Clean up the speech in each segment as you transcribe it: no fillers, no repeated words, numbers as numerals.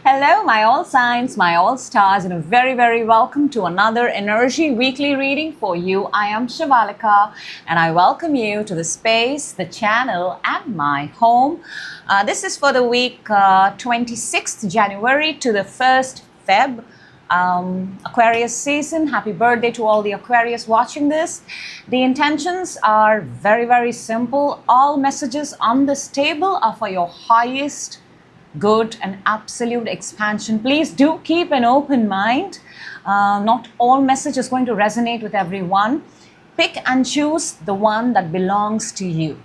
Hello, my all signs, my all stars, and a very welcome to another energy weekly reading for you. I am Shivalika, and I welcome you to the space, the channel, and my home. This is for the week 26th January to the 1st Feb. Aquarius season. Happy birthday to all the Aquarius watching this. The intentions are very simple. All messages on this table are for your highest good and absolute expansion. Please do keep an open mind. Not all message is going to resonate with everyone. Pick and choose the one that belongs to you.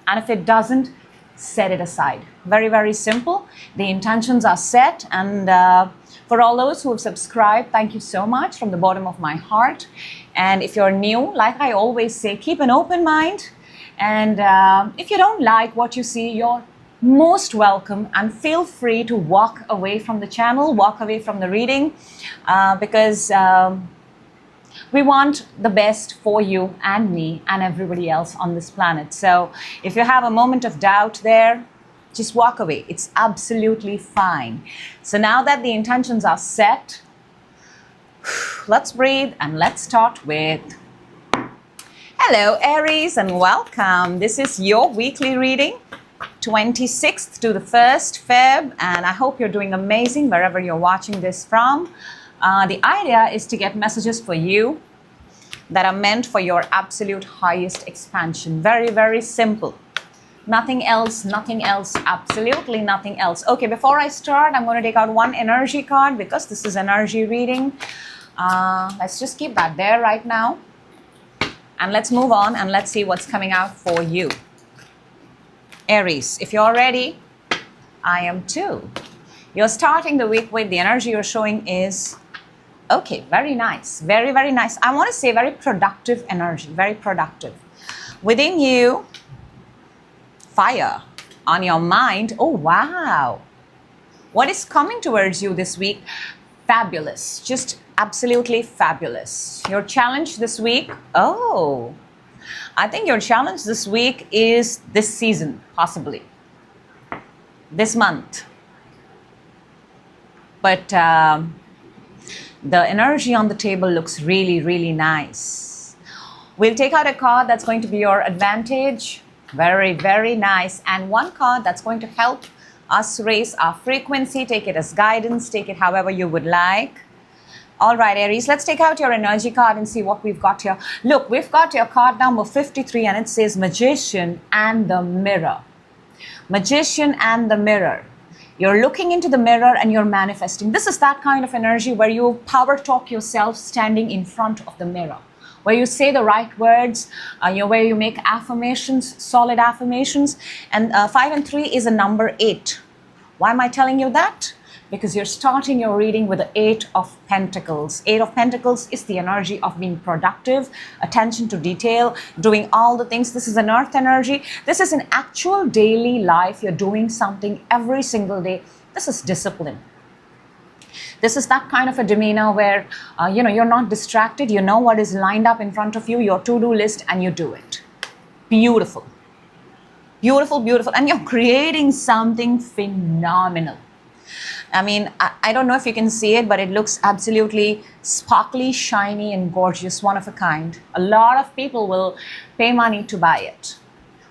And if it doesn't, set it aside. Very simple. The intentions are set, and for all those who have subscribed, thank you so much from the bottom of my heart. And if you're new, like I always say, keep an open mind. And if you don't like what you see, you're most welcome, and feel free to walk away from the channel, walk away from the reading, because we want the best for you and me and everybody else on this planet. So if you have a moment of doubt there, just walk away. It's absolutely fine. So now that the intentions are set, let's breathe and let's start with hello Aries, and welcome. This is your weekly reading, 26th to the 1st Feb, and I hope you're doing amazing wherever you're watching this from. The idea is to get messages for you that are meant for your absolute highest expansion. Very simple. Nothing else, absolutely nothing else. Okay, before I start, I'm going to take out one energy card because this is energy reading. Let's just keep that there right now. And let's move on and let's see what's coming out for you. Aries, if you're ready, I am too. You're starting the week with the energy you're showing is, okay, very nice, very nice. I want to say very productive energy, very productive. Within you, fire. On your mind, oh wow. What is coming towards you this week? Fabulous, just absolutely fabulous. Your challenge this week, oh, I think your challenge this week is this season, possibly this month. But the energy on the table looks really nice. We'll take out a card that's going to be your advantage. Very nice. And one card that's going to help us raise our frequency. Take it as guidance, take it however you would like. All right, Aries, let's take out your energy card and see what we've got here. Look, we've got your card number 53, and it says Magician and the Mirror. Magician and the Mirror. You're looking into the mirror and you're manifesting. This is that kind of energy where you power talk yourself standing in front of the mirror, where you say the right words, where you make affirmations, solid affirmations. And 5 and 3 is a number 8. Why am I telling you that? Because you're starting your reading with the 8 of Pentacles. 8 of Pentacles is the energy of being productive, attention to detail, doing all the things. This is an earth energy. This is an actual daily life. You're doing something every single day. This is discipline. This is that kind of a demeanor where, you're not distracted. You know what is lined up in front of you, your to-do list, and you do it. Beautiful. Beautiful. And you're creating something phenomenal. I mean, I don't know if you can see it, but it looks absolutely sparkly, shiny, and gorgeous, one of a kind. A lot of people will pay money to buy it.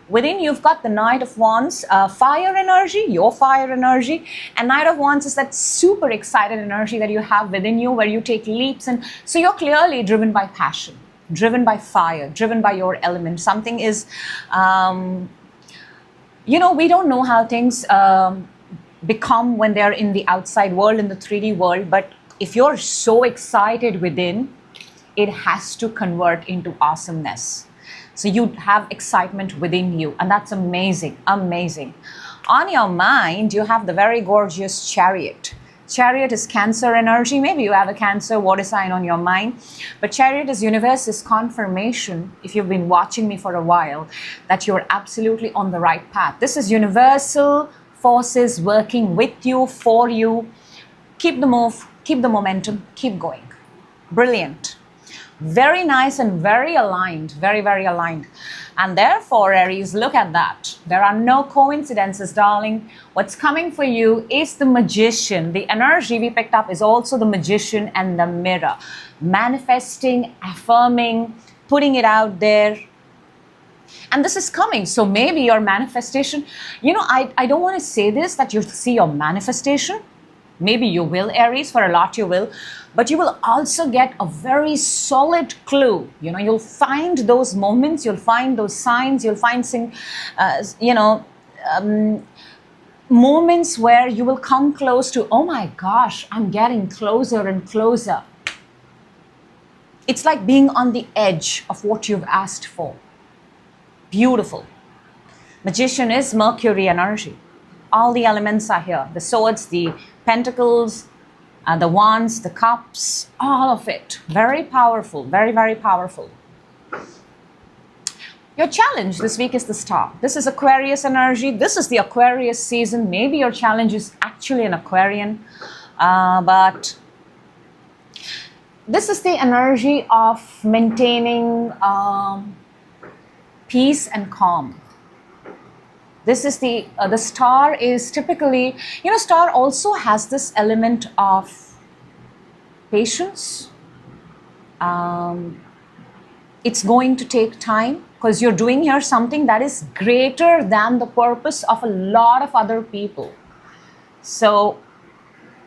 Within you've got the Knight of Wands, fire energy, your fire energy. And Knight of Wands is that super excited energy that you have within you, where you take leaps. And so you're clearly driven by passion, driven by fire, driven by your element. Something is, we don't know how things become when they're in the outside world, in the 3D world, but if you're so excited within, it has to convert into awesomeness. So you have excitement within you, and that's amazing. On your mind, you have the very gorgeous Chariot. Chariot is Cancer energy. Maybe you have a Cancer water sign on your mind, but Chariot is universe's confirmation, if you've been watching me for a while, that you're absolutely on the right path. This is universal forces working with you, for you. Keep the move, keep the momentum, keep going. Brilliant. Very nice and very aligned, very aligned. And therefore, Aries, look at that. There are no coincidences, darling. What's coming for you is the Magician. The energy we picked up is also the Magician and the Mirror. Manifesting, affirming, putting it out there. And this is coming. So maybe your manifestation, I don't want to say this, that you see your manifestation. Maybe you will, Aries, for a lot you will. But you will also get a very solid clue. You'll find those moments, you'll find those signs, you'll find moments where you will come close to, oh my gosh, I'm getting closer and closer. It's like being on the edge of what you've asked for. Beautiful. Magician is Mercury energy. All the elements are here. The swords, the pentacles, the wands, the cups, all of it. Very powerful, very, very powerful. Your challenge this week is the Star. This is Aquarius energy. This is the Aquarius season. Maybe your challenge is actually an Aquarian, but this is the energy of maintaining peace and calm. This is the Star is typically, Star also has this element of patience. It's going to take time because you're doing here something that is greater than the purpose of a lot of other people. So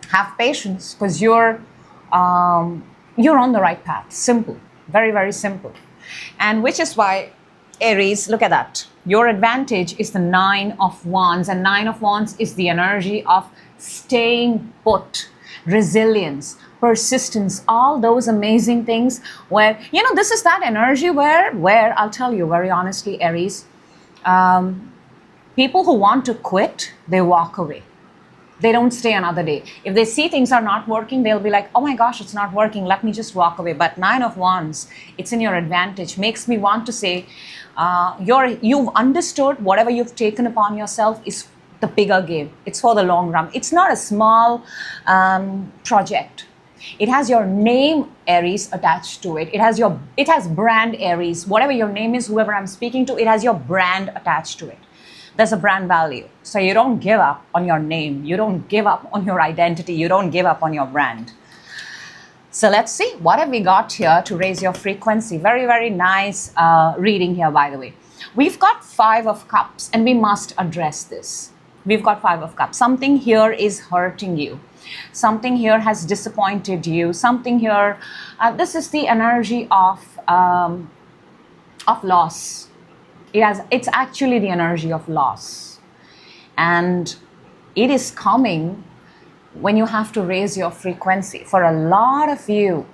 have patience because you're on the right path. Simple, very, very simple. And which is why, Aries, look at that. Your advantage is the Nine of Wands, and Nine of Wands is the energy of staying put, resilience, persistence, all those amazing things where, this is that energy where I'll tell you very honestly, Aries, people who want to quit, they walk away. They don't stay another day. If they see things are not working, they'll be like, oh my gosh, it's not working. Let me just walk away. But Nine of Wands, it's in your advantage. Makes me want to say, you've understood whatever you've taken upon yourself is the bigger game. It's for the long run. It's not a small project. It has your name, Aries, attached to it. It has brand Aries. Whatever your name is, whoever I'm speaking to, it has your brand attached to it. There's a brand value. So you don't give up on your name. You don't give up on your identity. You don't give up on your brand. So let's see, what have we got here to raise your frequency? Very, very nice reading here, by the way. We've got Five of Cups, and we must address this. We've got Five of Cups. Something here is hurting you. Something here has disappointed you. Something here, this is the energy of loss. It's actually the energy of loss. And it is coming when you have to raise your frequency. For a lot of you,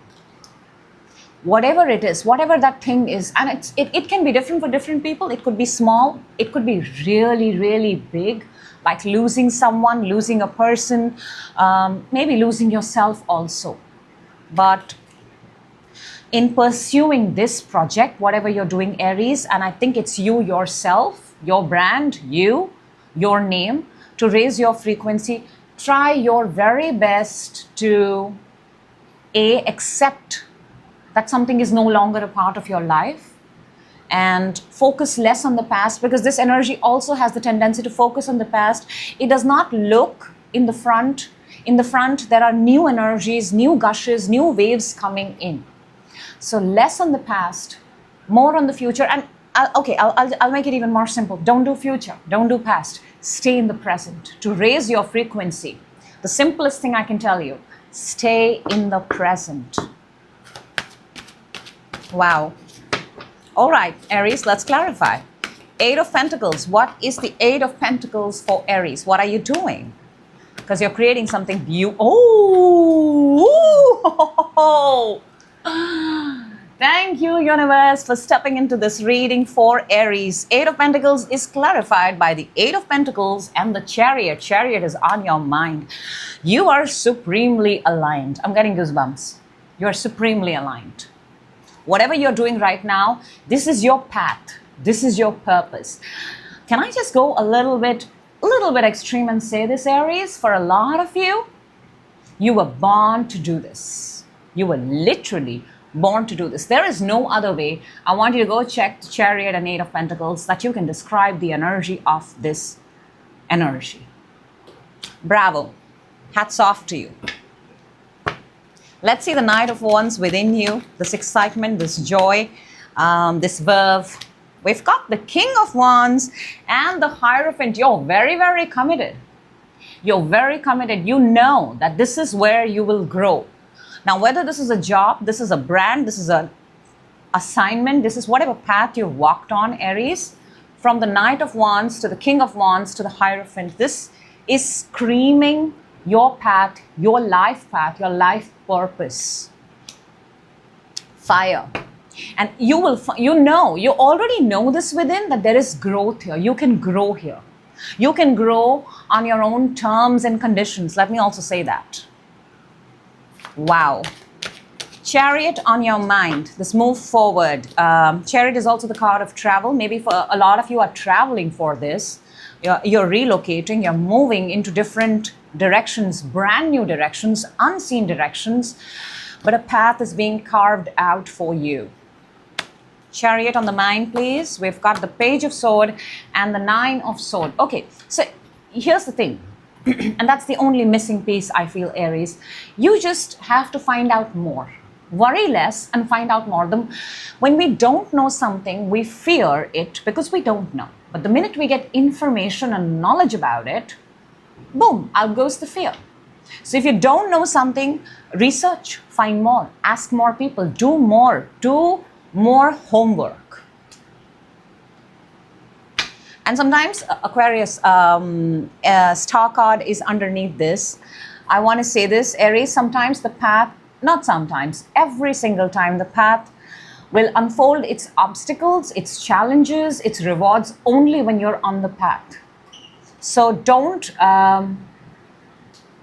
whatever it is, whatever that thing is, and it can be different for different people. It could be small. It could be really, really big, like losing someone, losing a person, maybe losing yourself also. But in pursuing this project, whatever you're doing, Aries, and I think it's you yourself, your brand, your name, to raise your frequency, try your very best to accept that something is no longer a part of your life and focus less on the past, because this energy also has the tendency to focus on the past. It does not look in the front. In the front, there are new energies, new gushes, new waves coming in. So less on the past, more on the future. And I'll make it even more simple. Don't do future, don't do past. Stay in the present to raise your frequency. The simplest thing I can tell you, stay in the present. Wow. All right, Aries, let's clarify. Eight of Pentacles. What is the Eight of Pentacles for Aries? What are you doing? Because you're creating something beautiful. Oh! Thank you, universe, for stepping into this reading for Aries. Eight of Pentacles is clarified by the Eight of Pentacles and the Chariot. Chariot is on your mind. You are supremely aligned. I'm getting goosebumps. You are supremely aligned. Whatever you're doing right now, this is your path. This is your purpose. Can I just go a little bit extreme and say this, Aries? For a lot of you, you were born to do this. You were literally born to do this. There is no other way. I want you to go check the Chariot and Eight of Pentacles that you can describe the energy of this energy. Bravo. Hats off to you. Let's see the Knight of Wands within you, this excitement, this joy, this verve. We've got the King of Wands and the Hierophant. You're very, very committed. You're very committed. You know that this is where you will grow. Now, whether this is a job, this is a brand, this is an assignment, this is whatever path you've walked on, Aries, from the Knight of Wands to the King of Wands to the Hierophant, this is screaming your path, your life purpose. Fire. And you already know this within, that there is growth here. You can grow here. You can grow on your own terms and conditions. Let me also say that. Wow. Chariot on your mind. This move forward. Chariot is also the card of travel. Maybe for a lot of you are traveling for this. You're relocating. You're moving into different directions, brand new directions, unseen directions. But a path is being carved out for you. Chariot on the mind, please. We've got the Page of Sword and the Nine of Sword. Okay, so here's the thing. And that's the only missing piece, I feel, Aries. You just have to find out more. Worry less and find out more. When we don't know something, we fear it because we don't know. But the minute we get information and knowledge about it, boom, out goes the fear. So if you don't know something, research, find more, ask more people, do more homework. And sometimes Aquarius star card is underneath this. I want to say this, Aries, sometimes the path, not sometimes, every single time the path will unfold its obstacles, its challenges, its rewards only when you're on the path. So don't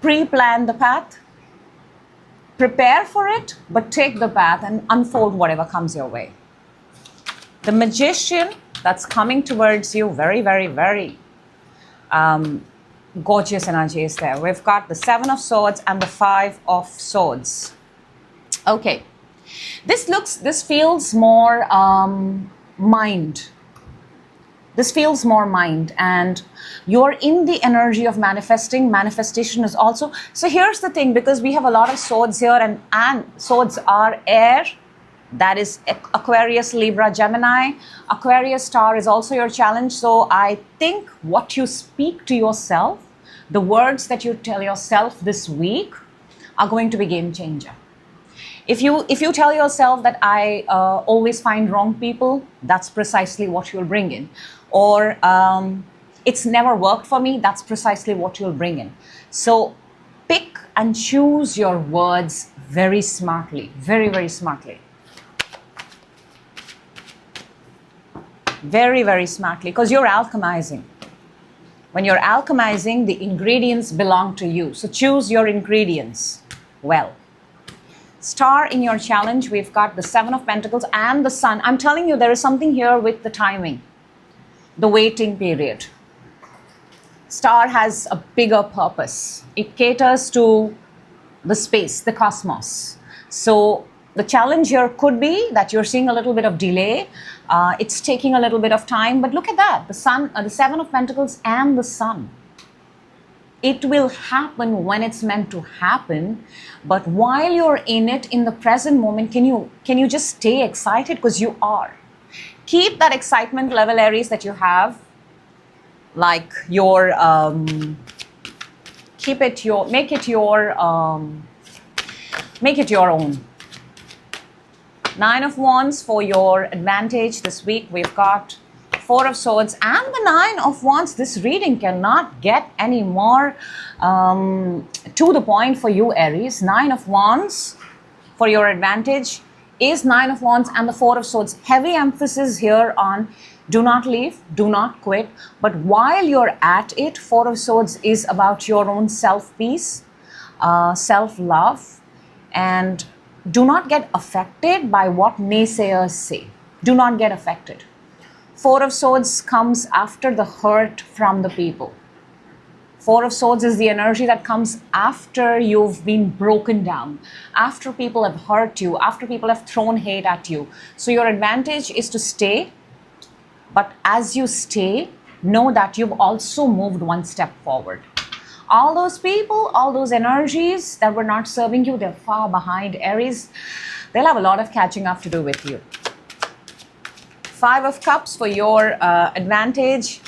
pre-plan the path. Prepare for it, but take the path and unfold whatever comes your way. The Magician that's coming towards you, very, very, very gorgeous energy is there. We've got the Seven of Swords and the Five of Swords. Okay, this feels more mind. This feels more mind, and you're in the energy of manifesting. Manifestation is also, so here's the thing, because we have a lot of swords here, and swords are air. That is Aquarius, Libra, Gemini. Aquarius star is also your challenge. So I think what you speak to yourself, the words that you tell yourself this week are going to be game changer. If you tell yourself that I always find wrong people, that's precisely what you'll bring in. Or it's never worked for me, that's precisely what you'll bring in. So pick and choose your words very smartly, very, very smartly. Very, very smartly, because you're alchemizing. When you're alchemizing, the ingredients belong to you. So choose your ingredients well. Star in your challenge, we've got the Seven of Pentacles and the Sun. I'm telling you, there is something here with the timing, the waiting period. Star has a bigger purpose. It caters to the space, the cosmos. So the challenge here could be that you're seeing a little bit of delay. It's taking a little bit of time, but look at that. The Sun, the Seven of Pentacles and the Sun. It will happen when it's meant to happen. But while you're in it, in the present moment, can you just stay excited? Because you are. Keep that excitement level, Aries, that you have. Like your, make it your own. Nine of Wands for your advantage this week. We've got Four of Swords and the Nine of Wands. This reading cannot get any more to the point for you, Aries. Nine of Wands for your advantage is Nine of Wands and the Four of Swords. Heavy emphasis here on do not leave, do not quit. But while you're at it, Four of Swords is about your own self-peace, self-love, and do not get affected by what naysayers say. Do not get affected. Four of Swords comes after the hurt from the people. Four of Swords is the energy that comes after you've been broken down, after people have hurt you, after people have thrown hate at you. So your advantage is to stay, but as you stay, know that you've also moved one step forward. All those people, all those energies that were not serving you, they're far behind, Aries. They'll have a lot of catching up to do with you. Five of Cups for your advantage.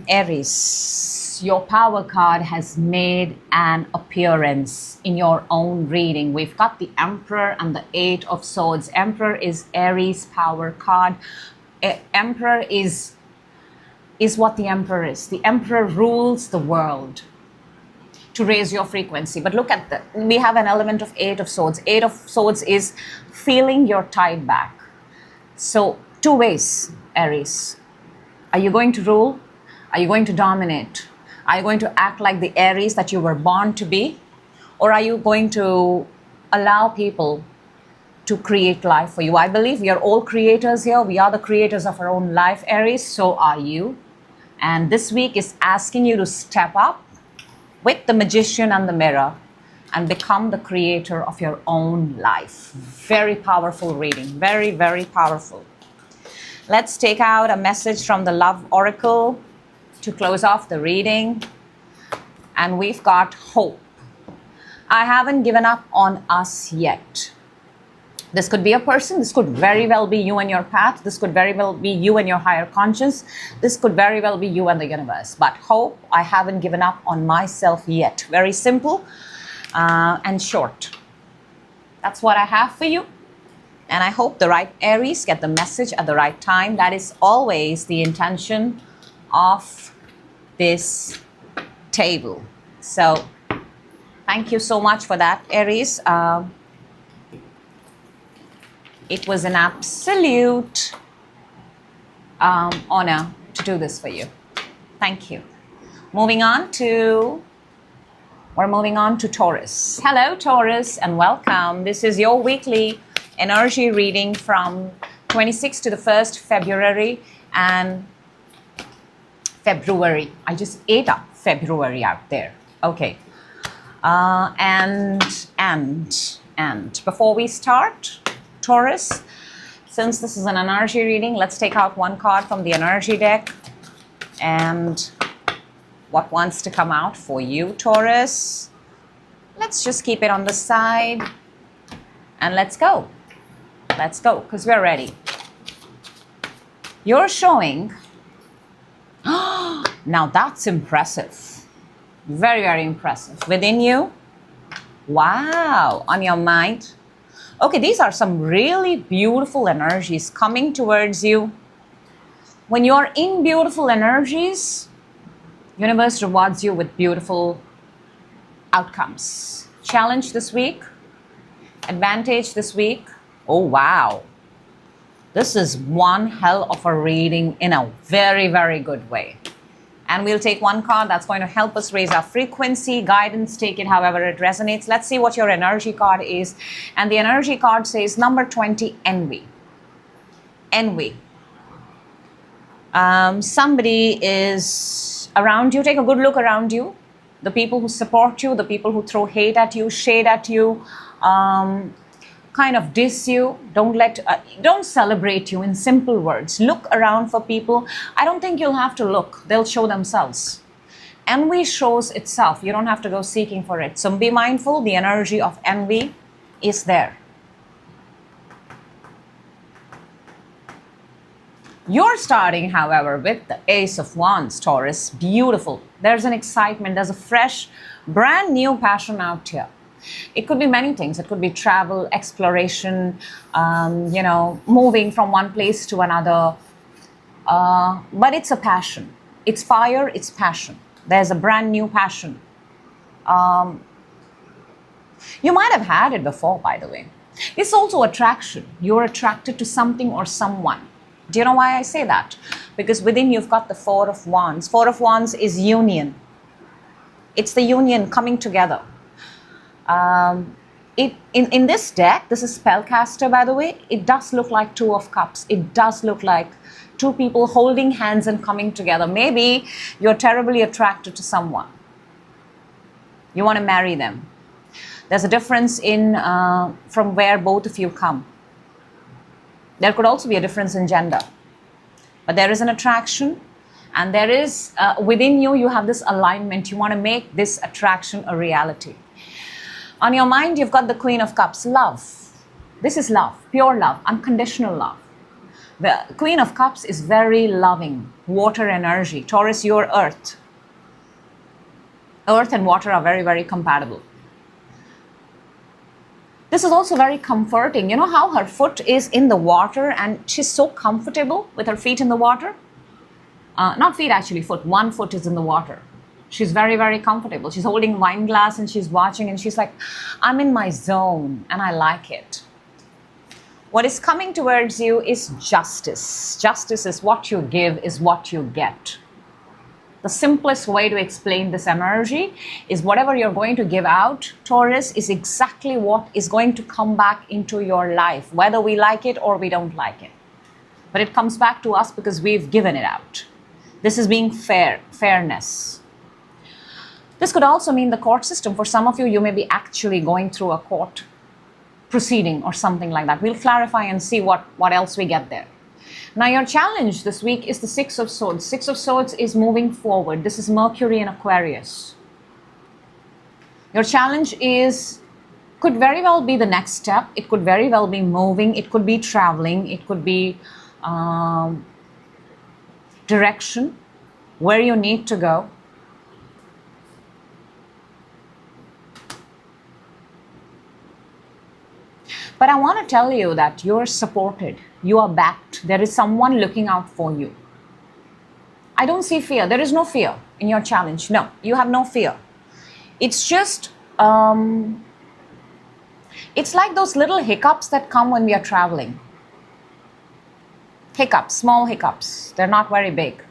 Aries, your power card has made an appearance in your own reading. We've got the Emperor and the Eight of Swords. Emperor is Aries' power card. Emperor is what the Emperor is. The Emperor rules the world to raise your frequency. But look at we have an element of Eight of Swords. Eight of Swords is feeling your tide back. So two ways, Aries. Are you going to rule? Are you going to dominate? Are you going to act like the Aries that you were born to be? Or are you going to allow people to create life for you? I believe we are all creators here. We are the creators of our own life, Aries. So are you. And this week is asking you to step up with the Magician and the Mirror and become the creator of your own life. Very powerful reading. Very, very powerful. Let's take out a message from the Love Oracle to close off the reading. And we've got hope. I haven't given up on us yet. This could be a person. This could very well be you and your path. This could very well be you and your higher conscience. This could very well be you and the universe. But hope, I haven't given up on myself yet. Very simple and short. That's what I have for you. And I hope the right Aries get the message at the right time. That is always the intention of this table. So thank you so much for that, Aries. It was an absolute honor to do this for you. Thank you. We're moving on to Taurus. Hello, Taurus, and welcome. This is your weekly energy reading from 26th to the 1st February and February. I just ate up February out there. Okay. And before we start, Taurus, since this is an energy reading, let's take out one card from the energy deck. And what wants to come out for you, Taurus? Let's just keep it on the side. And let's go. Let's go, because we're ready. You're showing... Now that's impressive. Very, very impressive. Within you. Wow. On your mind. Okay, these are some really beautiful energies coming towards you. When you're in beautiful energies, universe rewards you with beautiful outcomes. Challenge this week. Advantage this week. Oh, wow. This is one hell of a reading in a very, very good way. And we'll take one card that's going to help us raise our frequency. Guidance, take it however it resonates. Let's see what your energy card is. And the energy card says number 20, envy. Envy. Somebody is around you. Take a good look around you. The people who support you, the people who throw hate at you, shade at you, kind of diss you, don't celebrate you, in simple words. Look around for people. I don't think you'll have to look. They'll show themselves. Envy shows itself. You don't have to go seeking for it. So be mindful. The energy of envy is there. You're starting, however, with the Ace of Wands, Taurus. Beautiful. There's an excitement. There's a fresh, brand new passion out here. It could be many things. It could be travel, exploration, moving from one place to another. But it's a passion. It's fire, it's passion. There's a brand new passion. You might have had it before, by the way. It's also attraction. You're attracted to something or someone. Do you know why I say that? Because within you've got the Four of Wands. Four of Wands is union. It's the union coming together. in this deck, this is Spellcaster, by the way, it does look like Two of Cups. It does look like two people holding hands and coming together. Maybe you're terribly attracted to someone. You want to marry them. There's a difference in from where both of you come. There could also be a difference in gender. But there is an attraction, and there is, within you, you have this alignment. You want to make this attraction a reality. On your mind, you've got the Queen of Cups, love. This is love, pure love, unconditional love. The Queen of Cups is very loving, water energy. Taurus, you're earth. Earth and water are very, very compatible. This is also very comforting. You know how her foot is in the water and she's so comfortable with her feet in the water? Not feet actually, foot. One foot is in the water. She's very, very comfortable. She's holding wine glass and she's watching and she's like, I'm in my zone and I like it. What is coming towards you is justice. Justice is what you give, is what you get. The simplest way to explain this energy is whatever you're going to give out, Taurus, is exactly what is going to come back into your life, whether we like it or we don't like it. But it comes back to us because we've given it out. This is being fair, fairness. This could also mean the court system. For some of you, you may be actually going through a court proceeding or something like that. We'll clarify and see what else we get there. Now, your challenge this week is the Six of Swords. Six of Swords is moving forward. This is Mercury in Aquarius. Your challenge could very well be the next step. It could very well be moving. It could be traveling. It could be direction, where you need to go. But I want to tell you that you're supported. You are backed. There is someone looking out for you. I don't see fear. There is no fear in your challenge. No, you have no fear. It's just, it's like those little hiccups that come when we are traveling. Hiccups, small hiccups. They're not very big.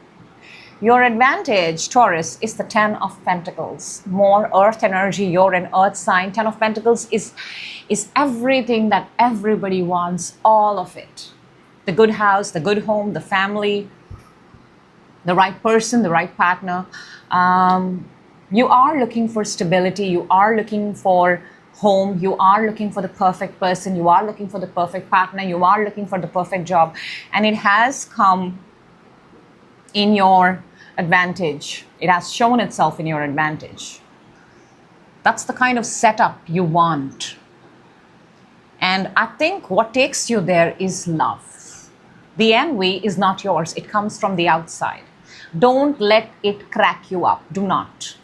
Your advantage, Taurus, is the Ten of Pentacles. More earth energy. You're an earth sign. Ten of Pentacles is everything that everybody wants, all of it. The good house, the good home, the family, the right person, the right partner. You are looking for stability. You are looking for home. You are looking for the perfect person. You are looking for the perfect partner. You are looking for the perfect job. And it has come in your advantage. It has shown itself in your advantage. That's the kind of setup you want. And I think what takes you there is love. The envy is not yours. It comes from the outside. Don't let it crack you up. Do not.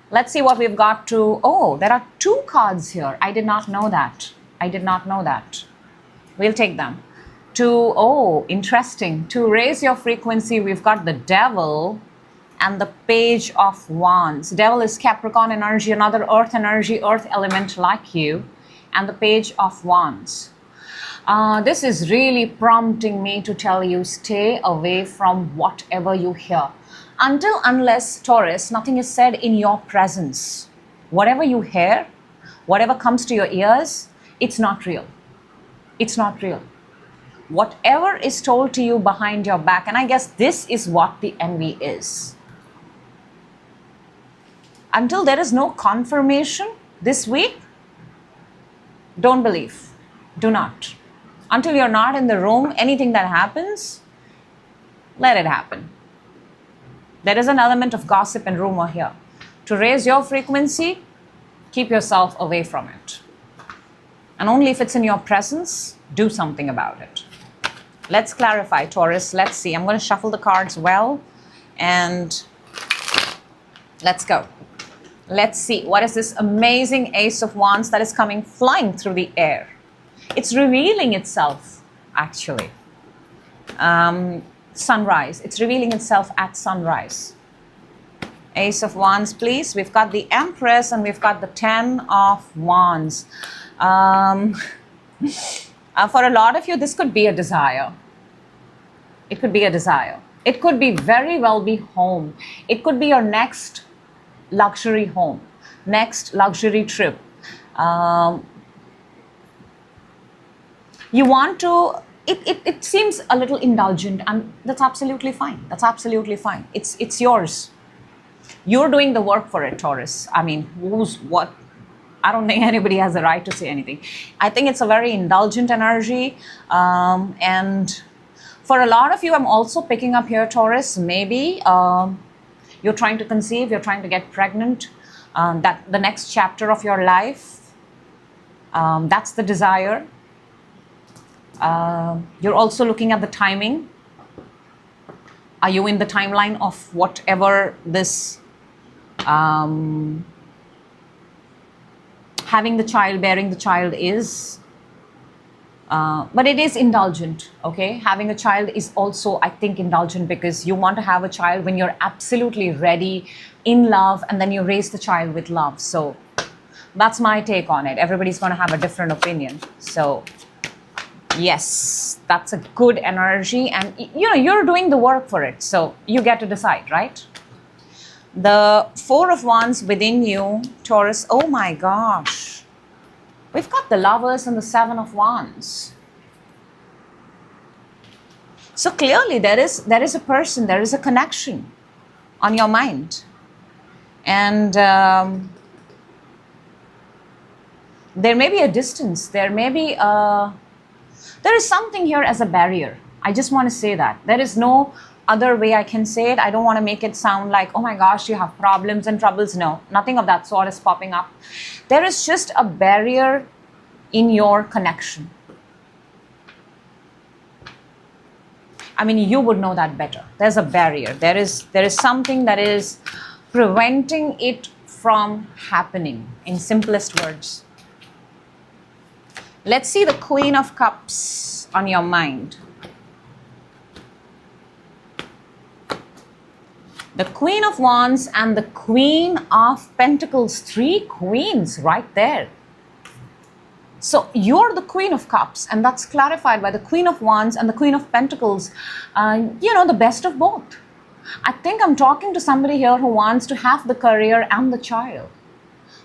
Let's see what we've got to. Oh, there are two cards here. I did not know that. I did not know that. We'll take them. Oh, interesting. To raise your frequency, we've got the Devil and the Page of Wands. Devil is Capricorn energy, another earth energy, earth element like you, and the Page of Wands. This is really prompting me to tell you, stay away from whatever you hear. Unless, Taurus, nothing is said in your presence. Whatever you hear, whatever comes to your ears, it's not real. It's not real. Whatever is told to you behind your back, and I guess this is what the envy is. Until there is no confirmation this week, don't believe. Do not. Until you're not in the room, anything that happens, let it happen. There is an element of gossip and rumor here. To raise your frequency, keep yourself away from it. And only if it's in your presence, do something about it. Let's clarify, Taurus. Let's see. I'm going to shuffle the cards well. And let's go. Let's see. What is this amazing Ace of Wands that is coming flying through the air? It's revealing itself, actually. Sunrise. It's revealing itself at sunrise. Ace of Wands, please. We've got the Empress and we've got the Ten of Wands. For a lot of you, this could be a desire. It could be a desire. It could be very well be home. It could be your next luxury home, next luxury trip. Um, you want to, it seems a little indulgent, and that's absolutely fine. That's absolutely fine. It's yours. You're doing the work for it, Taurus. I mean, who's what? I don't think anybody has the right to say anything. I think it's a very indulgent energy. And for a lot of you, I'm also picking up here, Taurus, maybe you're trying to conceive, you're trying to get pregnant, that the next chapter of your life, that's the desire. You're also looking at the timing. Are you in the timeline of whatever this having the child, bearing the child is? But it is indulgent, okay? Having a child is also, I think, indulgent, because you want to have a child when you're absolutely ready, in love, and then you raise the child with love. So that's my take on it. Everybody's going to have a different opinion. So yes, that's a good energy, and you're doing the work for it, so you get to decide, right? The Four of Wands within you, Taurus. Oh my gosh, we've got the Lovers and the Seven of Wands. So clearly there is a person, there is a connection on your mind, and there may be a distance, there is something here as a barrier. I just want to say that. There is no other way I can say it. I don't want to make it sound like, oh my gosh, you have problems and troubles. No, nothing of that sort is popping up. There is just a barrier in your connection. I mean, you would know that better. There's a barrier. There is something that is preventing it from happening, in simplest words. Let's see the Queen of Cups on your mind. The Queen of Wands and the Queen of Pentacles. 3 queens right there. So you're the Queen of Cups, and that's clarified by the Queen of Wands and the Queen of Pentacles. The best of both. I think I'm talking to somebody here who wants to have the career and the child,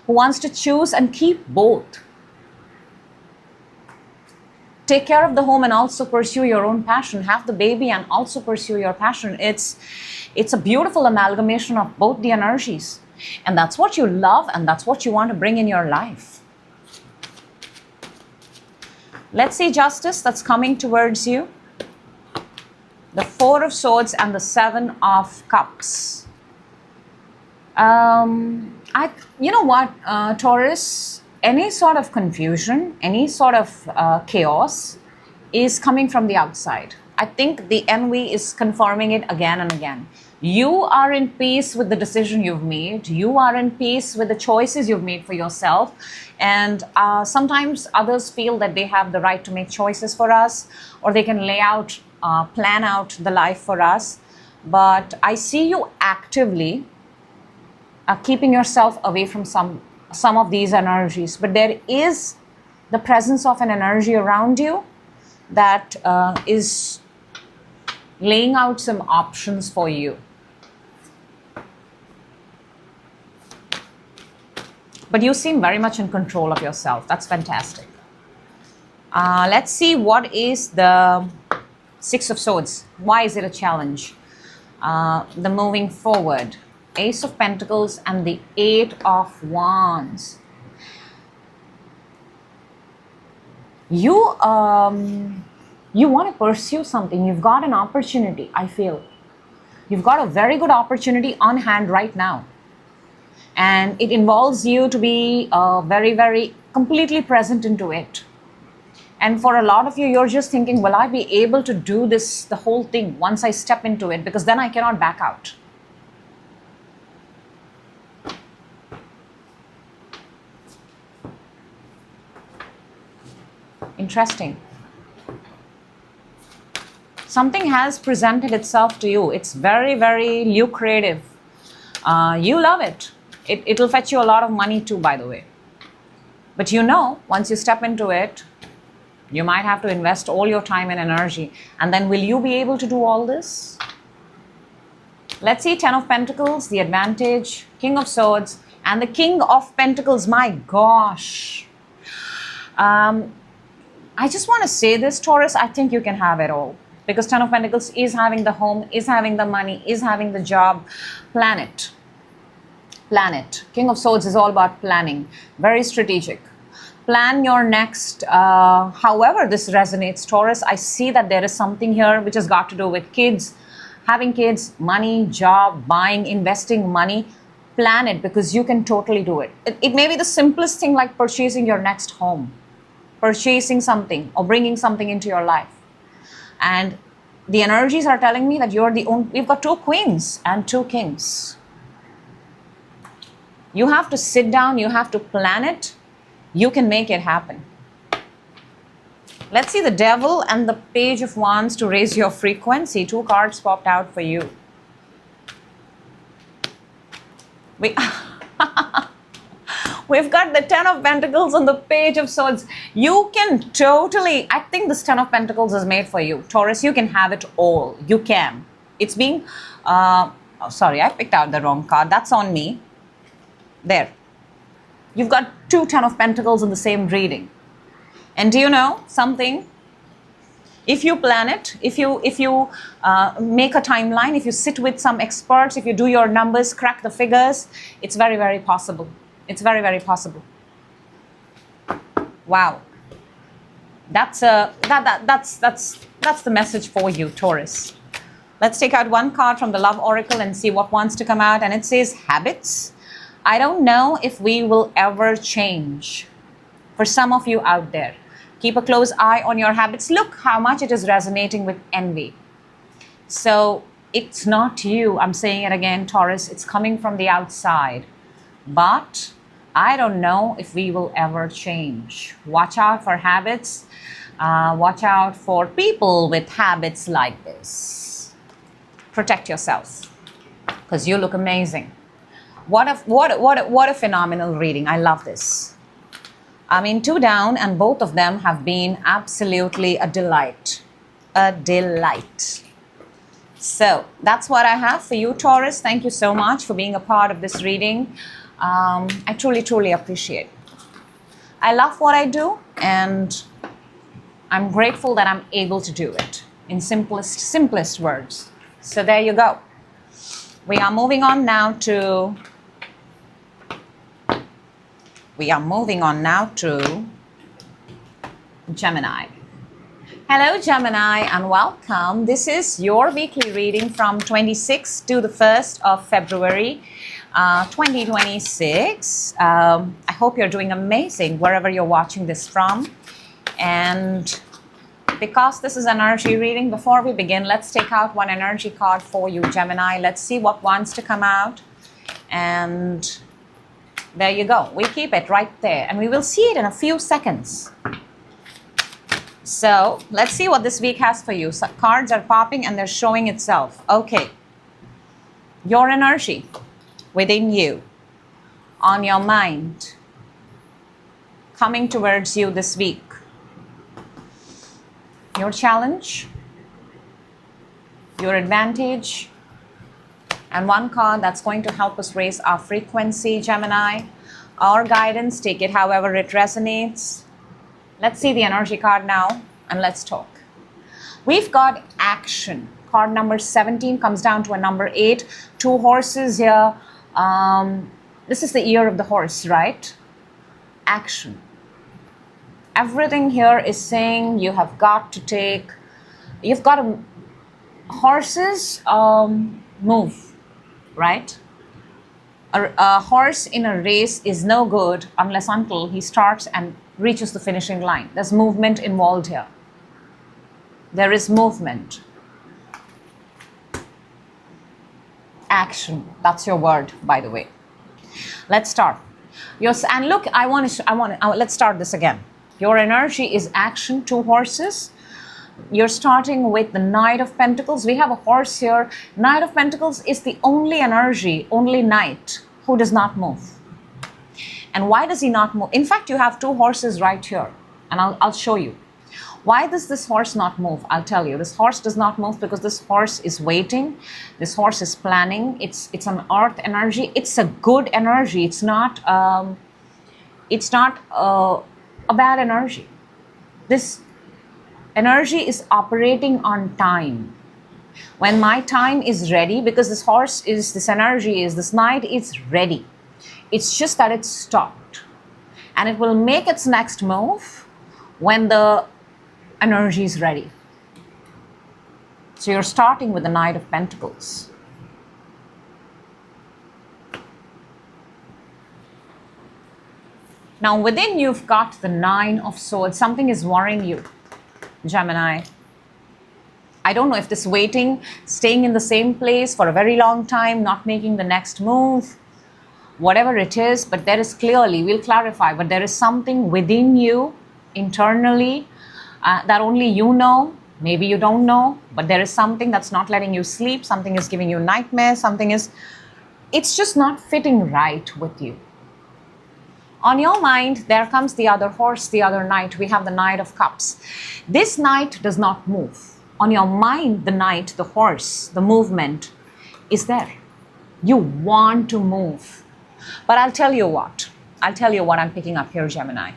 who wants to choose and keep both. Take care of the home and also pursue your own passion. Have the baby and also pursue your passion. It's a beautiful amalgamation of both the energies. And that's what you love, and that's what you want to bring in your life. Let's see justice that's coming towards you. The Four of Swords and the Seven of Cups. Taurus, any sort of confusion, any sort of chaos is coming from the outside. I think the envy is confirming it again and again. You are in peace with the decision you've made. You are in peace with the choices you've made for yourself. And sometimes others feel that they have the right to make choices for us, or they can plan out the life for us. But I see you actively keeping yourself away from some of these energies. But there is the presence of an energy around you that is laying out some options for you. But you seem very much in control of yourself. That's fantastic. Let's see, what is the Six of Swords? Why is it a challenge? The moving forward. Ace of Pentacles and the Eight of Wands. You want to pursue something. You've got an opportunity, I feel. You've got a very good opportunity on hand right now. And it involves you to be very, very completely present into it. And for a lot of you, you're just thinking, will I be able to do this, the whole thing, once I step into it? Because then I cannot back out. Interesting. Something has presented itself to you. It's very, very lucrative. You love it. It'll fetch you a lot of money too, by the way. But once you step into it, you might have to invest all your time and energy. And then will you be able to do all this? Let's see, Ten of Pentacles, the advantage, King of Swords, And the King of Pentacles, my gosh. I just want to say this, Taurus, I think you can have it all. Because Ten of Pentacles is having the home, is having the money, is having the job. Plan it. Plan it. King of Swords is all about planning. Very strategic. Plan your next, however this resonates, Taurus. I see that there is something here which has got to do with kids, having kids, money, job, buying, investing money. Plan it because you can totally do it. It may be the simplest thing like purchasing your next home, purchasing something or bringing something into your life. And the energies are telling me that you're the only, we've got 2 queens and 2 kings. You have to sit down, you have to plan it. You can make it happen. Let's see the Devil and the Page of Wands to raise your frequency. 2 cards popped out for you. We've got the Ten of Pentacles and the Page of Swords. You can totally, I think this Ten of Pentacles is made for you. Taurus, you can have it all. You can. It's being, oh, sorry, I picked out the wrong card. That's on me. There. You've got 2 Ten of Pentacles in the same reading. And do you know something? If you plan it, if you make a timeline, if you sit with some experts, if you do your numbers, crack the figures, it's very, very possible. It's very, very possible. Wow. That's the message for you, Taurus. Let's take out 1 card from the Love Oracle and see what wants to come out. And it says habits. I don't know if we will ever change. For some of you out there, keep a close eye on your habits. Look how much it is resonating with envy. So it's not you. I'm saying it again, Taurus. It's coming from the outside. But I don't know if we will ever change. Watch out for habits. Watch out for people with habits like this. Protect yourself because you look amazing. What a phenomenal reading. I love this. I mean, 2 down and both of them have been absolutely a delight. A delight. So that's what I have for you, Taurus. Thank you so much for being a part of this reading. I truly, truly appreciate it. I love what I do and I'm grateful that I'm able to do it in simplest words. So there you go. We are moving on now to Gemini. Hello, Gemini, and welcome. This is your weekly reading from 26th to the 1st of February, 2026. I hope you're doing amazing wherever you're watching this from. And because this is an energy reading, before we begin, let's take out 1 energy card for you, Gemini. Let's see what wants to come out. And there you go. We keep it right there. And we will see it in a few seconds. So let's see what this week has for you. So cards are popping and they're showing itself. Okay. Your energy within you, on your mind, coming towards you this week. Your challenge, your advantage, and 1 card that's going to help us raise our frequency, Gemini. Our guidance, take it however it resonates. Let's see the energy card now and let's talk. We've got action. Card number 17 comes down to a number 8. 2 horses here. This is the year of the horse, right? Action. Everything here is saying you have got to take, you've got to, horses move, right? A horse in a race is no good until he starts and reaches the finishing line. There's movement involved here. There is movement. Action, that's your word, by the way. Let's start. And look, let's start this again. Your energy is action, 2 horses. You're starting with the Knight of Pentacles. We have a horse here. Knight of Pentacles is the only energy, only knight who does not move. And why does he not move? In fact, you have 2 horses right here. And I'll show you. Why does this horse not move? I'll tell you. This horse does not move because this horse is waiting. This horse is planning. It's an earth energy. It's a good energy. It's not a bad energy. This energy is operating on time. When my time is ready, because this horse is, this energy is, this knight is ready. It's just that it's stopped. And it will make its next move when the energy is ready. So you're starting with the Knight of Pentacles. Now within you've got the Nine of Swords. Something is worrying you, Gemini. I don't know if this waiting, staying in the same place for a very long time, not making the next move, whatever it is, but there is clearly, we'll clarify, but there is something within you internally that only you know, maybe you don't know, but there is something that's not letting you sleep, something is giving you nightmares, it's just not fitting right with you. On your mind, there comes the other horse, the other knight. We have the Knight of Cups. This knight does not move. On your mind, the knight, the horse, the movement is there. You want to move. But I'll tell you what I'm picking up here, Gemini.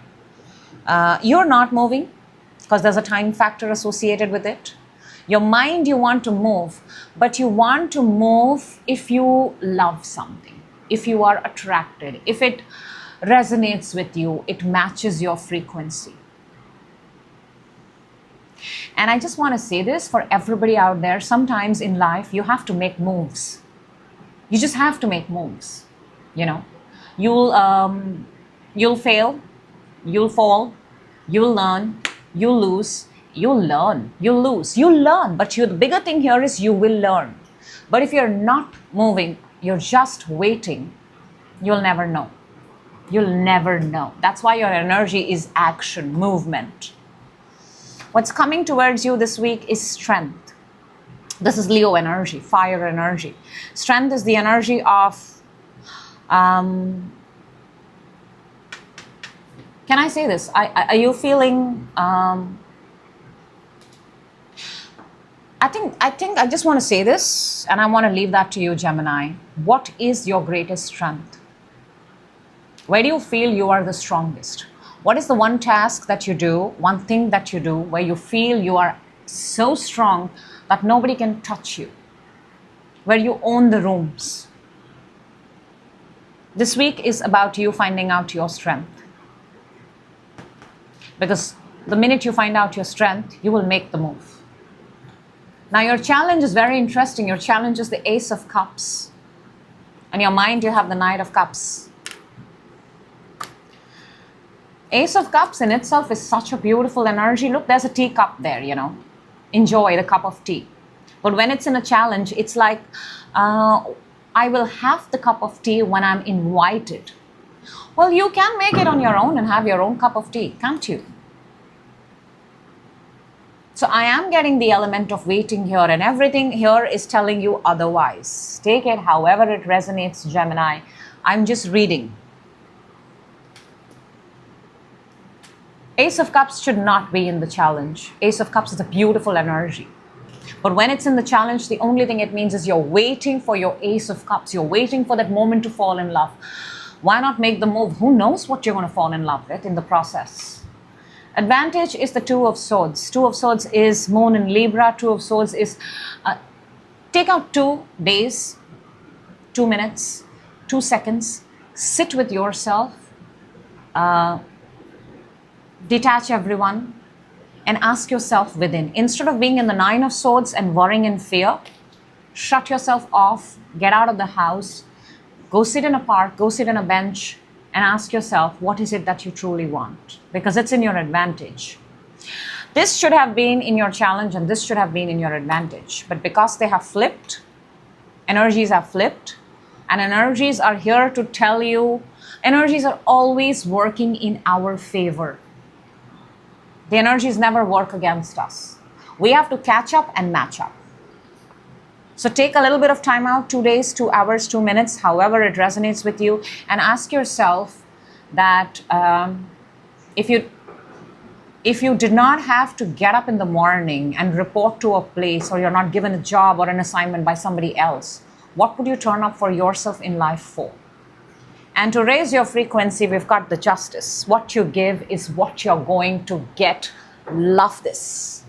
You're not moving because there's a time factor associated with it. Your mind, you want to move, but you want to move if you love something, if you are attracted, if it resonates with you, it matches your frequency. And I just want to say this for everybody out there. Sometimes in life, you have to make moves. You just have to make moves. You know, you'll fail, you'll fall, you'll learn, you'll lose, you'll learn, you'll lose, you'll learn. But the bigger thing here is you will learn. But if you're not moving, you're just waiting, you'll never know. You'll never know. That's why your energy is action, movement. What's coming towards you this week is strength. This is Leo energy, fire energy. Strength is the energy of, can I say this? Are you feeling, I think I just want to say this, and I want to leave that to you, Gemini. What is your greatest strength? Where do you feel you are the strongest? What is the one task that you do, one thing that you do, where you feel you are so strong that nobody can touch you? Where you own the rooms? This week is about you finding out your strength. Because the minute you find out your strength, you will make the move. Now your challenge is very interesting. Your challenge is the Ace of Cups. In your mind, you have the Knight of Cups. Ace of Cups in itself is such a beautiful energy. Look, there's a teacup there, you know. Enjoy the cup of tea. But when it's in a challenge, it's like, I will have the cup of tea when I'm invited. Well, you can make it on your own and have your own cup of tea, can't you? So I am getting the element of waiting here, and everything here is telling you otherwise. Take it however it resonates, Gemini. I'm just reading. Ace of Cups should not be in the challenge. Ace of Cups is a beautiful energy. But when it's in the challenge, the only thing it means is you're waiting for your Ace of Cups. You're waiting for that moment to fall in love. Why not make the move? Who knows what you're going to fall in love with in the process? Advantage is the Two of Swords. Two of Swords is Moon in Libra. Two of Swords is take out 2 days, 2 minutes, 2 seconds. Sit with yourself. Detach everyone and ask yourself within. Instead of being in the Nine of Swords and worrying in fear, shut yourself off, get out of the house, go sit in a park, go sit on a bench and ask yourself, what is it that you truly want? Because it's in your advantage. This should have been in your challenge and this should have been in your advantage. But because they have flipped, energies have flipped, and energies are here to tell you, energies are always working in our favor. The energies never work against us. We have to catch up and match up. So take a little bit of time out, 2 days, 2 hours, 2 minutes, however it resonates with you, and ask yourself that if you If you did not have to get up in the morning and report to a place, or you're not given a job or an assignment by somebody else, what would you turn up for yourself in life for? And to raise your frequency, we've got the Justice. What you give is what you're going to get. Love this.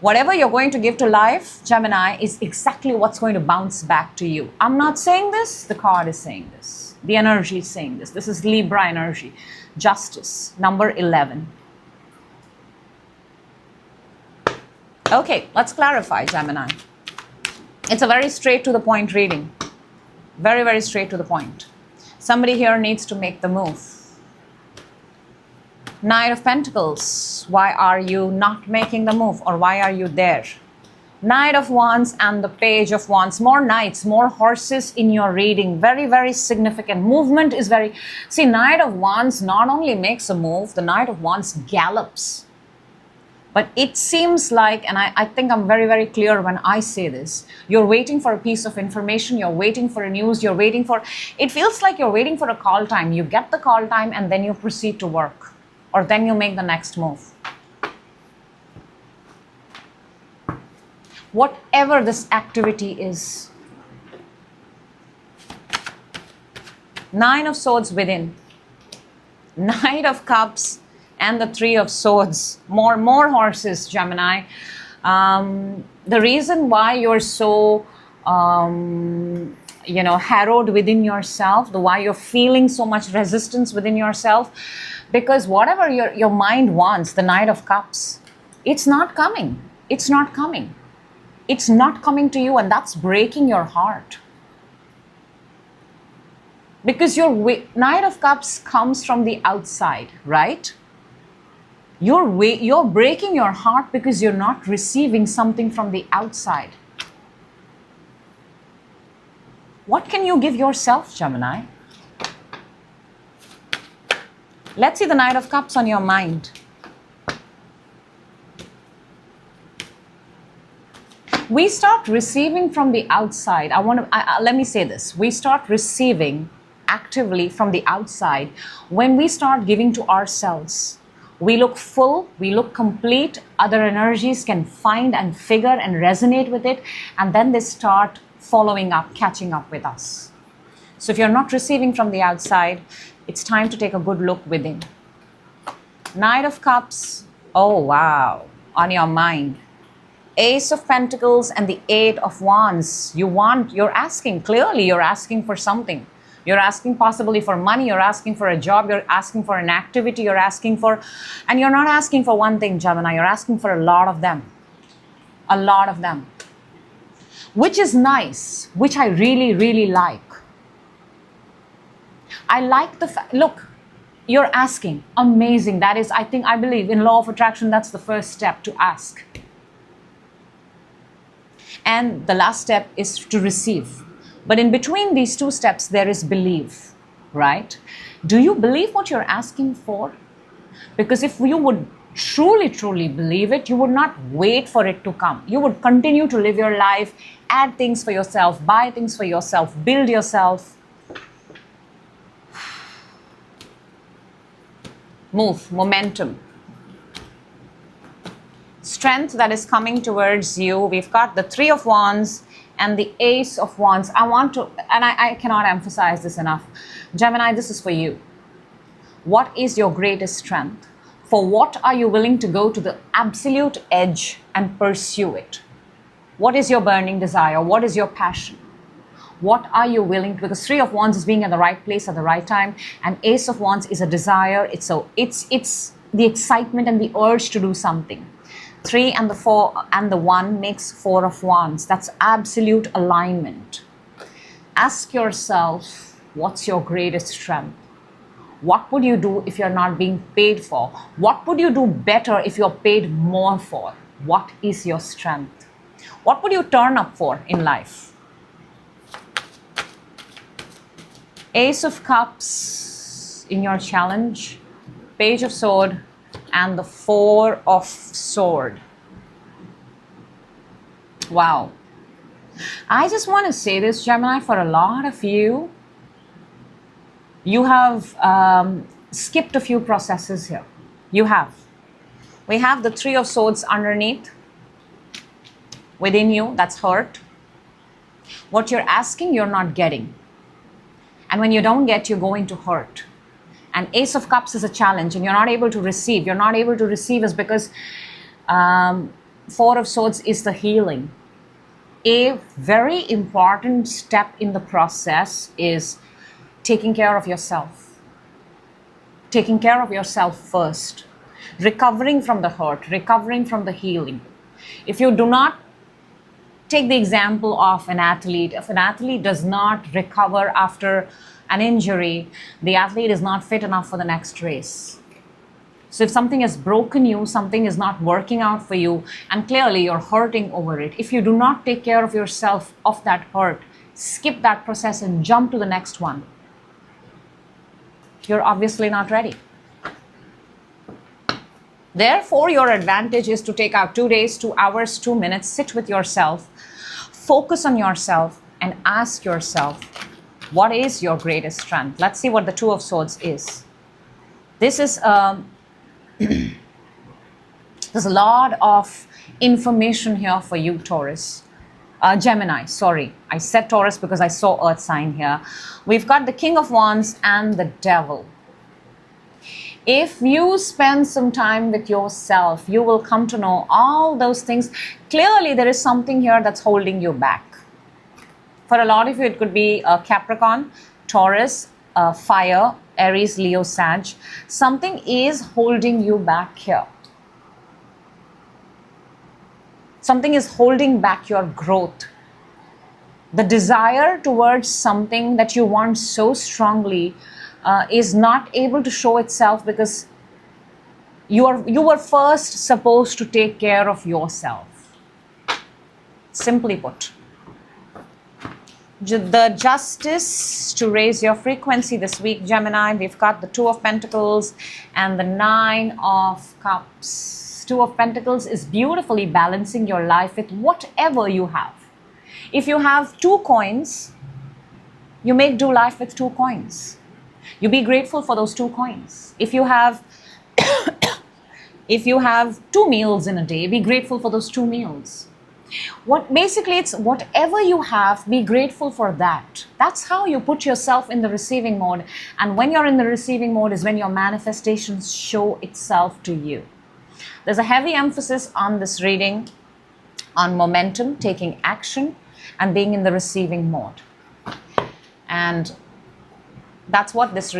Whatever you're going to give to life, Gemini, is exactly what's going to bounce back to you. I'm not saying this, the card is saying this. The energy is saying this. This is Libra energy. Justice, number 11. Okay, let's clarify, Gemini. It's a very straight to the point reading. Very, very straight to the point. Somebody here needs to make the move. Knight of Pentacles, why are you not making the move, or why are you there? Knight of Wands and the Page of Wands. More knights, more horses in your reading. Very, very significant. Movement is very... See, Knight of Wands not only makes a move, the Knight of Wands gallops. But it seems like, and I think I'm very, very clear when I say this, you're waiting for a piece of information, you're waiting for a news, you're waiting for... It feels like you're waiting for a call time. You get the call time and then you proceed to work. Or then you make the next move. Whatever this activity is. Nine of Swords within. Knight of Cups and the Three of Swords. More horses, Gemini. The reason why you're so, harrowed within yourself, why you're feeling so much resistance within yourself, because whatever your mind wants, the Knight of Cups, it's not coming. It's not coming. It's not coming to you, and that's breaking your heart. Because your Knight of Cups comes from the outside, right? You're breaking your heart because you're not receiving something from the outside. What can you give yourself, Gemini? Let's see the Knight of Cups on your mind. We start receiving from the outside. Let me say this. We start receiving actively from the outside when we start giving to ourselves. We look full, we look complete. Other energies can find and figure and resonate with it, and then they start following up, catching up with us. So if you're not receiving from the outside, it's time to take a good look within. Knight of Cups, oh wow, on your mind. Ace of Pentacles and the Eight of Wands. You're asking for something. You're asking possibly for money, you're asking for a job, you're asking for an activity, and you're not asking for one thing, Gemini, you're asking for a lot of them. A lot of them. Which is nice, which I really, really like. I like the fact, look, you're asking, amazing. That is, I believe in law of attraction, that's the first step, to ask. And the last step is to receive. But in between these two steps, there is belief, right? Do you believe what you're asking for? Because if you would truly, truly believe it, you would not wait for it to come. You would continue to live your life, add things for yourself, buy things for yourself, build yourself. Move, momentum. Strength that is coming towards you. We've got the Three of Wands and the Ace of Wands. I cannot emphasize this enough. Gemini, this is for you. What is your greatest strength? For what are you willing to go to the absolute edge and pursue it? What is your burning desire? What is your passion? What are you willing to, because Three of Wands is being at the right place at the right time, and Ace of Wands is a desire. It's the excitement and the urge to do something. 3 and the 4 and the 1 makes 4 of Wands. That's absolute alignment. Ask yourself, what's your greatest strength? What would you do if you're not being paid for? What would you do better if you're paid more for? What is your strength? What would you turn up for in life? Ace of Cups in your challenge, Page of Sword, and the 4 of Sword. Wow. I just want to say this, Gemini, for a lot of you, you have skipped a few processes here. You have. We have the Three of Swords underneath. Within you, that's hurt. What you're asking, you're not getting. And when you don't get, you're going to hurt. And Ace of Cups is a challenge, and you're not able to receive. You're not able to receive is because Four of Swords is the healing. A very important step in the process is taking care of yourself. Taking care of yourself first. Recovering from the hurt, recovering from the healing. If you do not take the example of an athlete, if an athlete does not recover after an injury, the athlete is not fit enough for the next race. So if something has broken you, something is not working out for you, and clearly you're hurting over it, if you do not take care of yourself of that hurt, skip that process and jump to the next one, you're obviously not ready. Therefore, your advantage is to take out 2 days, 2 hours, 2 minutes, sit with yourself, focus on yourself, and ask yourself, what is your greatest strength? Let's see what the Two of Swords is. This is there's a lot of information here for you, Taurus. Gemini, sorry. I said Taurus because I saw Earth sign here. We've got the King of Wands and the Devil. If you spend some time with yourself, you will come to know all those things. Clearly, there is something here that's holding you back. For a lot of you, it could be a Capricorn, Taurus, Fire, Aries, Leo, Sag. Something is holding you back here. Something is holding back your growth. The desire towards something that you want so strongly is not able to show itself because you were first supposed to take care of yourself. Simply put. The Justice to raise your frequency this week, Gemini. We've got the Two of Pentacles and the Nine of Cups. Two of Pentacles is beautifully balancing your life with whatever you have. If you have 2 coins, you make do life with 2 coins. You be grateful for those 2 coins. If you have if you have 2 meals in a day, be grateful for those 2 meals. Basically, it's whatever you have, be grateful for that. That's how you put yourself in the receiving mode. And when you're in the receiving mode is when your manifestations show itself to you. There's a heavy emphasis on this reading, on momentum, taking action, and being in the receiving mode. And that's what this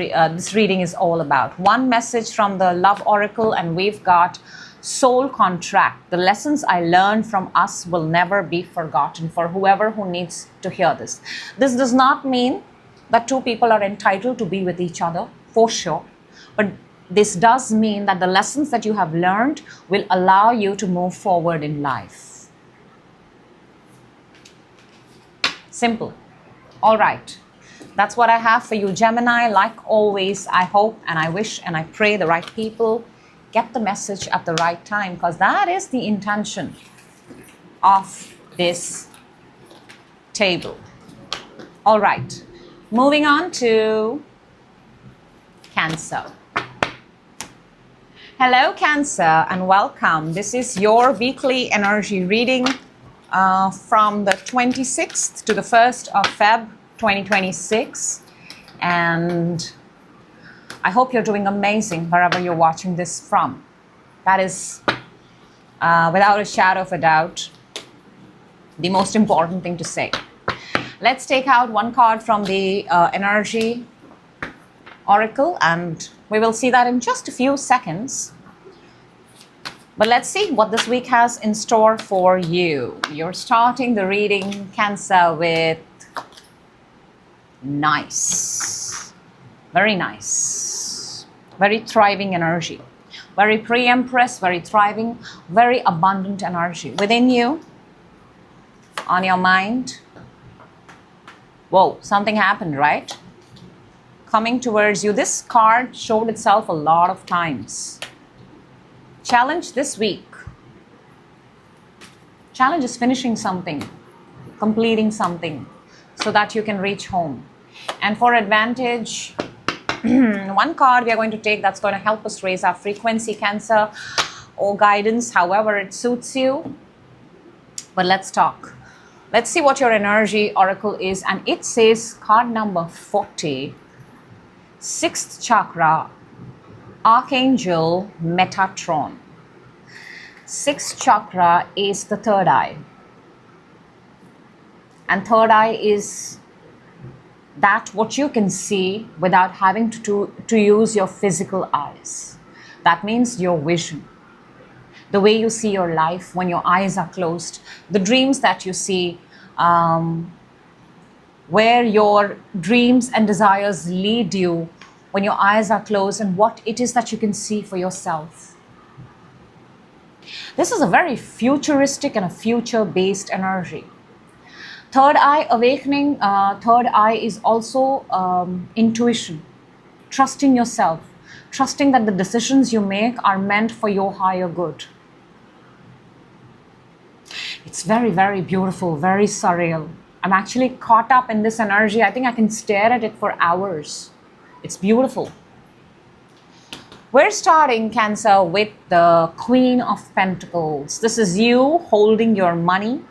reading is all about. One message from the Love Oracle, and we've got Soul Contract. The lessons I learned from us will never be forgotten, for whoever who needs to hear this. This does not mean that 2 people are entitled to be with each other, for sure. But this does mean that the lessons that you have learned will allow you to move forward in life. Simple. All right. That's what I have for you, Gemini. Like always, I hope and I wish and I pray the right people get the message at the right time, because that is the intention of this table. All right. Moving on to Cancer. Hello, Cancer, and welcome. This is your weekly energy reading from the 26th to the 1st of Feb 2026, and I hope you're doing amazing wherever you're watching this from. That is, without a shadow of a doubt, the most important thing to say. Let's take out one card from the Energy Oracle, and we will see that in just a few seconds. But let's see what this week has in store for you. You're starting the reading, Cancer, with nice. Very nice. Very thriving energy. Very pre-empress, very thriving, very abundant energy. Within you, on your mind. Whoa, something happened, right? Coming towards you. This card showed itself a lot of times. Challenge this week. Challenge is finishing something, completing something, so that you can reach home. And for advantage, One card we are going to take that's going to help us raise our frequency, Cancer, or guidance, however it suits you. But let's talk. Let's see what your energy oracle is. And it says card number 40, 6th chakra, Archangel Metatron. 6th chakra is the third eye. And third eye is that what you can see without having to use your physical eyes. That means your vision. The way you see your life when your eyes are closed. The dreams that you see, where your dreams and desires lead you when your eyes are closed, and what it is that you can see for yourself. This is a very futuristic and a future-based energy. Third eye awakening, third eye is also intuition, trusting yourself, trusting that the decisions you make are meant for your higher good. It's very, very beautiful, very surreal. I'm actually caught up in this energy. I think I can stare at it for hours. It's beautiful. We're starting, Cancer, with the Queen of Pentacles. This is you holding your money,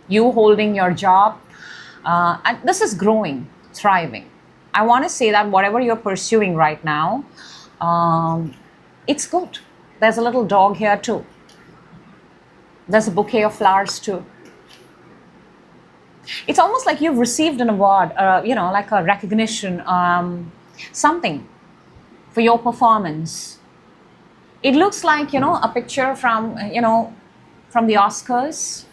you holding your job, and this is growing, thriving. I want to say that whatever you're pursuing right now, it's good. There's a little dog here too. There's a bouquet of flowers too. It's almost like you've received an award, like a recognition, something for your performance. It looks like, a picture from the Oscars,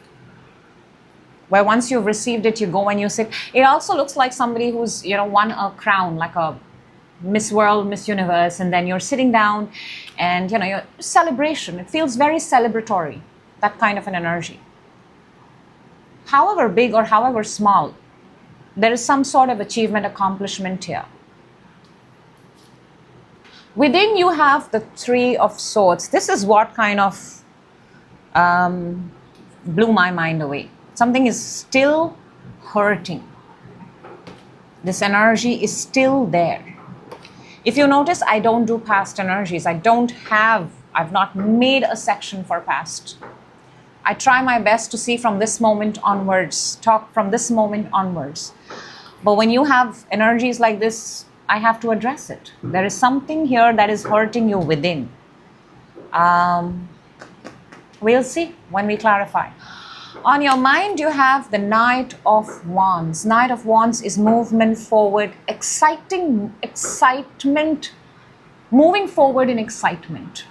where once you've received it, you go and you sit. It also looks like somebody who's, won a crown, like a Miss World, Miss Universe, and then you're sitting down and, your celebration. It feels very celebratory, that kind of an energy. However big or however small, there is some sort of achievement, accomplishment here. Within you have the Three of Swords. This is what kind of blew my mind away. Something is still hurting. This energy is still there. If you notice, I don't do past energies. I've not made a section for past. I try my best to see from this moment onwards, talk from this moment onwards. But when you have energies like this, I have to address it. There is something here that is hurting you within. We'll see when we clarify. On your mind, you have the Knight of Wands. Knight of Wands is movement forward, excitement, moving forward in excitement.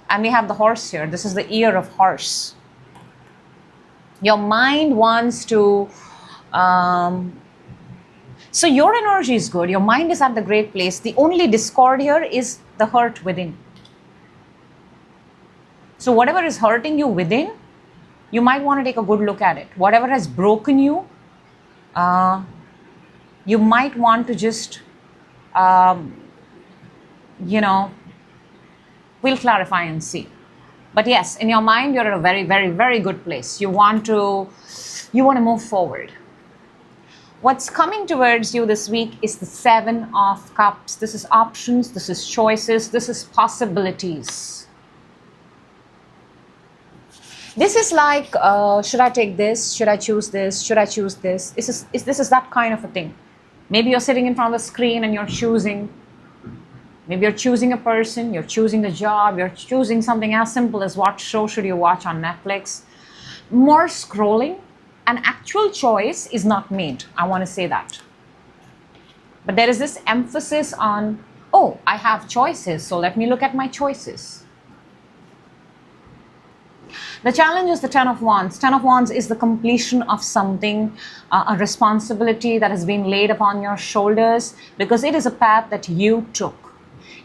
And we have the horse here. This is the ear of horse. Your mind wants to... So your energy is good. Your mind is at the great place. The only discord here is the hurt within. So whatever is hurting you within, you might want to take a good look at it. Whatever has broken you, you might want to just, we'll clarify and see. But yes, in your mind, you're at a very, very, very good place. You want to move forward. What's coming towards you this week is the Seven of Cups. This is options, this is choices, this is possibilities. This is like, should I take this? Should I choose this? Should I choose this? This is that kind of a thing. Maybe you're sitting in front of the screen and you're choosing. Maybe you're choosing a person, you're choosing the job, you're choosing something as simple as what show should you watch on Netflix. More scrolling. An actual choice is not made. I want to say that. But there is this emphasis on, oh, I have choices, so let me look at my choices. The challenge is the Ten of Wands. Ten of Wands is the completion of something, a responsibility that has been laid upon your shoulders, because it is a path that you took.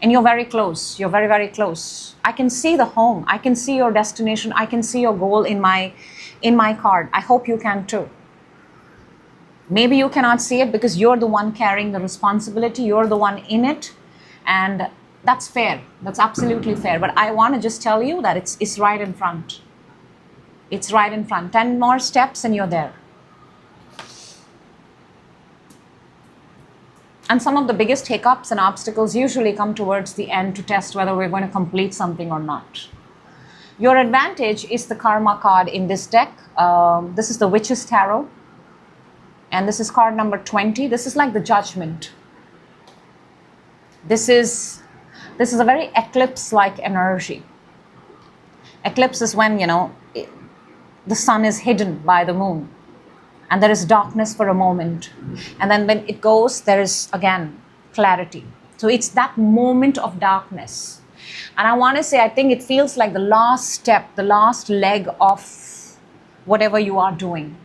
And you're very close. You're very, very close. I can see the home. I can see your destination. I can see your goal in my card. I hope you can too. Maybe you cannot see it because you're the one carrying the responsibility. You're the one in it. And that's fair. That's absolutely fair. But I want to just tell you that it's right in front. It's right in front. 10 more steps and you're there. And some of the biggest hiccups and obstacles usually come towards the end to test whether we're going to complete something or not. Your advantage is the Karma card in this deck. This is the Witch's Tarot. And this is card number 20. This is like the Judgment. This is a very eclipse-like energy. Eclipse is when, the sun is hidden by the moon. And there is darkness for a moment. And then when it goes, there is, again, clarity. So it's that moment of darkness. And I want to say, I think it feels like the last step, the last leg of whatever you are doing.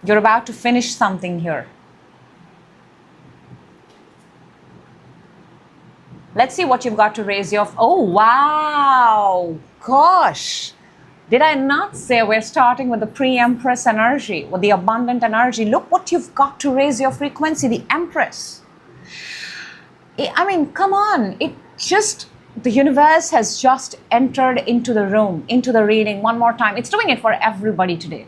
You're about to finish something here. Let's see what you've got to raise your... Oh, wow! Gosh! Did I not say we're starting with the pre-Empress energy, with the abundant energy? Look what you've got to raise your frequency, the Empress. I mean, come on. The universe has just entered into the room, into the reading one more time. It's doing it for everybody today.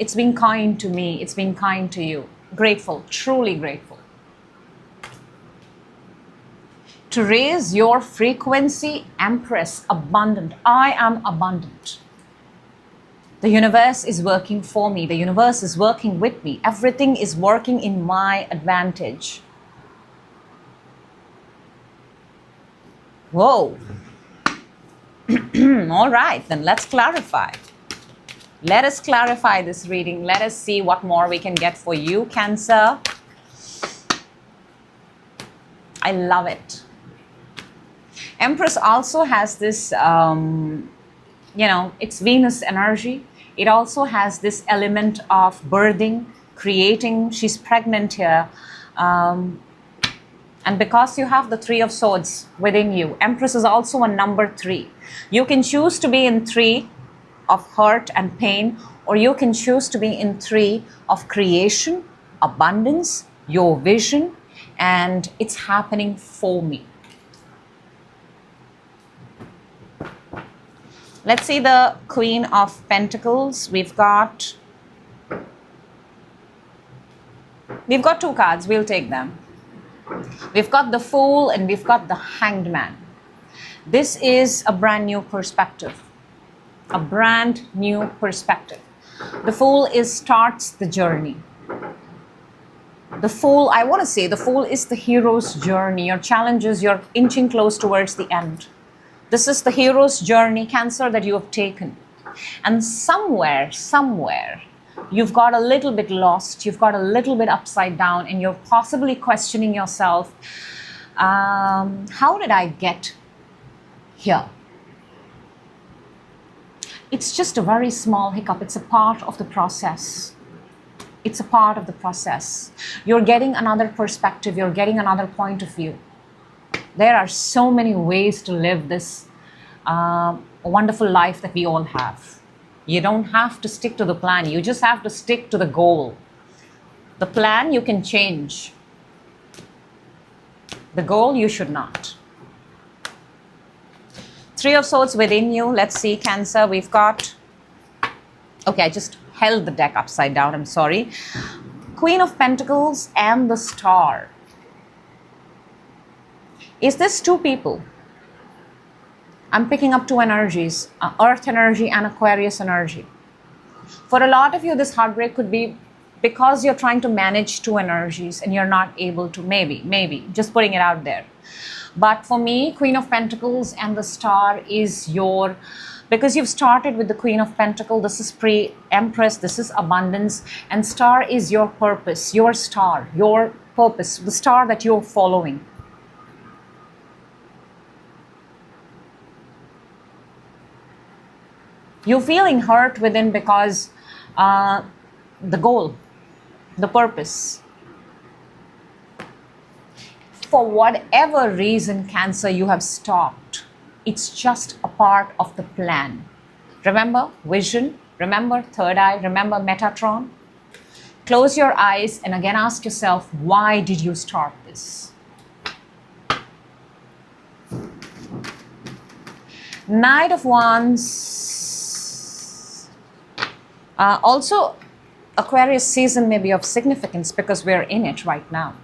It's been kind to me. It's been kind to you. Grateful, truly grateful. To raise your frequency, Empress, abundant. I am abundant. The universe is working for me. The universe is working with me. Everything is working in my advantage. Whoa. All right, then let's clarify. Let us clarify this reading. Let us see what more we can get for you, Cancer. I love it. Empress also has this, it's Venus energy. It also has this element of birthing, creating. She's pregnant here. And because you have the Three of Swords within you, Empress is also a number 3. You can choose to be in 3 of hurt and pain, or you can choose to be in 3 of creation, abundance, your vision, and it's happening for me. Let's see the Queen of Pentacles. We've got 2 cards. We'll take them. We've got the Fool and we've got the Hanged Man. This is a brand new perspective. A brand new perspective. The Fool starts the journey. The Fool, I want to say, the Fool is the hero's journey. Your challenges, you're inching close towards the end. This is the hero's journey, Cancer, that you have taken. And somewhere, you've got a little bit lost, you've got a little bit upside down, and you're possibly questioning yourself, how did I get here? It's just a very small hiccup. It's a part of the process. It's a part of the process. You're getting another perspective. You're getting another point of view. There are so many ways to live this wonderful life that we all have. You don't have to stick to the plan. You just have to stick to the goal. The plan you can change. The goal you should not. Three of Swords within you. Let's see, Cancer. We've got... Okay, I just held the deck upside down. I'm sorry. Queen of Pentacles and the Star. Is this 2 people? I'm picking up 2 energies. Earth energy and Aquarius energy. For a lot of you, this heartbreak could be because you're trying to manage 2 energies and you're not able to. Maybe. Just putting it out there. But for me, Queen of Pentacles and the Star is your... Because you've started with the Queen of Pentacles, this is pre-Empress, this is abundance, and Star is your purpose, your star, your purpose, the star that you're following. You're feeling hurt within because the goal, the purpose. For whatever reason, Cancer, you have stopped. It's just a part of the plan. Remember vision, remember third eye, remember Metatron. Close your eyes and again ask yourself, why did you start this? Knight of Wands. Also, Aquarius season may be of significance because we're in it right now.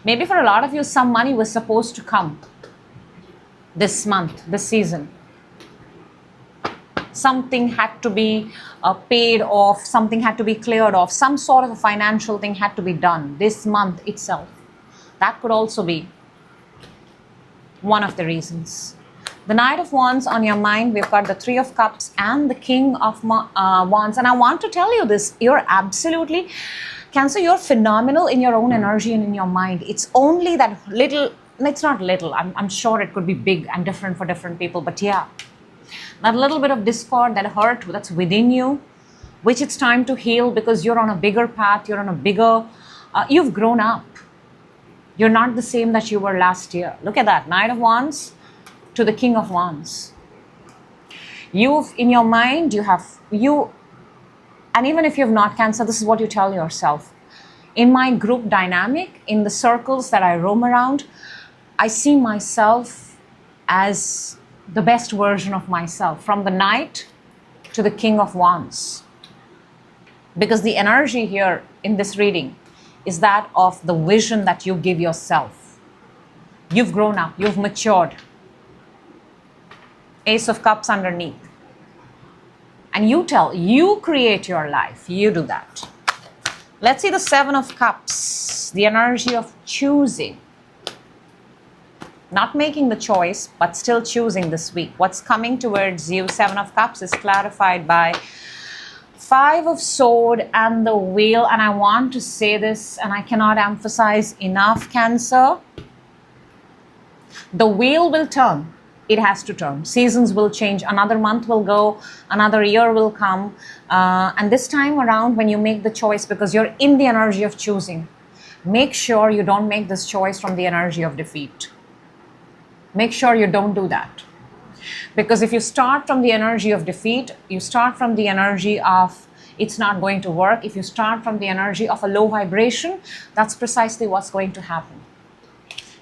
Maybe for a lot of you, some money was supposed to come this month, this season. Something had to be paid off, something had to be cleared off, some sort of a financial thing had to be done this month itself. That could also be one of the reasons. The Knight of Wands on your mind, we've got the Three of Cups and the King of Wands. And I want to tell you this, you're absolutely, Cancer, you're phenomenal in your own energy and in your mind. It's only that little, it's not little, I'm sure it could be big and different for different people, but yeah, that little bit of discord, that hurt that's within you, which it's time to heal because you're on a bigger path, you're on a bigger, you've grown up. You're not the same that you were last year. Look at that, Knight of Wands to the King of Wands. You've, in your mind, and even if you've not, Cancer, this is what you tell yourself. In my group dynamic, in the circles that I roam around, I see myself as the best version of myself, from the Knight to the King of Wands. Because the energy here in this reading is that of the vision that you give yourself. You've grown up, you've matured. Ace of Cups underneath. And you create your life. You do that. Let's see the Seven of Cups. The energy of choosing. Not making the choice, but still choosing this week. What's coming towards you? Seven of Cups is clarified by Five of Swords and the Wheel. And I want to say this, and I cannot emphasize enough, Cancer. The wheel will turn. It has to turn. Seasons will change. Another month will go. Another year will come. And this time around, when you make the choice, because you're in the energy of choosing, make sure you don't make this choice from the energy of defeat. Make sure you don't do that. Because if you start from the energy of defeat, you start from the energy of it's not going to work. If you start from the energy of a low vibration, that's precisely what's going to happen.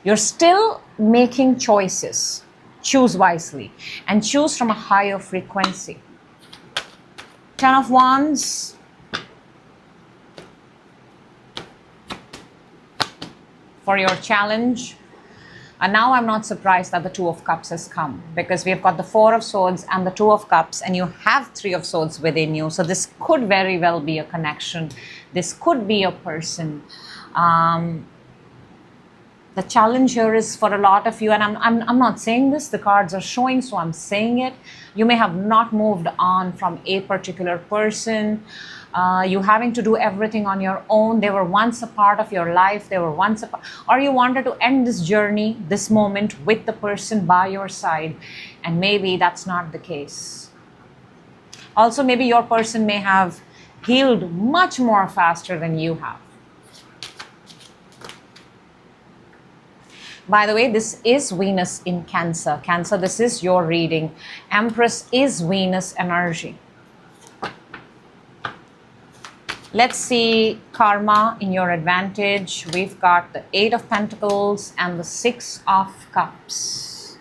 You're still making choices. Choose wisely and choose from a higher frequency. Ten of Wands. For your challenge. And now I'm not surprised that the Two of Cups has come, because we've got the Four of Swords and the Two of Cups, and you have Three of Swords within you. So this could very well be a connection. This could be a person. The challenge here is for a lot of you, and I'm not saying this, the cards are showing, so I'm saying it. You may have not moved on from a particular person. You having to do everything on your own. They were once a part of your life. They were once a part, or you wanted to end this journey, this moment with the person by your side, and maybe that's not the case. Also, maybe your person may have healed much more faster than you have. By the way, this is Venus in Cancer. Cancer, this is your reading. Empress is Venus energy. Let's see karma in your advantage. We've got the Eight of Pentacles and the Six of Cups.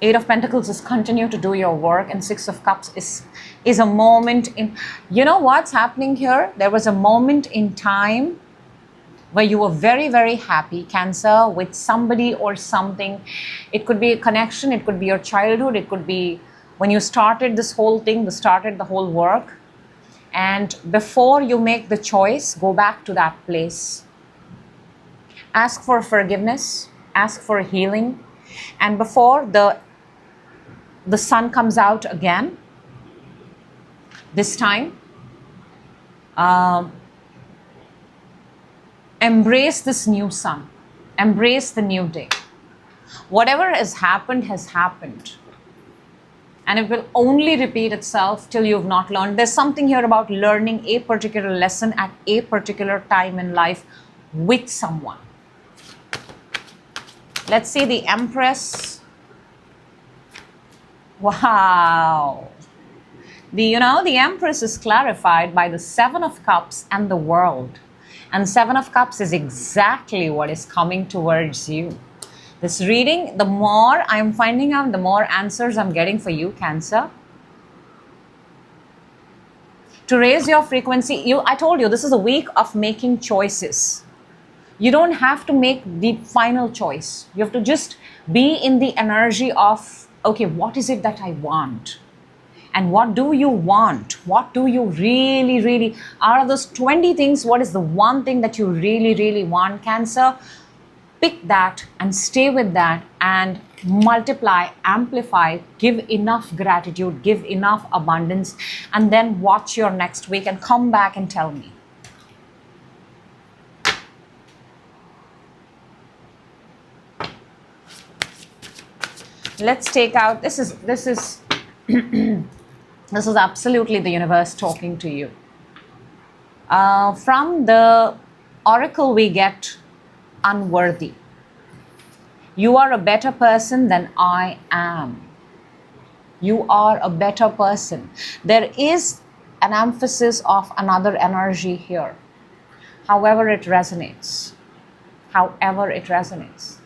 Eight of Pentacles is continue to do your work, and Six of Cups is a moment in, you know what's happening here? There was a moment in time where you were very, very happy, Cancer, with somebody or something. It could be a connection, it could be your childhood, it could be when you started this whole thing, started the whole work. And before you make the choice, go back to that place. Ask for forgiveness, ask for healing. And before the sun comes out again, this time, embrace this new sun. Embrace the new day. Whatever has happened. And it will only repeat itself till you've not learned. There's something here about learning a particular lesson at a particular time in life with someone. Let's see the Empress. Wow. The Empress is clarified by the Seven of Cups and the World. And Seven of Cups is exactly what is coming towards you. This reading, the more I'm finding out, the more answers I'm getting for you, Cancer. To raise your frequency, I told you this is a week of making choices. You don't have to make the final choice. You have to just be in the energy of, okay, what is it that I want? And what do you want? What do you really, really, out of those 20 things, what is the one thing that you really, really want, Cancer? Pick that and stay with that and multiply, amplify, give enough gratitude, give enough abundance, and then watch your next week and come back and tell me. Let's take out, this is this is absolutely the universe talking to you. From the oracle we get unworthy. You are a better person than I am. You are a better person. There is an emphasis of another energy here. However it resonates. However it resonates.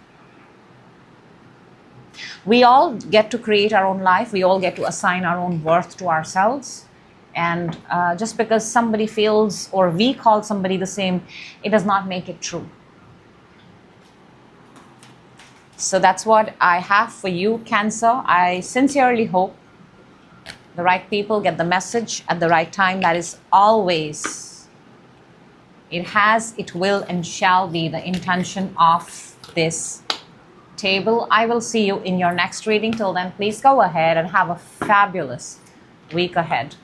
We all get to create our own life. We all get to assign our own worth to ourselves. And just because somebody feels or we call somebody the same, it does not make it true. So that's what I have for you, Cancer. I sincerely hope the right people get the message at the right time. That is always, it has, it will, and shall be the intention of this table. I will see you in your next reading. Till then, please go ahead and have a fabulous week ahead.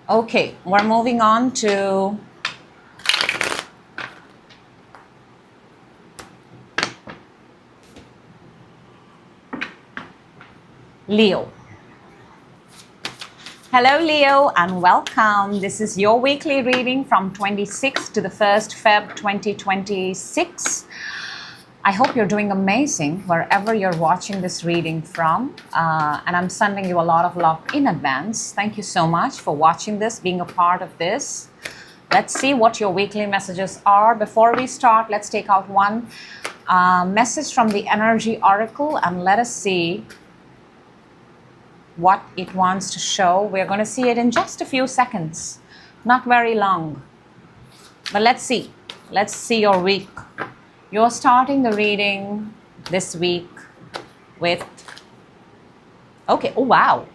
Okay, we're moving on to Leo. Hello Leo and welcome. This is your weekly reading from 26th to the 1st Feb 2026. I hope you're doing amazing wherever you're watching this reading from. And I'm sending you a lot of love in advance. Thank you so much for watching this, being a part of this. Let's see what your weekly messages are. Before we start, let's take out one message from the Energy Oracle and let us see what it wants to show. We're going to see it in just a few seconds, not very long. But let's see. Let's see your week. You're starting the reading this week with, okay, oh wow,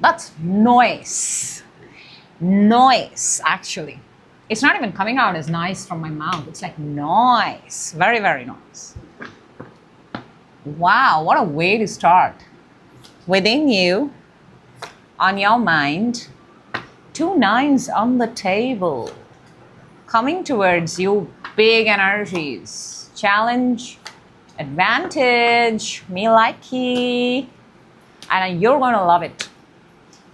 that's noise. Noise, actually. It's not even coming out as nice from my mouth. It's like noise. Very, very nice. Wow, what a way to start. Within you, on your mind, 2 nines on the table. Coming towards you, big energies. Challenge, advantage, me likey. And you're going to love it.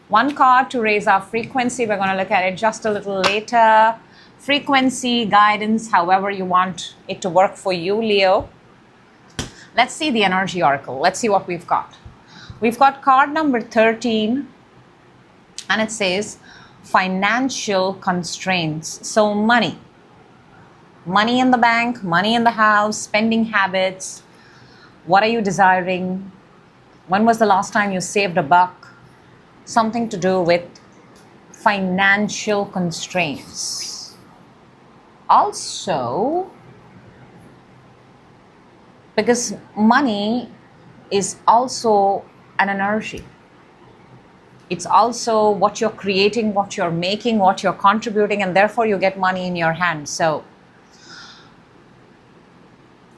One card to raise our frequency. We're going to look at it just a little later. Frequency, guidance, however you want it to work for you, Leo. Let's see the Energy Oracle. Let's see what we've got. We've got card number 13, and it says financial constraints. So money in the bank, money in the house, spending habits. What are you desiring? When was the last time you saved a buck? Something to do with financial constraints. Also, because money is also an energy. It's also what you're creating, what you're making, what you're contributing, and therefore you get money in your hand. So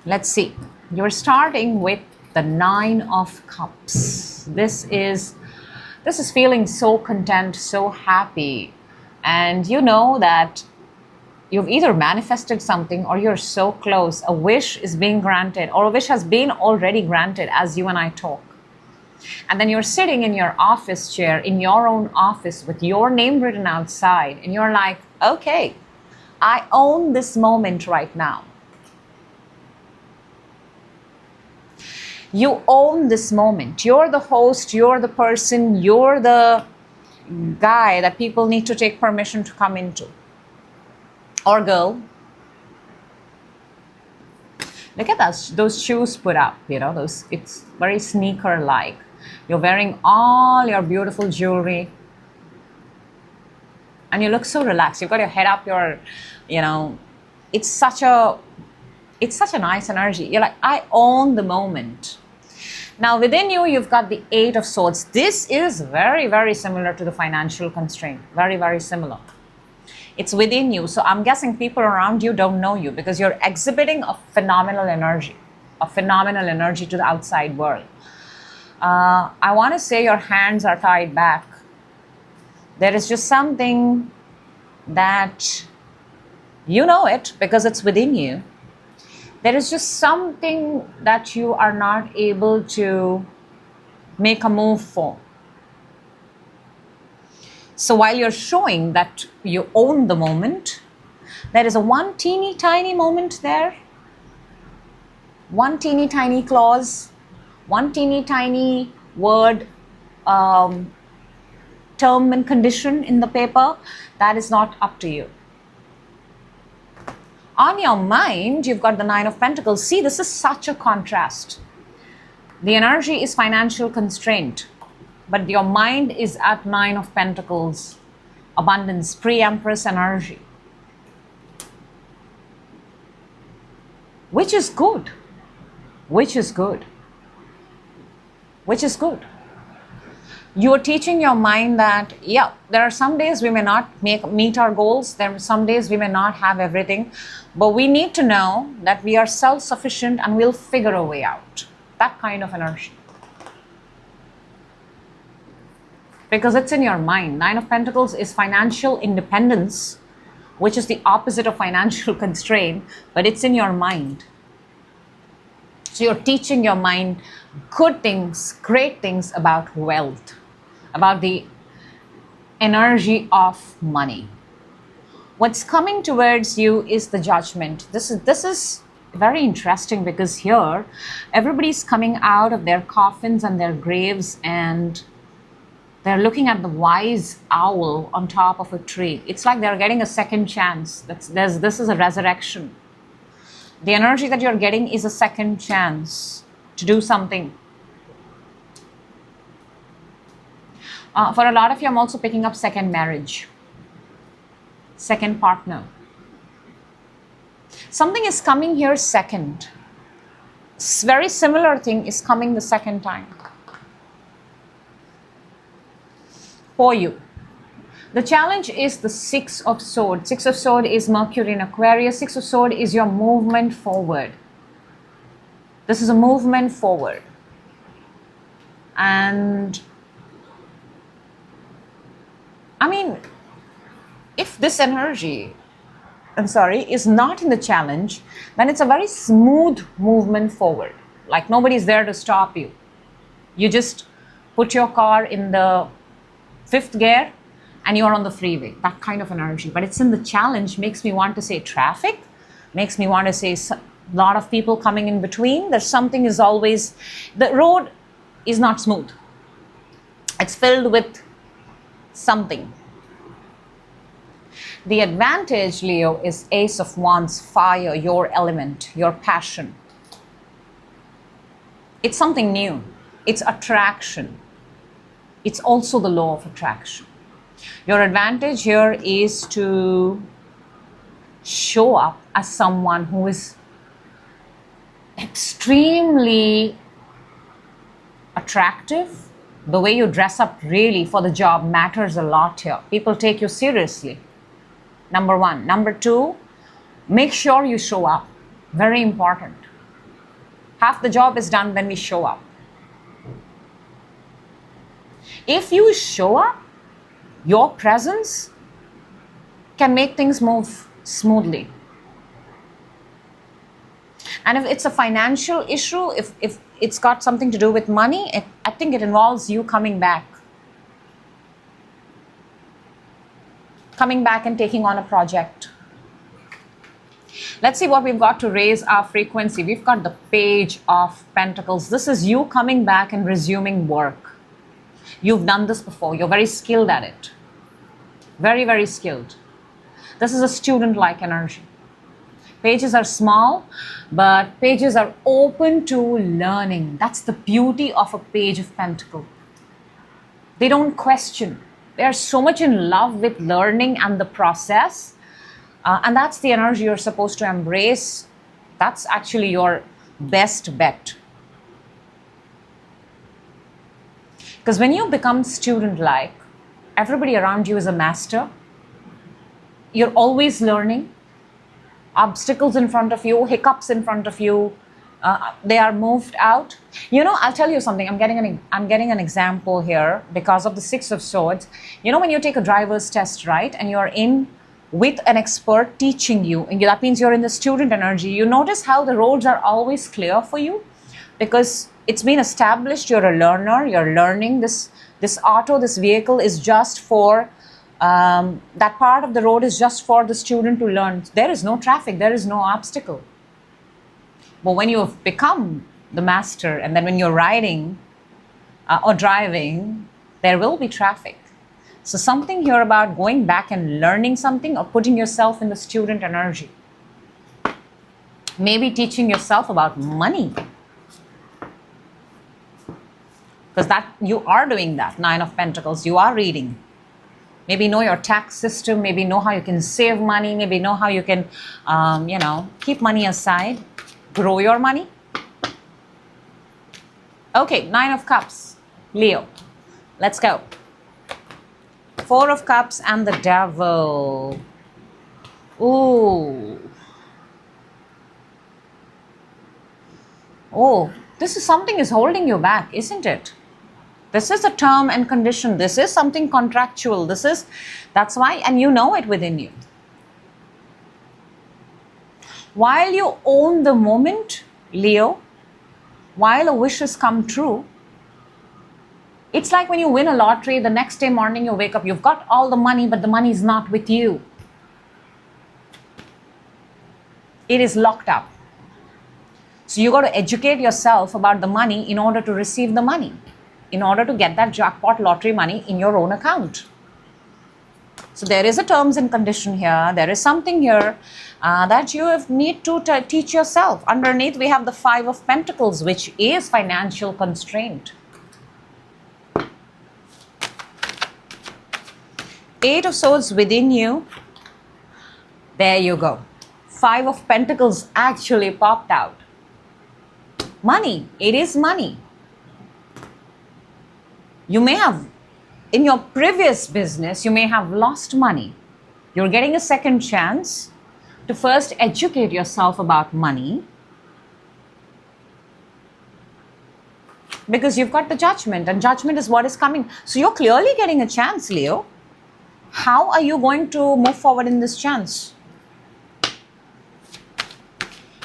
let's see. You're starting with the 9 of Cups. This is feeling so content, so happy. And you know that you've either manifested something or you're so close. A wish is being granted, or a wish has been already granted as you and I talk. And then you're sitting in your office chair, in your own office with your name written outside. And you're like, okay, I own this moment right now. You own this moment. You're the host, you're the person, you're the guy that people need to take permission to come into. Or girl. Look at those shoes put up, it's very sneaker-like. You're wearing all your beautiful jewelry and you look so relaxed. You've got your head up, it's such a nice energy. You're like, I own the moment. Now within you, you've got the Eight of Swords. This is very, very similar to the financial constraint. Very, very similar. It's within you. So I'm guessing people around you don't know you because you're exhibiting a phenomenal energy to the outside world. I want to say your hands are tied back. There is just something that you know it because it's within you. There is just something that you are not able to make a move for. So while you're showing that you own the moment, there is one teeny tiny moment there, one teeny tiny clause, one teeny tiny word, term and condition in the paper that is not up to you. On your mind, you've got the Nine of Pentacles. See, this is such a contrast. The energy is financial constraint, but your mind is at Nine of Pentacles, abundance, pre-Empress energy, which is good, which is good, which is good. You are teaching your mind that, yeah, there are some days we may not meet our goals. There are some days we may not have everything, but we need to know that we are self-sufficient and we'll figure a way out. That kind of energy. Because it's in your mind. Nine of Pentacles is financial independence, which is the opposite of financial constraint, but it's in your mind. So you're teaching your mind good things, great things about wealth, about the energy of money. What's coming towards you is the Judgment. This is very interesting because here everybody's coming out of their coffins and their graves and they're looking at the wise owl on top of a tree. It's like they're getting a second chance. This is a resurrection. The energy that you're getting is a second chance to do something. For a lot of you, I'm also picking up second marriage, second partner. Something is coming here second. Very similar thing is coming the second time for you. The challenge is the Six of Swords. Six of Swords is Mercury in Aquarius. Six of Swords is your movement forward. This is a movement forward. And I mean, if this energy, is not in the challenge, then it's a very smooth movement forward. Like nobody's there to stop you. You just put your car in the fifth gear and you're on the freeway. That kind of energy. But it's in the challenge, makes me want to say traffic, makes me want to say a lot of people coming in between. There's something is always, the road is not smooth. It's filled with something. The advantage, Leo, is Ace of Wands, fire, your element, your passion. It's something new. It's attraction. It's also the law of attraction. Your advantage here is to show up as someone who is extremely attractive. The way you dress up really for the job matters a lot here. People take you seriously. Number one. Number two, make sure you show up. Very important. Half the job is done when we show up. If you show up, your presence can make things move smoothly. And if it's a financial issue, if it's got something to do with money, I think it involves you coming back and taking on a project. Let's see what we've got to raise our frequency. We've got the Page of Pentacles. This is you coming back and resuming work. You've done this before. You're very skilled at it. Very, very skilled. This is a student-like energy. Pages are small, but pages are open to learning. That's the beauty of a page of Pentacles. They don't question. They are so much in love with learning and the process. And that's the energy you're supposed to embrace. That's actually your best bet. Because when you become student-like, everybody around you is a master. You're always learning. Obstacles in front of you, hiccups in front of you, they are moved out. You know, I'll tell you something. I'm getting an example here because of the Six of Swords. You know, when you take a driver's test, right, and you're in with an expert teaching you, and that means you're in the student energy. You notice how the roads are always clear for you because it's been established. You're a learner. You're learning. This auto, this vehicle is just for that part of the road is just for the student to learn. There is no traffic, there is no obstacle. But when you have become the master, and then when you're riding or driving, there will be traffic. So something here about going back and learning something or putting yourself in the student energy. Maybe teaching yourself about money. Because that you are doing that, Nine of Pentacles, you are reading. Maybe know your tax system, maybe know how you can save money, maybe know how you can, keep money aside, grow your money. Okay, Nine of Cups, Leo. Let's go. Four of Cups and the Devil. Ooh. Oh, this is something is holding you back, isn't it? This is a term and condition. This is something contractual. That's why, and you know it within you. While you own the moment, Leo, while a wish has come true, it's like when you win a lottery, the next day morning you wake up, you've got all the money, but the money is not with you. It is locked up. So you got to educate yourself about the money in order to receive the money, in order to get that jackpot lottery money in your own account. So there is a terms and condition here. There is something here that you need to teach yourself. Underneath we have the Five of Pentacles, which is financial constraint. Eight of Swords within you. There you go. Five of Pentacles actually popped out. Money. It is money. You may have, in your previous business, you may have lost money. You're getting a second chance to first educate yourself about money because you've got the Judgment, and Judgment is what is coming. So you're clearly getting a chance, Leo. How are you going to move forward in this chance?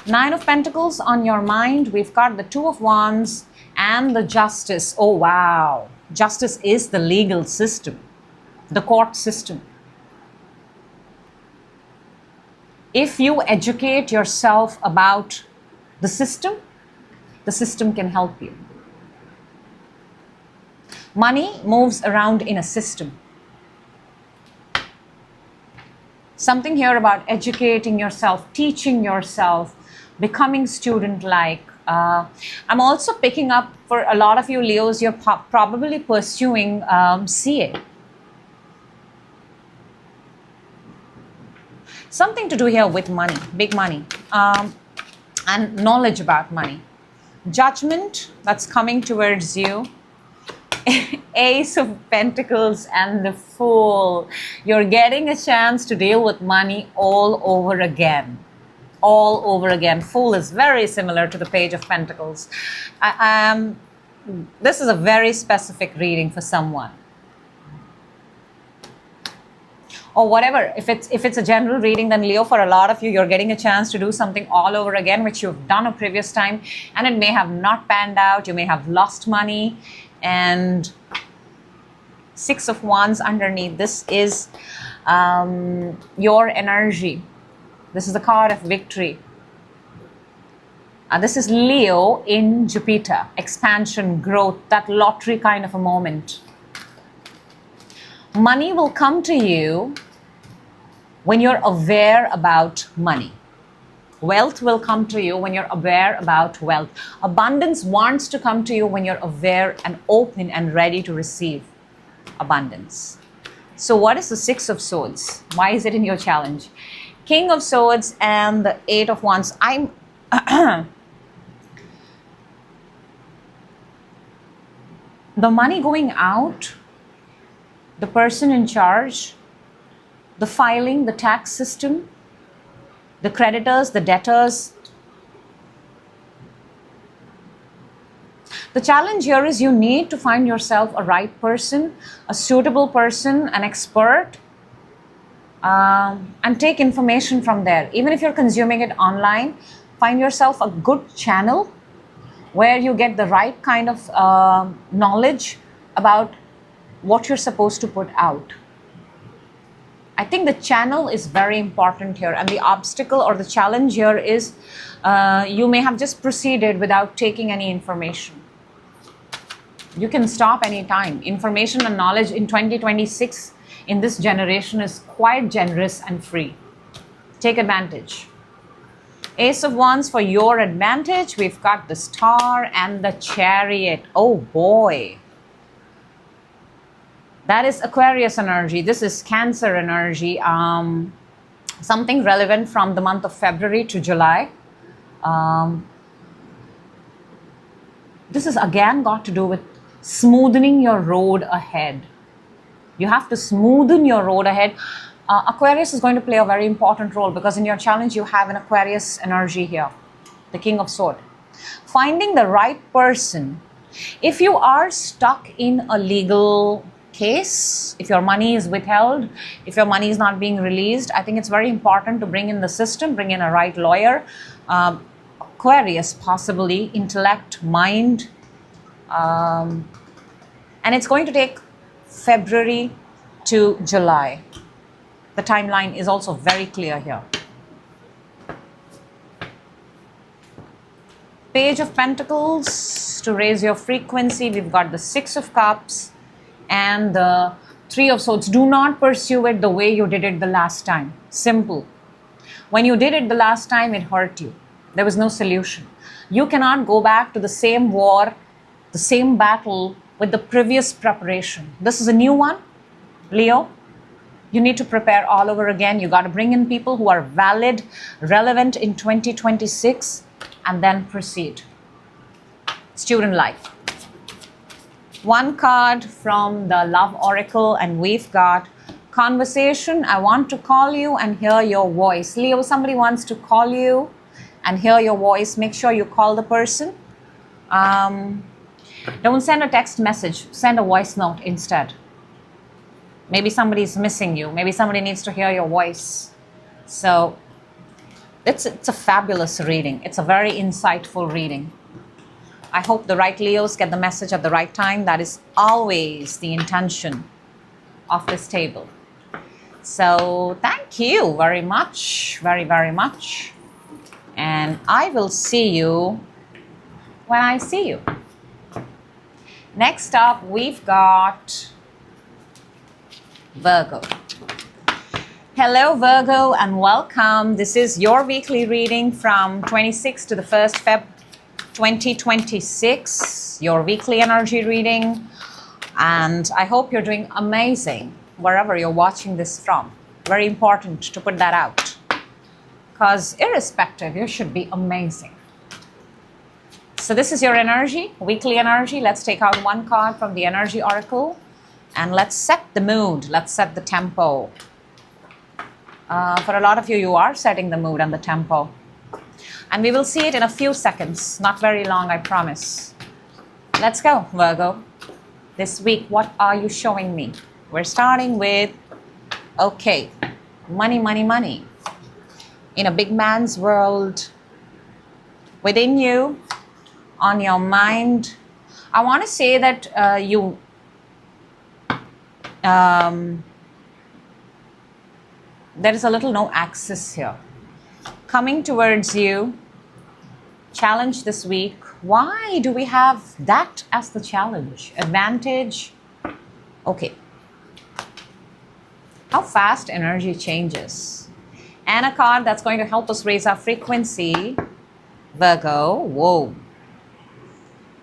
Nine of Pentacles on your mind. We've got the Two of Wands and the Justice. Oh, wow. Justice is the legal system, the court system. If you educate yourself about the system can help you. Money moves around in a system. Something here about educating yourself, teaching yourself, becoming student-like. I'm also picking up for a lot of you Leos, you're probably pursuing CA. Something to do here with money, big money, and knowledge about money. Judgment that's coming towards you. Ace of Pentacles and the Fool. You're getting a chance to deal with money all over again. All over again. Fool is very similar to the Page of Pentacles. This is a very specific reading for someone. Or whatever. If it's a general reading, then Leo, for a lot of you, you're getting a chance to do something all over again, which you've done a previous time, and it may have not panned out. You may have lost money. And Six of Wands underneath. This is your energy. This is the card of victory. This is Leo in Jupiter. Expansion, growth, that lottery kind of a moment. Money will come to you when you're aware about money. Wealth will come to you when you're aware about wealth. Abundance wants to come to you when you're aware and open and ready to receive abundance. So what is the Six of Swords? Why is it in your challenge? King of Swords and the Eight of Wands. The money going out, the person in charge, the filing, the tax system, the creditors, the debtors. The challenge here is you need to find yourself a right person, a suitable person, an expert, and take information from there. Even if you're consuming it online, find yourself a good channel where you get the right kind of knowledge about what you're supposed to put out. I think the channel is very important here, and the obstacle or the challenge here is you may have just proceeded without taking any information. You can stop anytime. Information and knowledge in 2026 in this generation is quite generous and free. Take advantage. Ace of Wands for your advantage. We've got the Star and the Chariot. Oh boy. That is Aquarius energy. This is Cancer energy. Something relevant from the month of February to July. This is again got to do with smoothing your road ahead. You have to smoothen your road ahead. Aquarius is going to play a very important role because in your challenge you have an Aquarius energy here, the King of Swords. Finding the right person. If you are stuck in a legal case, if your money is withheld, if your money is not being released, I think it's very important to bring in the system, bring in a right lawyer. Aquarius, possibly intellect, mind. And it's going to take February to July. The timeline is also very clear here. Page of Pentacles to raise your frequency. We've got the Six of Cups and the Three of Swords. Do not pursue it the way you did it the last time. Simple. When you did it the last time, it hurt you. There was no solution. You cannot go back to the same war, the same battle with the previous preparation. This is a new one, Leo. You need to prepare all over again. You got to bring in people who are valid, relevant in 2026, and then proceed. Student life. One card from the Love Oracle, and we've got conversation. I want to call you and hear your voice. Leo, somebody wants to call you and hear your voice. Make sure you call the person. Don't send a text message. Send a voice note instead. Maybe somebody's missing you. Maybe somebody needs to hear your voice. So it's a fabulous reading. It's a very insightful reading. I hope the right Leos get the message at the right time. That is always the intention of this table. So thank you very much, very, very much. And I will see you when I see you. Next up, we've got Virgo. Hello, Virgo, and welcome. This is your weekly reading from 26th to the 1st Feb 2026, your weekly energy reading. And I hope you're doing amazing wherever you're watching this from. Very important to put that out. Because irrespective, you should be amazing. So this is your energy, weekly energy. Let's take out one card from the Energy Oracle and let's set the mood. Let's set the tempo. For a lot of you, you are setting the mood and the tempo. And we will see it in a few seconds. Not very long, I promise. Let's go, Virgo. This week, what are you showing me? We're starting with, okay, money, money, money. In a big man's world, within you, on your mind, I want to say that there is a little no access here. Coming towards you, challenge this week. Why do we have that as the challenge? Advantage? Okay. How fast energy changes. And a card that's going to help us raise our frequency, Virgo. Whoa.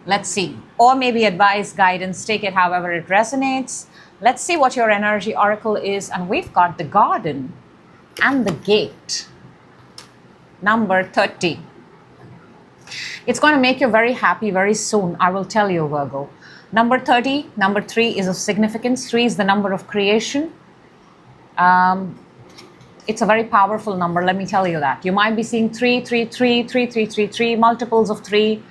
Let's see. Or maybe advice, guidance, take it however it resonates. Let's see what your energy oracle is. And we've got the Garden and the Gate. Number 30. It's going to make you very happy very soon, I will tell you, Virgo. Number 30, number 3 is of significance. 3 is the number of creation. It's a very powerful number, let me tell you that. You might be seeing 3, 3, 3, 3, 3, 3, 3, multiples of 3.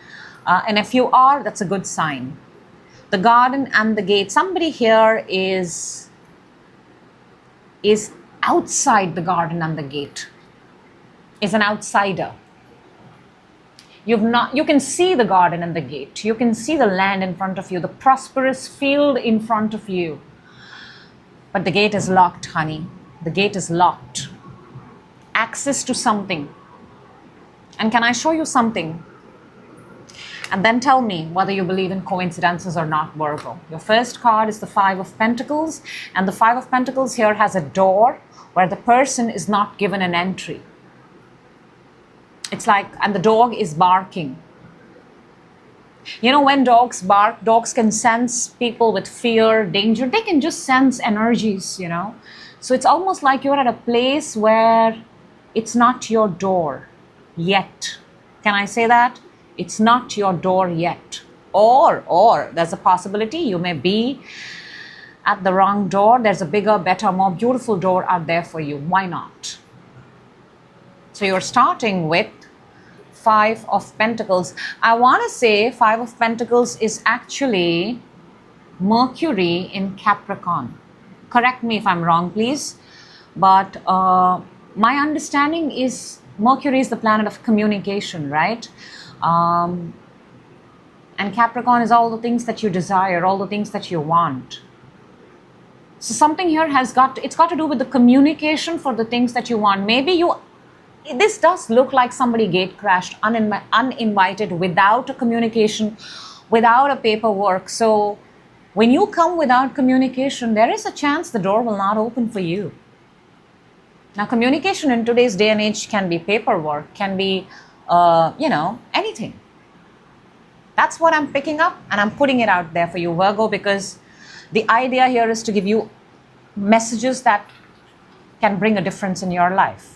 And if you are, that's a good sign. The Garden and the Gate. Somebody here is outside the Garden and the Gate. Is an outsider. You can see the Garden and the Gate. You can see the land in front of you, the prosperous field in front of you. But the gate is locked, honey. The gate is locked. Access to something. And can I show you something? And then tell me whether you believe in coincidences or not, Virgo. Your first card is the 5 of Pentacles. And the 5 of Pentacles here has a door where the person is not given an entry. It's like, and the dog is barking. You know, when dogs bark, dogs can sense people with fear, danger. They can just sense energies, you know. So it's almost like you're at a place where it's not your door yet. Can I say that? It's not your door yet. Or there's a possibility you may be at the wrong door. There's a bigger, better, more beautiful door out there for you. Why not? So you're starting with 5 of Pentacles. I want to say 5 of Pentacles is actually Mercury in Capricorn. Correct me if I'm wrong, please. But my understanding is Mercury is the planet of communication, right? And Capricorn is all the things that you desire, all the things that you want. So something here it's got to do with the communication for the things that you want. Maybe this does look like somebody gate crashed uninvited, without a communication, without a paperwork. So when you come without communication, there is a chance the door will not open for you. Now, communication in today's day and age can be paperwork, can be, anything. That's what I'm picking up, and I'm putting it out there for you, Virgo, because the idea here is to give you messages that can bring a difference in your life.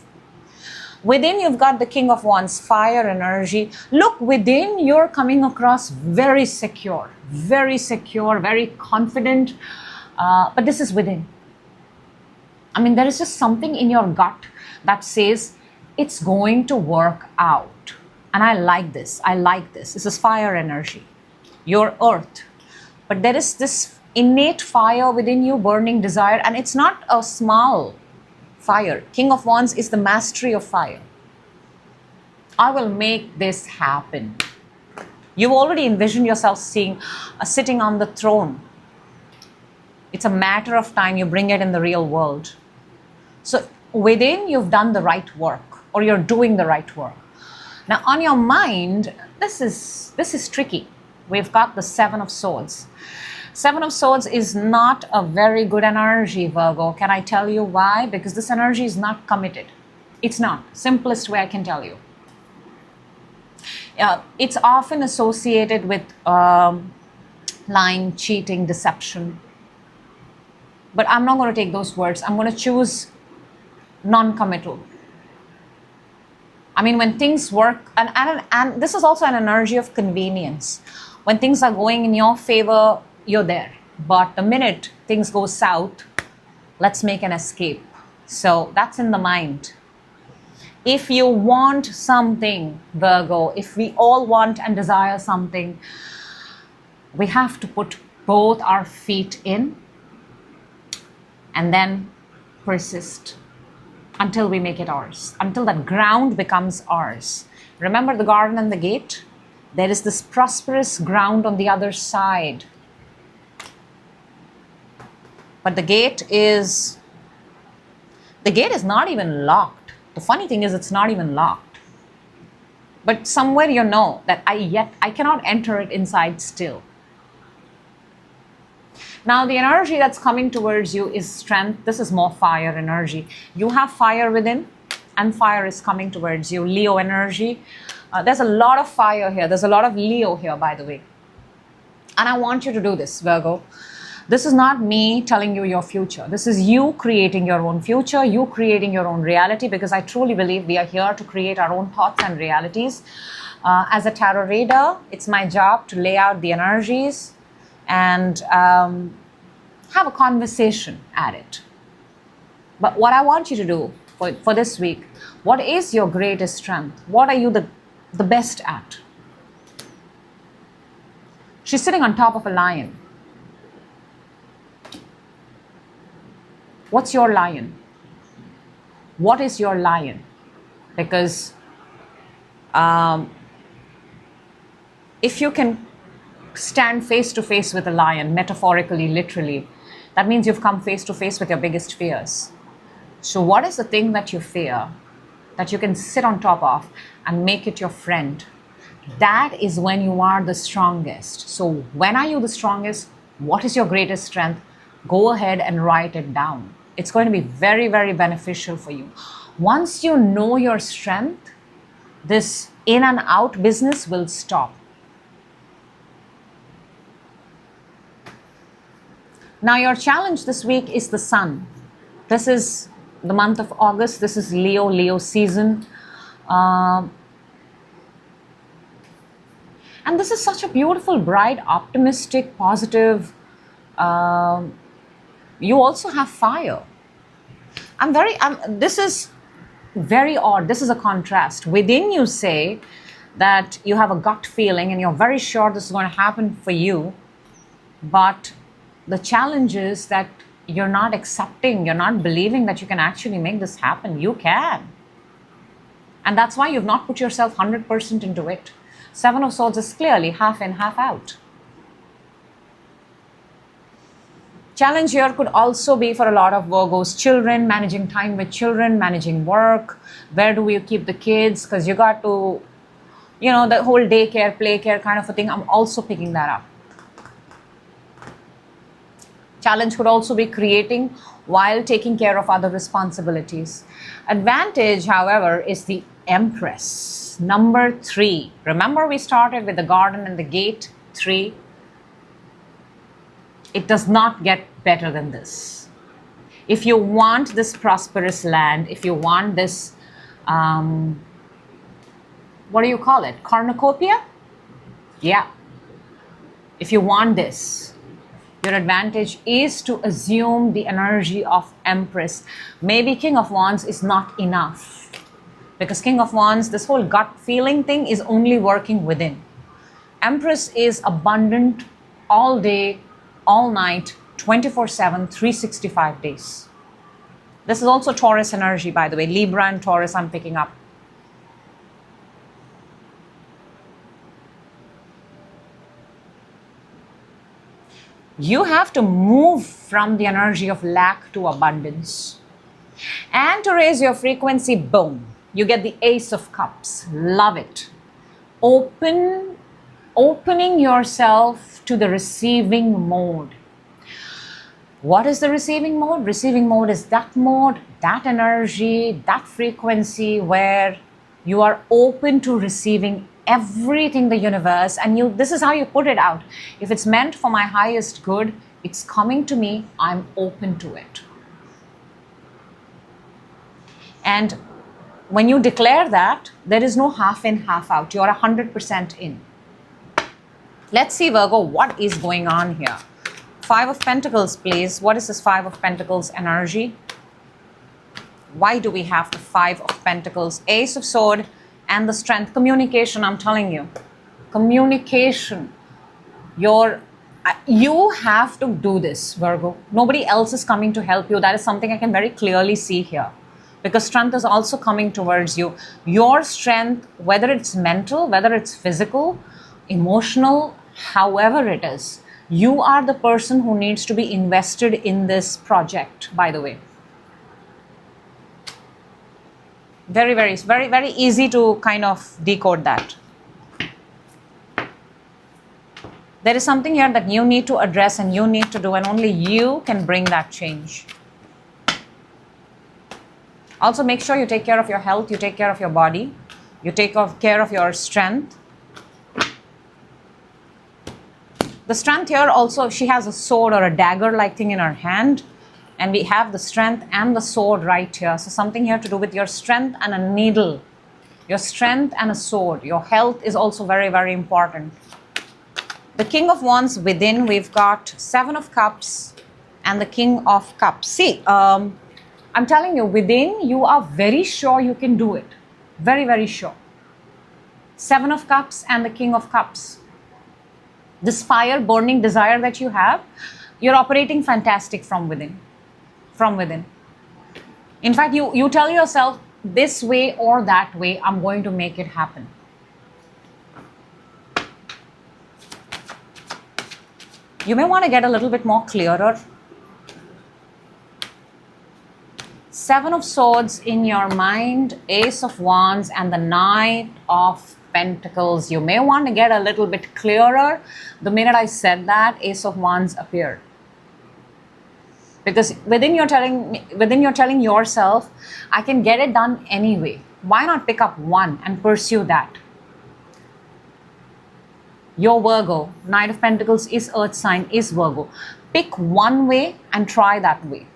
Within, you've got the King of Wands, fire energy. Look, within, you're coming across very secure, very confident. But this is within. I mean, there is just something in your gut that says it's going to work out. And I like this. This is fire energy. You're earth. But there is this innate fire within you, burning desire. And it's not a small fire. King of Wands is the mastery of fire. I will make this happen. You've already envisioned yourself sitting on the throne. It's a matter of time you bring it in the real world. So within, you've done the right work, or you're doing the right work. Now on your mind, this is tricky. We've got the 7 of Swords. 7 of Swords is not a very good energy, Virgo. Can I tell you why? Because this energy is not committed. It's not. Simplest way I can tell you. It's often associated with lying, cheating, deception. But I'm not going to take those words. I'm going to choose non-committal. I mean, when things work, and this is also an energy of convenience. When things are going in your favor, you're there. But the minute things go south, let's make an escape. So that's in the mind. If you want something, Virgo, if we all want and desire something, we have to put both our feet in and then persist until we make it ours, until that ground becomes ours. Remember the garden and the gate? There is this prosperous ground on the other side. But the gate is not even locked. The funny thing is, it's not even locked. But somewhere you know that I cannot enter it inside still. Now the energy that's coming towards you is strength. This is more fire energy. You have fire within. and fire is coming towards you. Leo energy. There's a lot of fire here. There's a lot of Leo here, by the way. And I want you to do this, Virgo. This is not me telling you your future. This is you creating your own future, you creating your own reality, because I truly believe we are here to create our own thoughts and realities. As a tarot reader, it's my job to lay out the energies and have a conversation at it. But what I want you to do for this week, what is your greatest strength? What are you the best at? She's sitting on top of a lion. What's your lion? What is your lion? Because if you can stand face to face with a lion, metaphorically, literally, that means you've come face to face with your biggest fears. So what is the thing that you fear that you can sit on top of and make it your friend? That is when you are the strongest. So when are you the strongest? What is your greatest strength? Go ahead and write it down. It's going to be very, very beneficial for you. Once you know your strength, this in and out business will stop. Now your challenge this week is the sun. This is the month of August. This is Leo season. And this is such a beautiful, bright, optimistic, positive. You also have fire. This is very odd. This is a contrast. Within you say that you have a gut feeling and you're very sure this is going to happen for you. But the challenge is that you're not accepting, you're not believing that you can actually make this happen. You can. And that's why you've not put yourself 100% into it. Seven of Swords is clearly half in, half out. Challenge here could also be for a lot of Virgos, children, managing time with children, managing work. Where do we keep the kids? Because you got to, the whole daycare, play care kind of a thing. I'm also picking that up. Challenge could also be creating while taking care of other responsibilities. Advantage, however, is the Empress. Number 3. Remember we started with the garden and the gate 3. It does not get better than this. If you want this prosperous land, if you want this, what do you call it? Cornucopia? Yeah. If you want this, your advantage is to assume the energy of Empress. Maybe King of Wands is not enough. Because King of Wands, this whole gut feeling thing is only working within. Empress is abundant all day, all night, 24/7, 365 days. This is also Taurus energy, by the way. Libra and Taurus I'm picking up. You have to move from the energy of lack to abundance. And to raise your frequency, boom, you get the Ace of Cups. Love it. Opening yourself to the receiving mode. What is the receiving mode? Receiving mode is that mode, that energy, that frequency where you are open to receiving everything the universe, and this is how you put it out. If it's meant for my highest good, it's coming to me, I'm open to it. And when you declare that, there is no half in, half out. You're 100% in. Let's see, Virgo, what is going on here? 5 of Pentacles, please. What is this 5 of Pentacles energy? Why do we have the 5 of Pentacles? Ace of Sword and the Strength. Communication, I'm telling you. Communication. You have to do this, Virgo. Nobody else is coming to help you. That is something I can very clearly see here. Because strength is also coming towards you. Your strength, whether it's mental, whether it's physical, emotional, however it is, you are the person who needs to be invested in this project, by the way. Very, very, very, very easy to kind of decode that. There is something here that you need to address and you need to do, and only you can bring that change. Also, make sure you take care of your health, you take care of your body, you take care of your strength. The strength here also, she has a sword or a dagger-like thing in her hand. And we have the strength and the sword right here. So something here to do with your strength and a needle. Your strength and a sword. Your health is also very, very important. The King of Wands within, we've got Seven of Cups and the King of Cups. See, I'm telling you, within, you are very sure you can do it. Very, very sure. Seven of Cups and the King of Cups. This fire, burning desire that you have, you're operating fantastic from within. From within. In fact, you tell yourself, this way or that way, I'm going to make it happen. You may want to get a little bit more clearer. Seven of Swords in your mind, Ace of Wands, and the Knight of Pentacles. You may want to get a little bit clearer. The minute I said that, Ace of Wands appeared. Because within you're telling yourself, I can get it done anyway. Why not pick up one and pursue that? Your Virgo, Knight of Pentacles is Earth sign, is Virgo. Pick one way and try that way.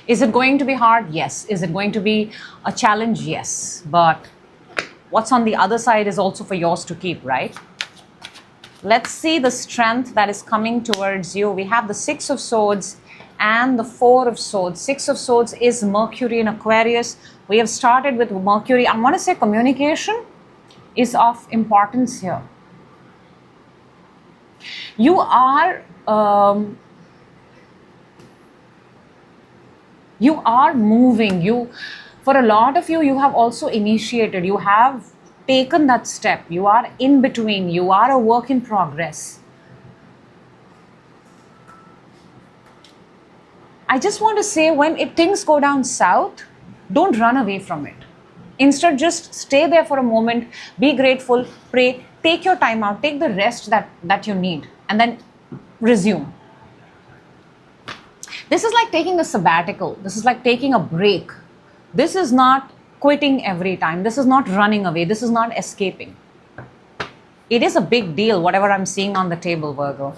Is it going to be hard? Yes. Is it going to be a challenge? Yes. But what's on the other side is also for yours to keep, right? Let's see the strength that is coming towards you. We have the Six of Swords and the Four of Swords. Six of Swords is Mercury in Aquarius. We have started with Mercury. I want to say communication is of importance here. You are moving. For a lot of you, you have also initiated. You have taken that step. You are in between. You are a work in progress. I just want to say, when things go down south, don't run away from it. Instead, just stay there for a moment, be grateful, pray, take your time out, take the rest that you need, and then resume. This is like taking a sabbatical. This is like taking a break. This is not quitting every time. This is not running away. This is not escaping. It is a big deal, whatever I'm seeing on the table, Virgo.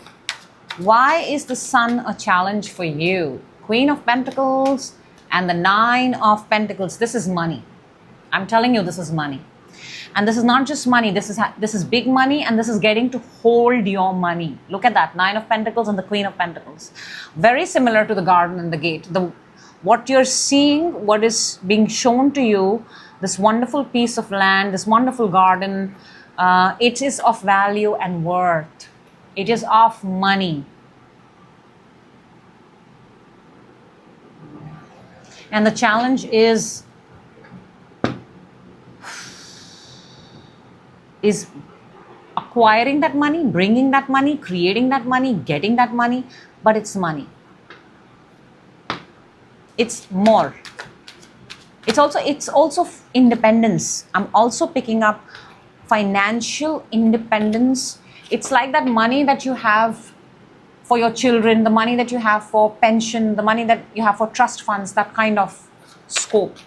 Why is the Sun a challenge for you? Queen of Pentacles and the Nine of Pentacles. This is money. I'm telling you, this is money. And this is not just money. This is big money, and this is getting to hold your money. Look at that. Nine of Pentacles and the Queen of Pentacles. Very similar to the garden and the gate. What you're seeing, what is being shown to you, this wonderful piece of land, this wonderful garden, it is of value and worth. It is of money. And the challenge is acquiring that money, bringing that money, creating that money, getting that money, but it's money. It's more. It's also independence. I'm also picking up financial independence. It's like that money that you have for your children, the money that you have for pension, the money that you have for trust funds, that kind of scope.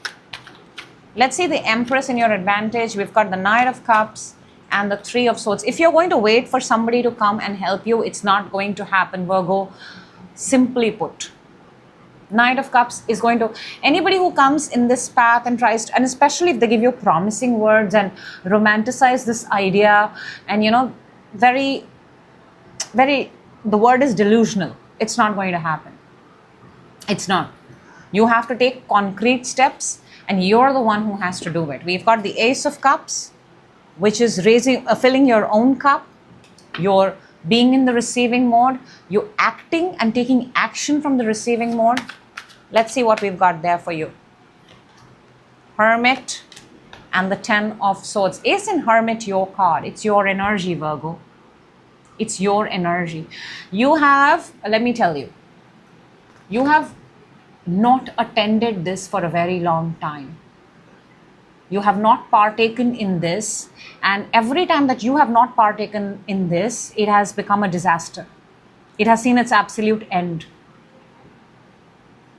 Let's see the Empress in your advantage. We've got the Knight of Cups and the Three of Swords. If you're going to wait for somebody to come and help you, it's not going to happen, Virgo. Simply put, Knight of Cups is going to, anybody who comes in this path and tries to, and especially if they give you promising words and romanticize this idea, and very, very, the word is delusional. It's not going to happen. It's not. You have to take concrete steps, and you're the one who has to do it. We've got the Ace of Cups, which is filling your own cup. You're being in the receiving mode. You're acting and taking action from the receiving mode. Let's see what we've got there for you. Hermit and the Ten of Swords. Ace and Hermit, your card. It's your energy, Virgo. It's your energy. You have, let me tell you, you have not attended this for a very long time. You have not partaken in this, and every time that you have not partaken in this, it has become a disaster. It has seen its absolute end.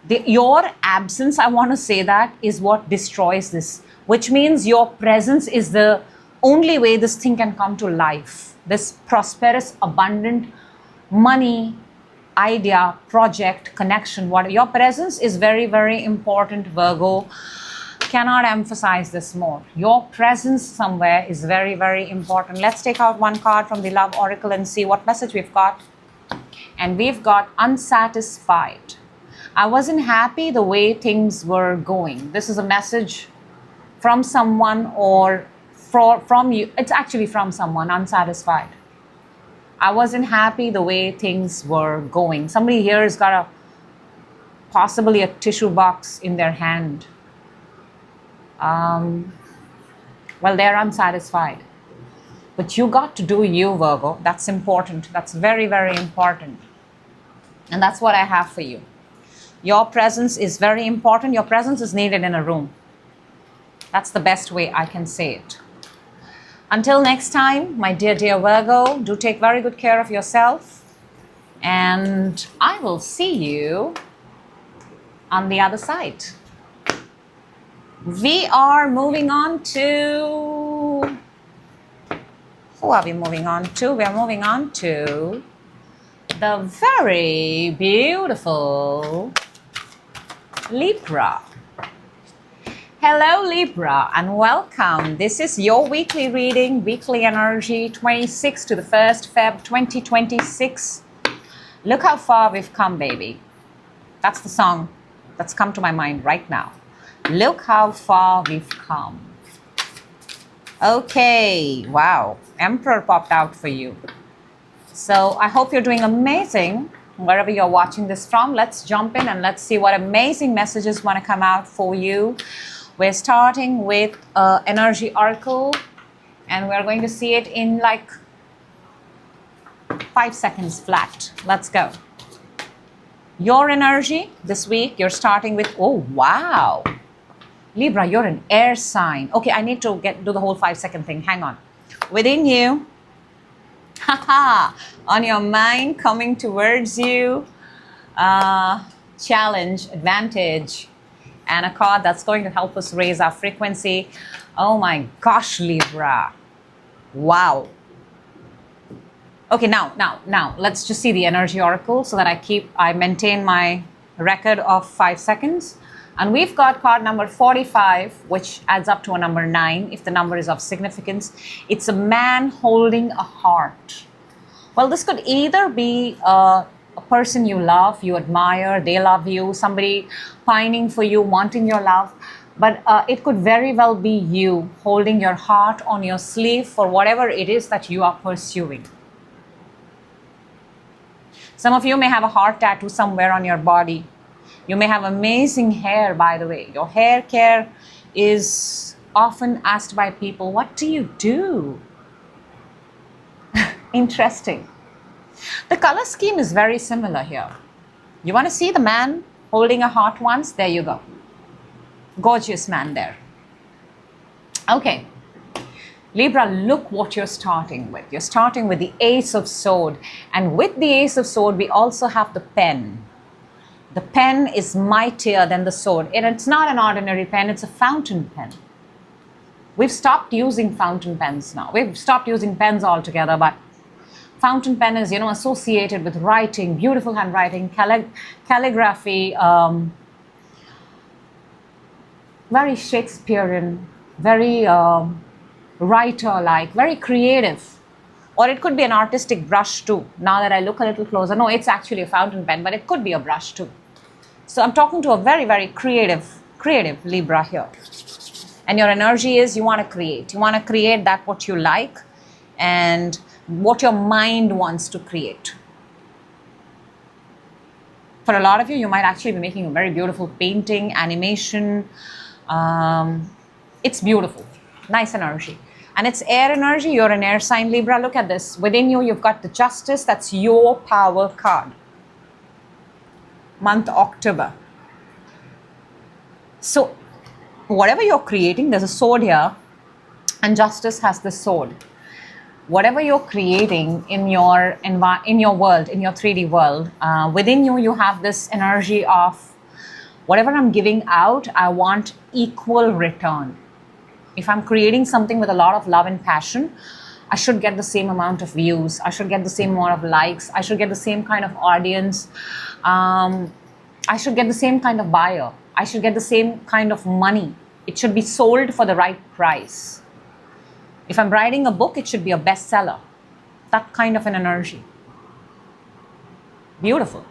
Your absence, I want to say that, is what destroys this, which means your presence is the only way this thing can come to life. This prosperous, abundant money, idea, project, connection, what your presence is very, very important, Virgo. Cannot emphasize this more. Your presence somewhere is very, very important. Let's take out one card from the Love Oracle and see what message we've got. And we've got unsatisfied. I wasn't happy the way things were going. This is a message from someone or from you. It's actually from someone, unsatisfied. I wasn't happy the way things were going. Somebody here has got possibly a tissue box in their hand. Well, they're unsatisfied. But you got to do you, Virgo. That's important. That's very, very important. And that's what I have for you. Your presence is very important. Your presence is needed in a room. That's the best way I can say it. Until next time, my dear, dear Virgo, do take very good care of yourself. And I will see you on the other side. We are moving on to... Who are we moving on to? We are moving on to the very beautiful Libra. Hello Libra and welcome. This is your weekly reading, weekly energy, 26 to the 1st Feb 2026. Look how far we've come, baby. That's the song that's come to my mind right now. Look how far we've come. Okay, wow. Emperor popped out for you. So I hope you're doing amazing wherever you're watching this from. Let's jump in and let's see what amazing messages want to come out for you. We're starting with Energy Oracle and we're going to see it in like 5 seconds flat. Let's go. Your energy this week, you're starting with, oh wow. Libra, you're an air sign. Okay, I need to do the whole 5-second thing. Hang on. Within you, haha, on your mind, coming towards you, challenge, advantage, and a card that's going to help us raise our frequency. Oh my gosh, Libra. Wow. Okay, now, let's just see the Energy Oracle so that I maintain my record of 5 seconds. And we've got card number 45, which adds up to a number 9, if the number is of significance. It's a man holding a heart. Well, this could either be a person you love, you admire, they love you, somebody pining for you, wanting your love. But it could very well be you holding your heart on your sleeve for whatever it is that you are pursuing. Some of you may have a heart tattoo somewhere on your body. You may have amazing hair, by the way. Your hair care is often asked by people, what do you do? Interesting. The color scheme is very similar here. You want to see the man holding a heart once? There you go. Gorgeous man there. Okay. Libra, look what you're starting with. You're starting with the Ace of Swords. And with the Ace of Swords, we also have the pen. The pen is mightier than the sword. And it's not an ordinary pen, it's a fountain pen. We've stopped using fountain pens now. We've stopped using pens altogether, but fountain pen is, associated with writing, beautiful handwriting, calligraphy, very Shakespearean, very writer-like, very creative. Or it could be an artistic brush too. Now that I look a little closer, no, it's actually a fountain pen, but it could be a brush too. So I'm talking to a very, very creative Libra here. And your energy is you want to create. You want to create that what you like and what your mind wants to create. For a lot of you, you might actually be making a very beautiful painting, animation. It's beautiful. Nice energy. And it's air energy. You're an air sign, Libra. Look at this. Within you, you've got the Justice. That's your power card. Month October. So whatever you're creating, there's a sword here. And Justice has the sword. Whatever you're creating in your world, in your 3D world, within you, you have this energy of Whatever I'm giving out, I want equal return. If I'm creating something with a lot of love and passion, I should get the same amount of views. I should get the same amount of likes. I should get the same kind of audience. I should get the same kind of buyer. I should get the same kind of money. It should be sold for the right price. If I'm writing a book, it should be a bestseller. That kind of an energy. Beautiful.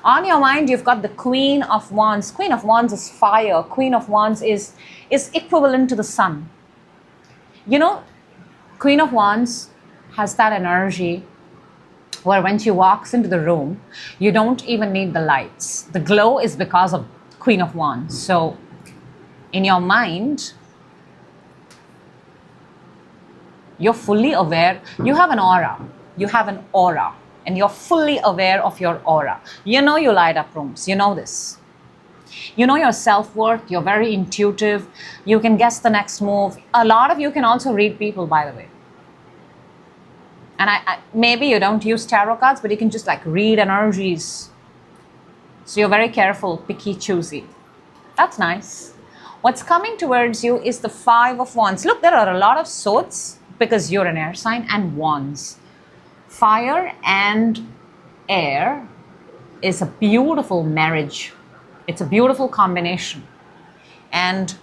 On your mind, you've got the Queen of Wands. Queen of Wands is fire. Queen of Wands is equivalent to the sun. You know, Queen of Wands has that energy where when she walks into the room, you don't even need the lights. The glow is because of Queen of Wands. So in your mind, you're fully aware. You have an aura. You have an aura. And you're fully aware of your aura. You know you light up rooms. You know this. You know your self-worth. You're very intuitive. You can guess the next move. A lot of you can also read people, by the way. And maybe you don't use tarot cards, but you can just like read energies. So you're very careful, picky, choosy. That's nice. What's coming towards you is the Five of Wands. Look, there are a lot of swords because you're an air sign, and wands. Fire and air is a beautiful marriage. It's a beautiful combination. And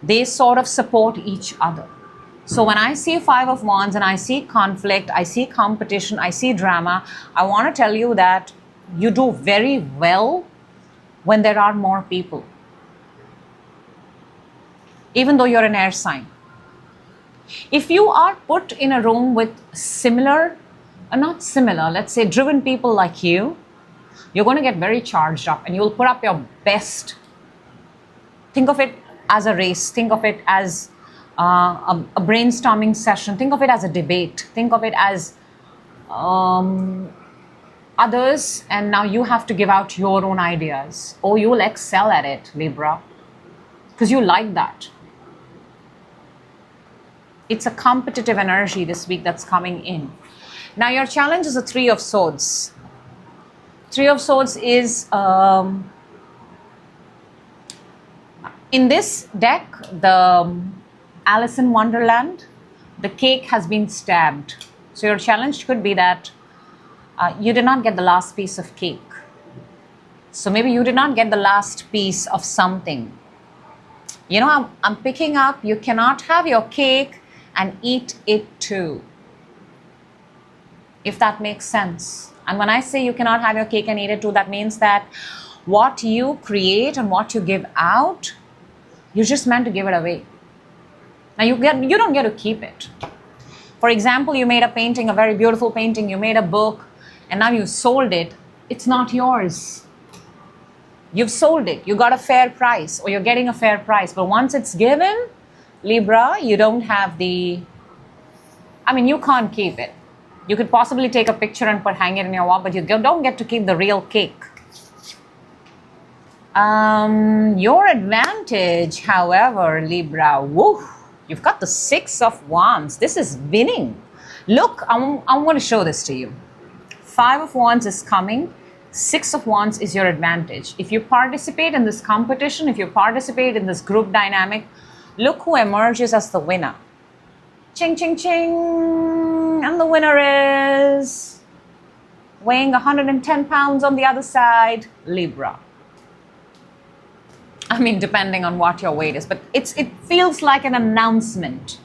they sort of support each other. So when I see Five of Wands and I see conflict, I see competition, I see drama, I want to tell you that you do very well when there are more people. Even though you're an air sign. If you are put in a room with similar, not similar, let's say driven people like you, you're going to get very charged up and you'll put up your best. Think of it as a race. Think of it as a brainstorming session. Think of it as a debate. Think of it as others, and now you have to give out your own ideas. Oh, you'll excel at it, Libra, because you like that. It's a competitive energy this week that's coming in. Now your challenge is a Three of Swords. Three of Swords is, in this deck, the Alice in Wonderland, the cake has been stabbed. So your challenge could be that you did not get the last piece of cake. So maybe you did not get the last piece of something. You know, I'm picking up, you cannot have your cake and eat it too. If that makes sense. And when I say you cannot have your cake and eat it too, that means that what you create and what you give out, you're just meant to give it away. Now you don't get to keep it. For example, you made a painting, a very beautiful painting, you made a book, and now you sold it. It's not yours. You've sold it. You got a fair price, or you're getting a fair price. But once it's given, Libra, you don't have the, you can't keep it. You could possibly take a picture and hang it in your wall, but you don't get to keep the real cake. Your advantage, however, Libra, woo, you've got the Six of Wands. This is winning. Look, I'm going to show this to you. Five of Wands is coming. Six of Wands is your advantage. If you participate in this competition, if you participate in this group dynamic, look who emerges as the winner. Ching, ching, ching. And the winner is weighing 110 pounds on the other side, Libra. Depending on what your weight is, but it feels like an announcement.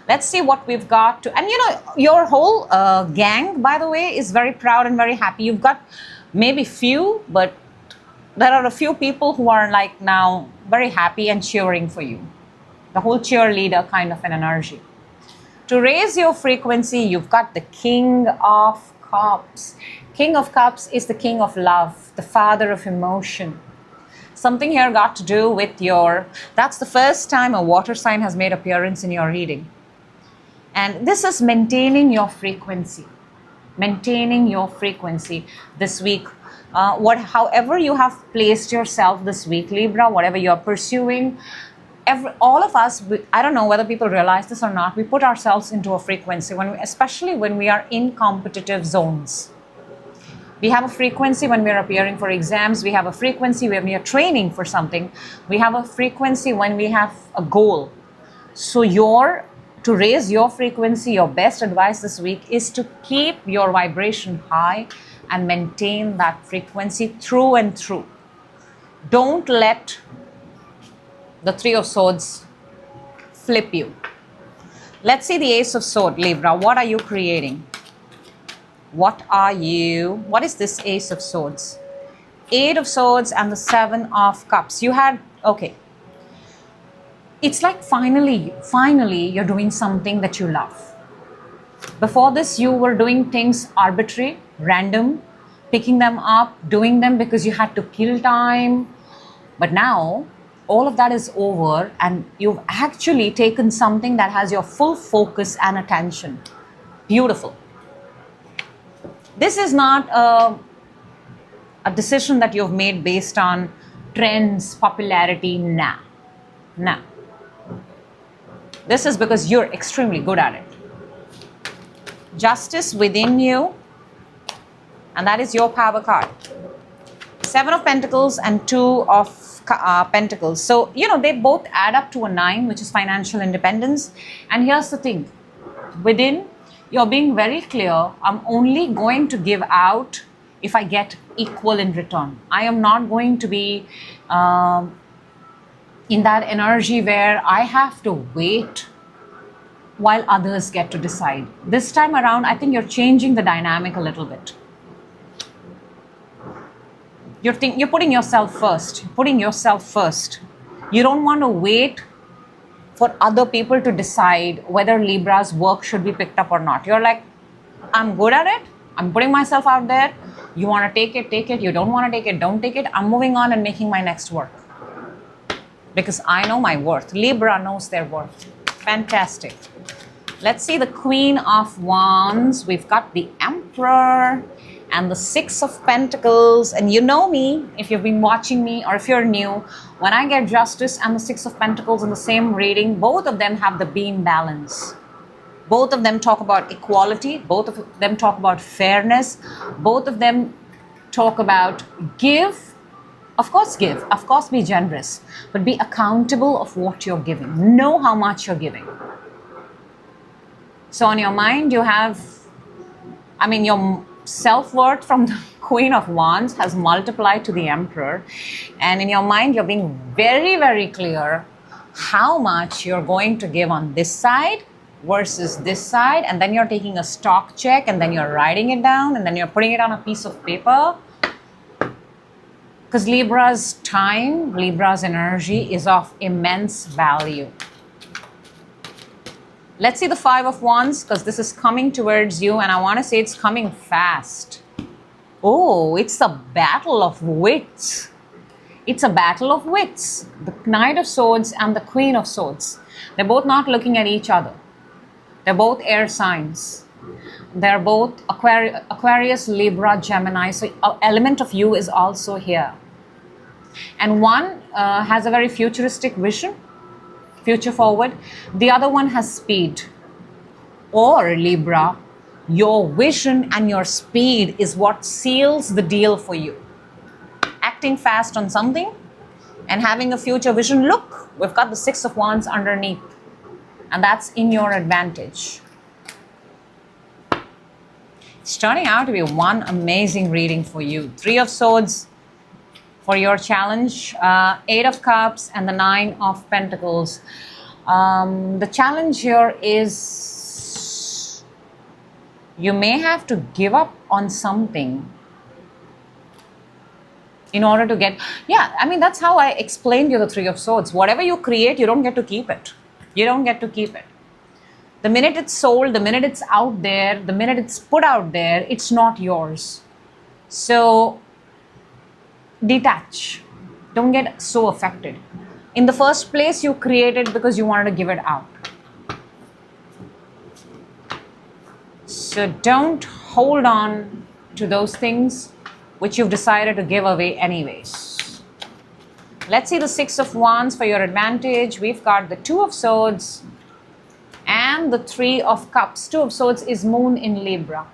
Let's see what we've got to, and your whole gang, by the way, is very proud and very happy. You've got maybe few, but there are a few people who are like now very happy and cheering for you. The whole cheerleader kind of an energy. To raise your frequency, you've got the King of Cups. King of Cups is the king of love, the father of emotion. Something here got to do with that's the first time a water sign has made appearance in your reading. And this is maintaining your frequency. Maintaining your frequency this week. However you have placed yourself this week, Libra, whatever you're pursuing, all of us, I don't know whether people realize this or not, we put ourselves into a frequency, especially when we are in competitive zones. We have a frequency when we're appearing for exams. We have a frequency when we are training for something. We have a frequency when we have a goal. So to raise your frequency, your best advice this week is to keep your vibration high and maintain that frequency through and through. Don't let the Three of Swords flip you. Let's see the Ace of Swords, Libra. What are you creating? What is this Ace of Swords? Eight of Swords and the Seven of Cups. Okay. It's like finally you're doing something that you love. Before this, you were doing things arbitrary, random, picking them up, doing them because you had to kill time. But now, all of that is over and you've actually taken something that has your full focus and attention. Beautiful. This is not a decision that you've made based on trends, popularity. Nah. This is because you're extremely good at it. Justice within you, and that is your power card. Seven of Pentacles and Two of Pentacles. So, they both add up to a 9, which is financial independence. And here's the thing. Within, you're being very clear, I'm only going to give out if I get equal in return. I am not going to be in that energy where I have to wait while others get to decide. This time around, I think you're changing the dynamic a little bit. You're putting yourself first. You don't want to wait for other people to decide whether Libra's work should be picked up or not. You're like, I'm good at it. I'm putting myself out there. You want to take it, take it. You don't want to take it, don't take it. I'm moving on and making my next work. Because I know my worth. Libra knows their worth. Fantastic. Let's see the Queen of Wands. We've got the Emperor and the Six of Pentacles. And you know me, if you've been watching me or if you're new, when I get Justice and the Six of Pentacles in the same reading, both of them have the beam balance. Both of them talk about equality. Both of them talk about fairness. Both of them talk about give. Of course give. Of course be generous. But be accountable of what you're giving. Know how much you're giving. So on your mind, you have, your self-worth from the Queen of Wands has multiplied to the Emperor. And in your mind, you're being very, very clear how much you're going to give on this side versus this side. And then you're taking a stock check and then you're writing it down and then you're putting it on a piece of paper. Because Libra's time, Libra's energy is of immense value. Let's see the Five of Wands, because this is coming towards you and I want to say it's coming fast. Oh, it's a battle of wits. It's a battle of wits. The Knight of Swords and the Queen of Swords. They're both not looking at each other. They're both air signs. They're both Aquarius, Libra, Gemini. So an element of you is also here. And one has a very futuristic vision. Future forward. The other one has speed. Or Libra, your vision and your speed is what seals the deal for you. Acting fast on something and having a future vision. Look, we've got the Six of Wands underneath. And that's in your advantage. It's turning out to be one amazing reading for you. Three of Swords for your challenge, Eight of Cups and the Nine of Pentacles. The challenge here is you may have to give up on something in order to get, that's how I explained you the Three of Swords. Whatever you create, you don't get to keep it. You don't get to keep it. The minute it's sold, the minute it's out there, the minute it's put out there, it's not yours. So detach. Don't get so affected. In the first place, you created because you wanted to give it out. So don't hold on to those things which you've decided to give away anyways. Let's see the Six of Wands for your advantage. We've got the Two of Swords and the Three of Cups. Two of Swords is Moon in Libra.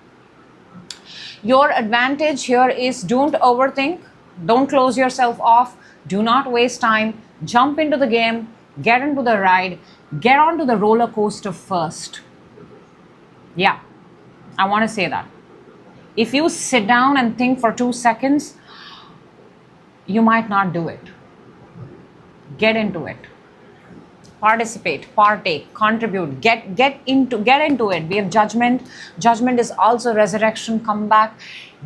Your advantage here is don't overthink, don't close yourself off, do not waste time, jump into the game, get into the ride, get onto the roller coaster first. Yeah, I want to say that. If you sit down and think for 2 seconds, you might not do it. Get into it. Participate, partake, contribute, get into it. We have judgment. Judgment is also resurrection, come back.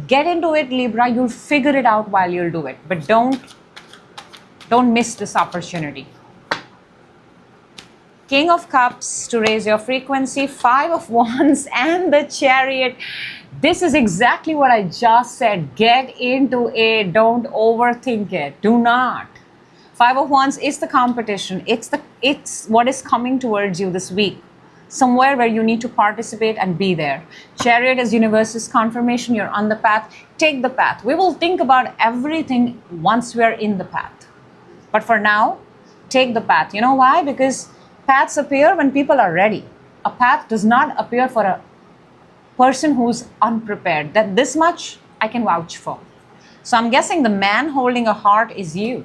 Get into it, Libra. You'll figure it out while you'll do it. But don't miss this opportunity. King of Cups to raise your frequency, 5 of Wands and the Chariot. This is exactly what I just said. Get into it. Don't overthink it. Do not. 5 of Wands is the competition. It's what is coming towards you this week. Somewhere where you need to participate and be there. Chariot is universe's confirmation. You're on the path. Take the path. We will think about everything once we're in the path. But for now, take the path. You know why? Because paths appear when people are ready. A path does not appear for a person who's unprepared. That this much I can vouch for. So I'm guessing the man holding a heart is you.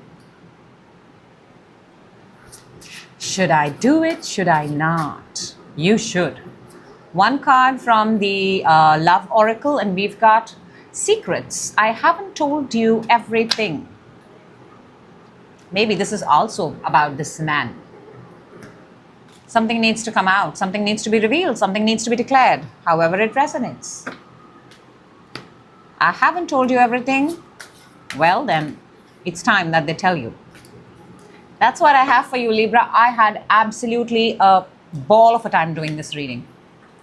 Should I do it? Should I not? You should. One card from the Love Oracle, and we've got secrets. I haven't told you everything. Maybe this is also about this man. Something needs to come out. Something needs to be revealed. Something needs to be declared. However it resonates. I haven't told you everything. Well, then it's time that they tell you. That's what I have for you, Libra. I had absolutely a ball of a time doing this reading.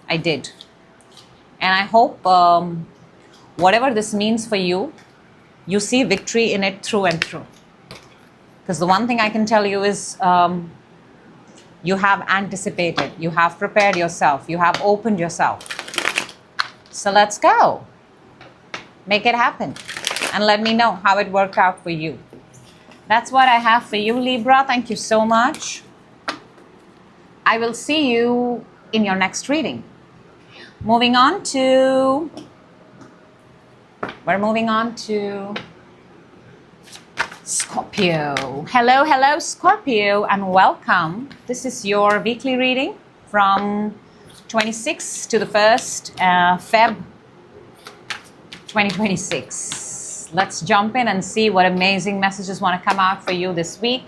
I did. And I hope whatever this means for you, you see victory in it through and through. Because the one thing I can tell you is you have anticipated, you have prepared yourself, you have opened yourself. So let's go. Make it happen. And let me know how it worked out for you. That's what I have for you, Libra. Thank you so much. I will see you in your next reading. We're moving on to Scorpio. Hello, Scorpio, and welcome. This is your weekly reading from 26th to the 1st Feb 2026. Let's jump in and see what amazing messages want to come out for you this week.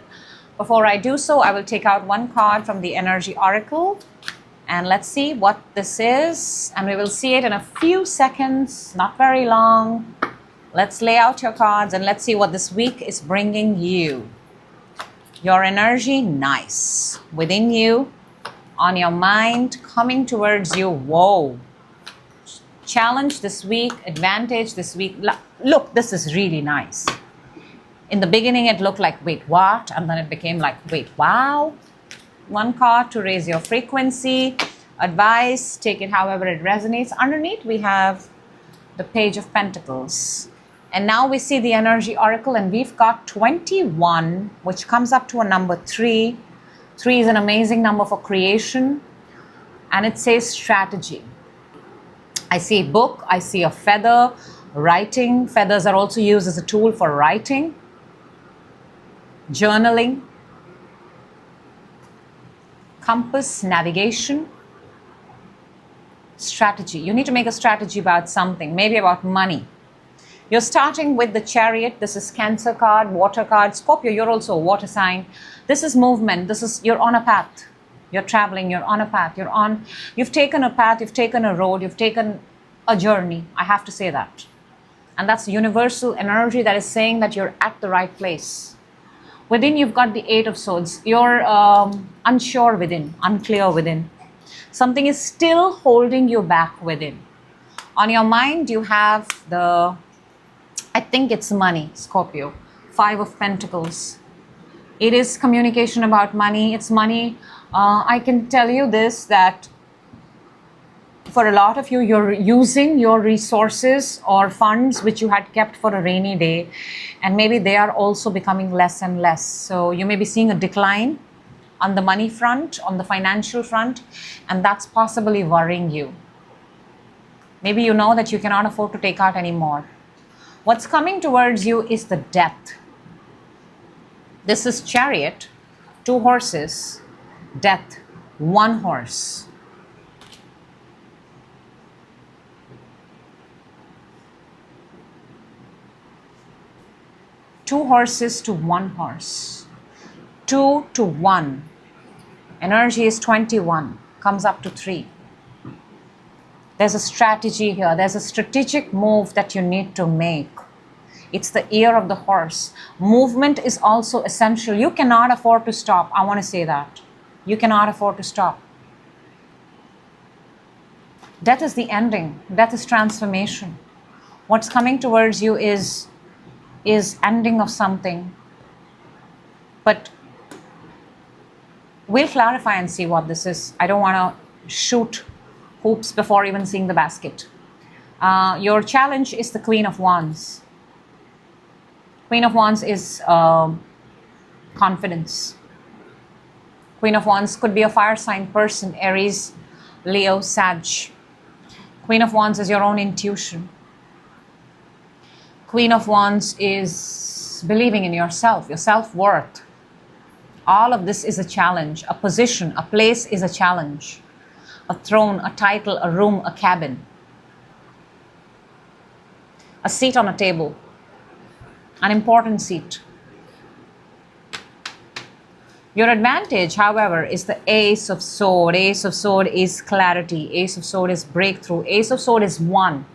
Before I do so, I will take out one card from the Energy Oracle, and let's see what this is. And we will see it in a few seconds, not very long. Let's lay out your cards and let's see what this week is bringing you. Your energy, nice. Within you, on your mind, coming towards you. Whoa. Challenge this week, advantage this week. Look, this is really nice. In the beginning, it looked like, wait, what? And then it became like, wait, wow. One card to raise your frequency. Advice, take it however it resonates. Underneath, we have the Page of Pentacles. And now we see the Energy Oracle, and we've got 21, which comes up to a number 3. 3 is an amazing number for creation. And it says strategy. I see a book, I see a feather, writing. Feathers are also used as a tool for writing, journaling, compass, navigation, strategy. You need to make a strategy about something, maybe about money. You're starting with the Chariot. This is Cancer card, water card. Scorpio, you're also a water sign. This is movement. You're on a path. You're traveling, you're on a path, you've taken a path, you've taken a road, you've taken a journey. I have to say that. And that's universal energy that is saying that you're at the right place. Within, you've got the 8 of Swords. You're unsure within, unclear within. Something is still holding you back within. On your mind, you have I think it's money, Scorpio. 5 of Pentacles. It is communication about money. It's money. I can tell you this, that for a lot of you, you're using your resources or funds which you had kept for a rainy day, and maybe they are also becoming less and less. So you may be seeing a decline on the money front, on the financial front, and that's possibly worrying you. Maybe you know that you cannot afford to take out anymore. What's coming towards you is the death. This is Chariot, 2 horses, Death, 1 horse. Two horses to 1 horse. 2 to 1. Energy is 21, comes up to 3. There's a strategy here. There's a strategic move that you need to make. It's the year of the horse. Movement is also essential. You cannot afford to stop. I want to say that. You cannot afford to stop. Death is the ending. Death is transformation. What's coming towards you is ending of something. But we'll clarify and see what this is. I don't want to shoot hoops before even seeing the basket. Your challenge is the Queen of Wands. Queen of Wands is confidence. Queen of Wands could be a fire sign person, Aries, Leo, Sag. Queen of Wands is your own intuition. Queen of Wands is believing in yourself, your self-worth. All of this is a challenge. A position, a place is a challenge. A throne, a title, a room, a cabin. A seat on a table. An important seat. Your advantage, however, is the Ace of Swords. Ace of Swords is clarity. Ace of Swords is breakthrough. Ace of Swords is 1.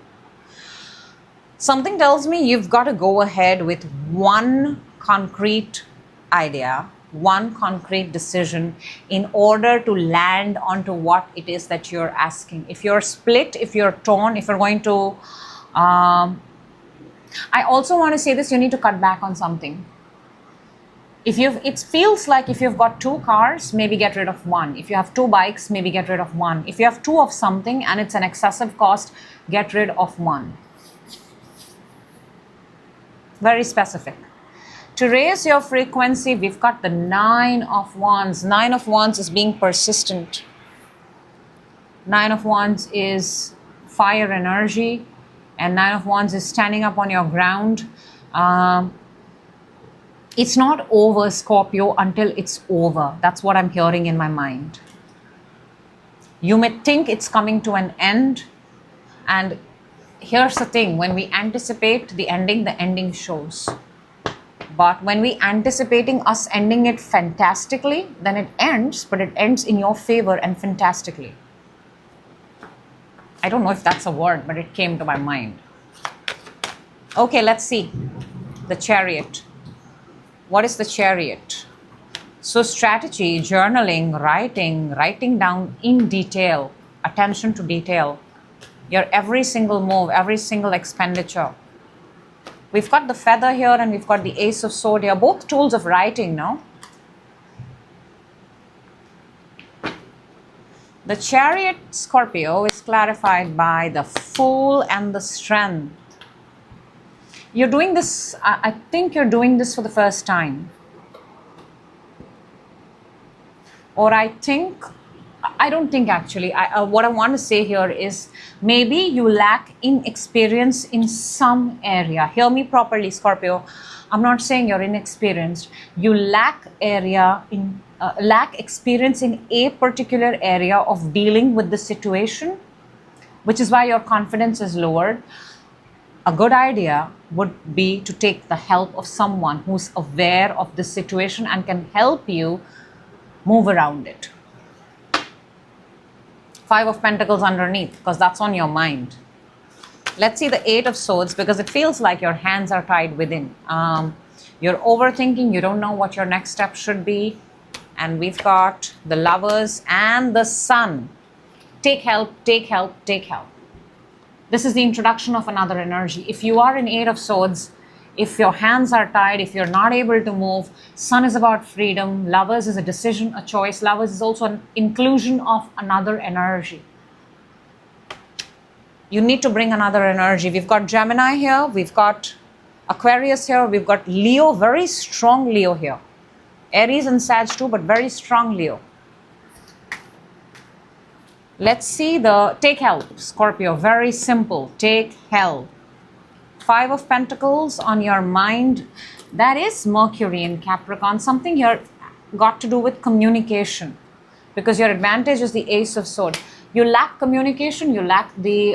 Something tells me you've got to go ahead with one concrete idea, one concrete decision in order to land onto what it is that you're asking. If you're split, if you're torn, if you're going to... I also want to say this, you need to cut back on something. It feels like if you've got 2 cars, maybe get rid of 1. If you have 2 bikes, maybe get rid of 1. If you have 2 of something and it's an excessive cost, get rid of 1. Very specific. To raise your frequency, we've got the 9 of Wands. 9 of Wands is being persistent. 9 of Wands is fire energy. And 9 of Wands is standing up on your ground. It's not over, Scorpio, until it's over. That's what I'm hearing in my mind. You may think it's coming to an end. And here's the thing. When we anticipate the ending shows. But when we anticipating us ending it fantastically, then it ends, but it ends in your favor and fantastically. I don't know if that's a word, but it came to my mind. Okay, let's see. The Chariot. What is the Chariot? So strategy, journaling, writing down in detail, attention to detail. Your every single move, every single expenditure. We've got the Feather here and we've got the Ace of Swords here. Both tools of writing, no? The Chariot, Scorpio, is clarified by the Fool and the Strength. You're doing this, I think you're doing this for the first time. Or I don't think actually. What I want to say here is maybe you lack inexperience in some area. Hear me properly, Scorpio. I'm not saying you're inexperienced. You lack experience in a particular area of dealing with the situation, which is why your confidence is lowered. A good idea would be to take the help of someone who's aware of the situation and can help you move around it. 5 of Pentacles underneath, because that's on your mind. Let's see the 8 of Swords, because it feels like your hands are tied within. You're overthinking, you don't know what your next step should be. And we've got the Lovers and the Sun. Take help, take help, take help. This is the introduction of another energy. If you are in 8 of Swords, if your hands are tied, if you're not able to move, Sun is about freedom. Lovers is a decision, a choice. Lovers is also an inclusion of another energy. You need to bring another energy. We've got Gemini here. We've got Aquarius here. We've got Leo, very strong Leo here. Aries and Sag too, but very strong Leo. Let's see the take help, Scorpio. Very simple. Take help. 5 of Pentacles on your mind. That is Mercury in Capricorn. Something here got to do with communication, because your advantage is the Ace of Swords. You lack communication. You lack the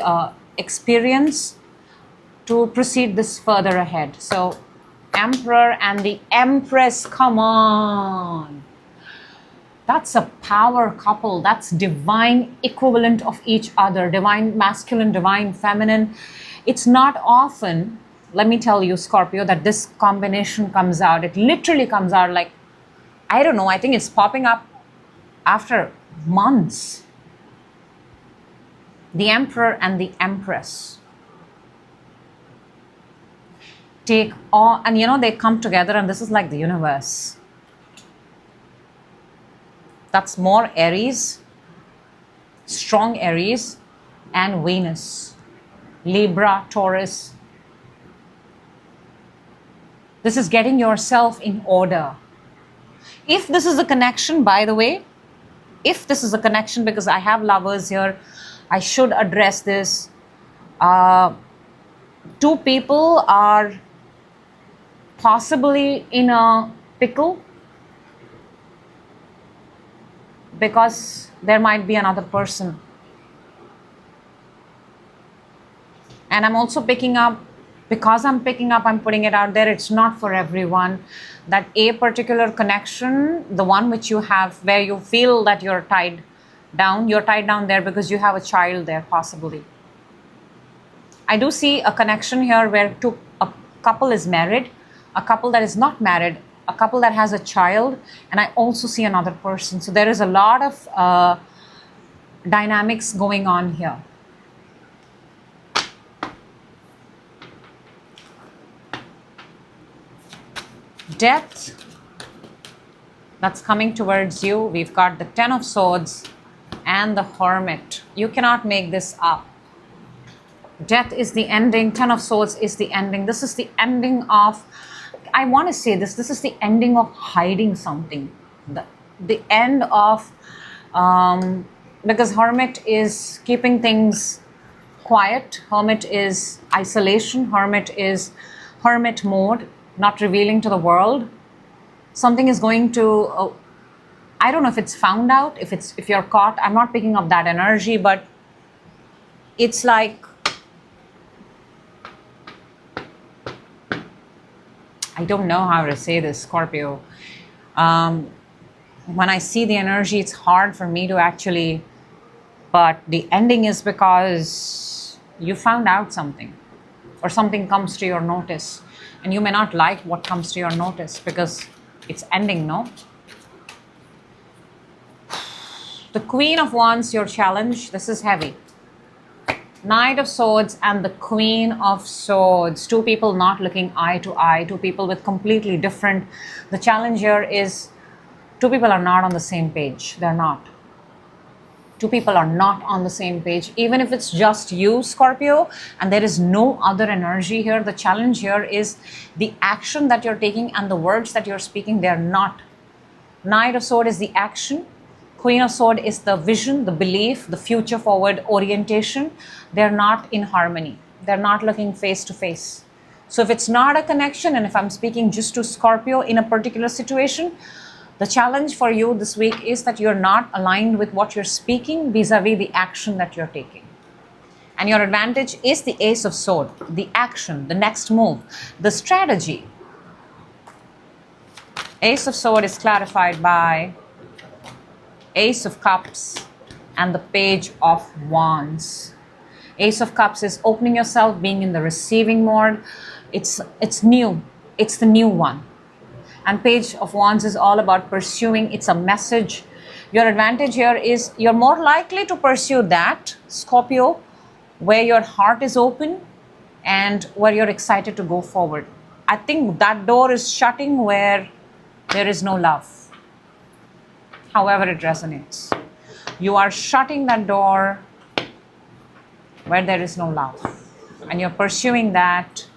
experience to proceed this further ahead. So Emperor and the Empress, come on. That's a power couple. That's divine equivalent of each other. Divine masculine, divine feminine. It's not often, let me tell you, Scorpio, that this combination comes out. It literally comes out like, I don't know, I think it's popping up after months. The Emperor and the Empress. Take all, and you know, they come together, and this is like the universe. That's more Aries, strong Aries, and Venus, Libra, Taurus. This is getting yourself in order. If this is a connection, by the way, if this is a connection, because I have lovers here, I should address this. 2 people are possibly in a pickle, because there might be another person. And I'm also picking up, because I'm picking up, I'm putting it out there, it's not for everyone. That a particular connection, the one which you have, where you feel that you're tied down there because you have a child there, possibly. I do see a connection here where a couple is married, a couple that is not married, a couple that has a child, and I also see another person. So there is a lot of dynamics going on here. Death, that's coming towards you. We've got the 10 of Swords and the Hermit. You cannot make this up. Death is the ending. 10 of Swords is the ending. This is the ending of, I want to say this is the ending of hiding something. The end of, because Hermit is keeping things quiet. Hermit is isolation. Hermit is hermit mode, not revealing to the world. Something is going to, I don't know if it's found out, if you're caught. I'm not picking up that energy, but it's like, I don't know how to say this, Scorpio. When I see the energy, it's hard for me to actually, but the ending is because you found out something, or something comes to your notice, and you may not like what comes to your notice because it's ending, no? The Queen of Wands, your challenge, this is heavy. Knight of Swords and the Queen of Swords. 2 people not looking eye to eye. 2 people with completely different. The challenge here is 2 people are not on the same page. They're not. 2 people are not on the same page. Even if it's just you, Scorpio, and there is no other energy here, the challenge here is the action that you're taking and the words that you're speaking, they're not. Knight of Swords is the action. Queen of Swords is the vision, the belief, the future forward orientation. They're not in harmony. They're not looking face to face. So if it's not a connection, and if I'm speaking just to Scorpio in a particular situation, the challenge for you this week is that you're not aligned with what you're speaking vis-a-vis the action that you're taking. And your advantage is the Ace of Swords, the action, the next move, the strategy. Ace of Swords is clarified by Ace of Cups and the Page of Wands. Ace of Cups is opening yourself, being in the receiving mode. It's new. It's the new one. And Page of Wands is all about pursuing. It's a message. Your advantage here is you're more likely to pursue that, Scorpio, where your heart is open and where you're excited to go forward. I think that door is shutting where there is no love. However it resonates. You are shutting that door where there is no love. And you're pursuing that.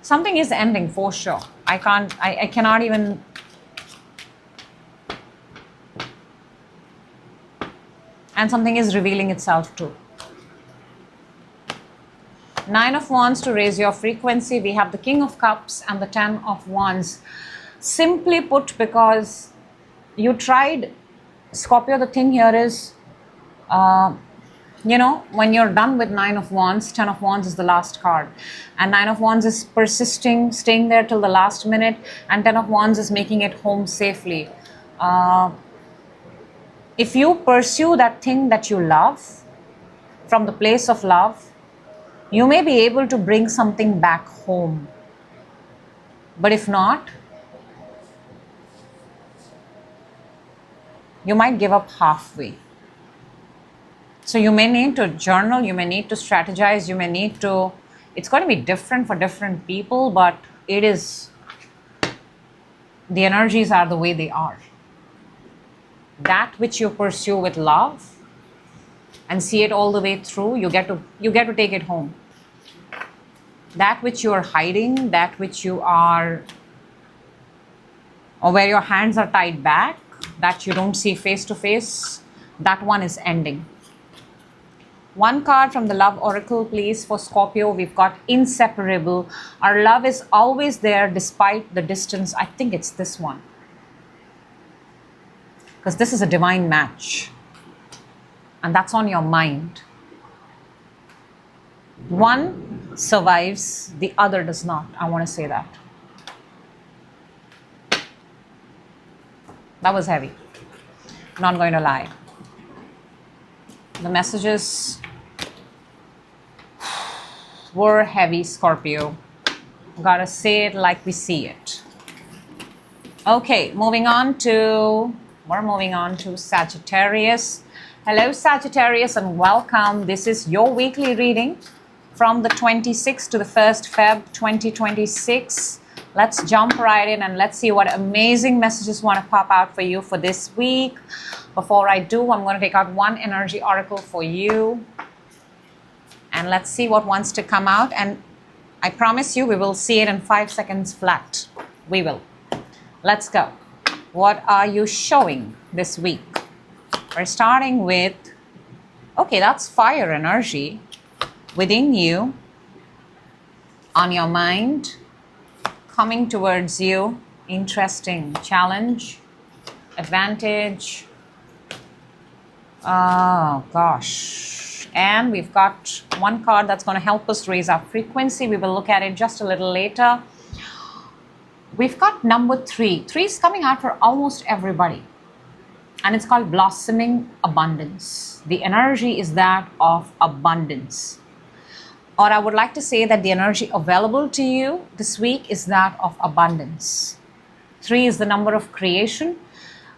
Something is ending for sure. I cannot even. and something is revealing itself too. Nine of Wands to raise your frequency. We have the King of Cups and the Ten of Wands. Simply put, because you tried, Scorpio, the thing here is, when you're done with Nine of Wands, Ten of Wands is the last card. And Nine of Wands is persisting, staying there till the last minute. And Ten of Wands is making it home safely. If you pursue that thing that you love, from the place of love, you may be able to bring something back home. But if not, you might give up halfway. So you may need to journal, you may need to strategize, you may need to, it's going to be different for different people, but it is, the energies are the way they are. That which you pursue with love and see it all the way through, you get to take it home. That which you are hiding, that which you are, or where your hands are tied back, that you don't see face to face, that one is ending. One card from the Love Oracle, please, for Scorpio. We've got Inseparable. Our love is always there despite the distance. I think it's this one, because this is a divine match. And that's on your mind. One survives, the other does not. I want to say that. That was heavy. Not going to lie. The messages were heavy, Scorpio. Gotta say it like we see it. Okay, we're moving on to Sagittarius. Hello, Sagittarius, and welcome. This is your weekly reading from the 26th to the 1st Feb 2026. Let's jump right in and let's see what amazing messages want to pop out for you for this week. Before I do, I'm going to take out one energy oracle for you. And let's see what wants to come out. And I promise you, we will see it in 5 seconds flat. We will. Let's go. What are you showing this week? We're starting with, okay, that's fire energy within you, on your mind, coming towards you. Interesting. Challenge, advantage. Oh, gosh. And we've got one card that's going to help us raise our frequency. We will look at it just a little later. We've got number 3. 3 is coming out for almost everybody. And it's called Blossoming Abundance. The energy is that of abundance. Or I would like to say that the energy available to you this week is that of abundance. 3 is the number of creation.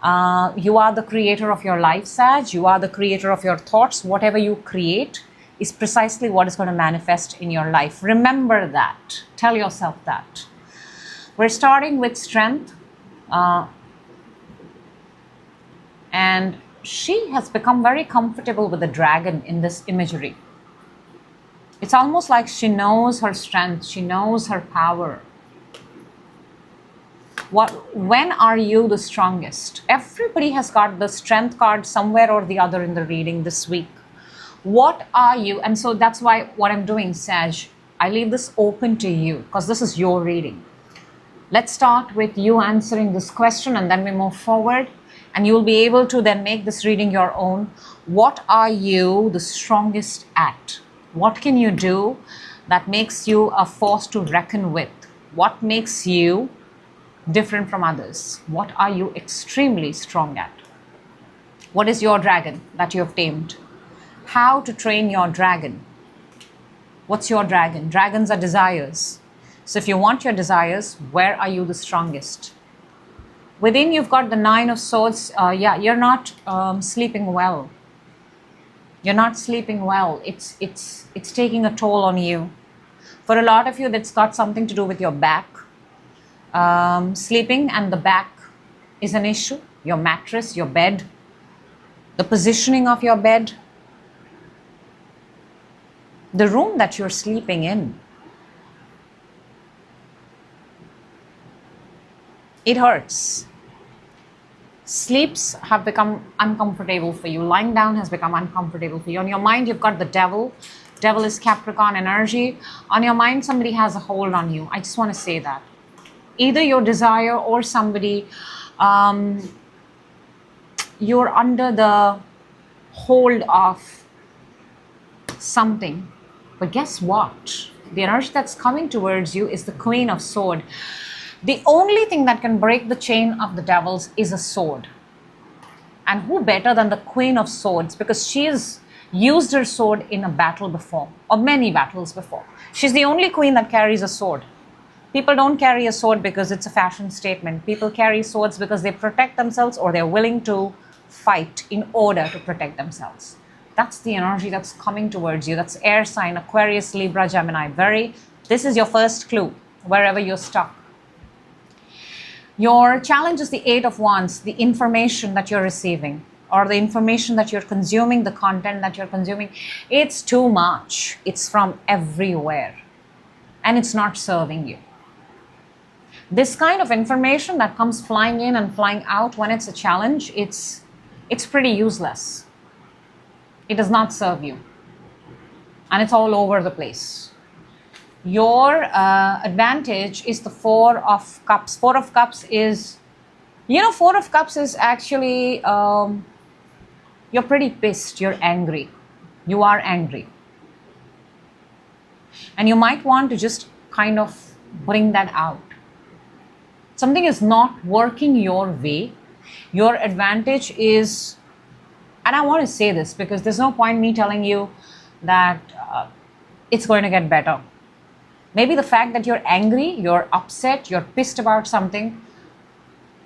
You are the creator of your life, Sag. You are the creator of your thoughts. Whatever you create is precisely what is going to manifest in your life. Remember that. Tell yourself that. We're starting with Strength. And she has become very comfortable with the dragon in this imagery. It's almost like she knows her strength. She knows her power. When are you the strongest? Everybody has got the strength card somewhere or the other in the reading this week. What are you? And so that's why what I'm doing, Sag, I leave this open to you because this is your reading. Let's start with you answering this question and then we move forward. And you'll be able to then make this reading your own. What are you the strongest at? What can you do that makes you a force to reckon with? What makes you different from others? What are you extremely strong at? What is your dragon that you have tamed? How to train your dragon? What's your dragon? Dragons are desires. So if you want your desires, where are you the strongest? Within you've got the 9 of Swords. You're not sleeping well. You're not sleeping well. It's taking a toll on you. For a lot of you, that's got something to do with your back. Sleeping and the back is an issue. Your mattress, your bed, the positioning of your bed, the room that you're sleeping in. It hurts. Sleeps have become uncomfortable for you. Lying down has become uncomfortable for you. On your mind, you've got the devil. Devil is Capricorn energy. On your mind, somebody has a hold on you. I just want to say that. Either your desire or somebody, you're under the hold of something. But guess what? The energy that's coming towards you is the Queen of Swords. The only thing that can break the chain of the devils is a sword. And who better than the Queen of Swords? Because she's used her sword in a battle before, or many battles before. She's the only queen that carries a sword. People don't carry a sword because it's a fashion statement. People carry swords because they protect themselves or they're willing to fight in order to protect themselves. That's the energy that's coming towards you. That's air sign, Aquarius, Libra, Gemini. This is your first clue, wherever you're stuck. Your challenge is the Eight of Wands, the information that you're receiving or the information that you're consuming, the content that you're consuming. It's too much. It's from everywhere and it's not serving you. This kind of information that comes flying in and flying out when it's a challenge, it's pretty useless. It does not serve you and it's all over the place. Your advantage is the Four of Cups. Four of Cups is, Four of Cups is actually, you're pretty pissed, you're angry. You are angry. And you might want to just kind of bring that out. Something is not working your way. Your advantage is, and I want to say this because there's no point me telling you that it's going to get better. Maybe the fact that you're angry, you're upset, you're pissed about something,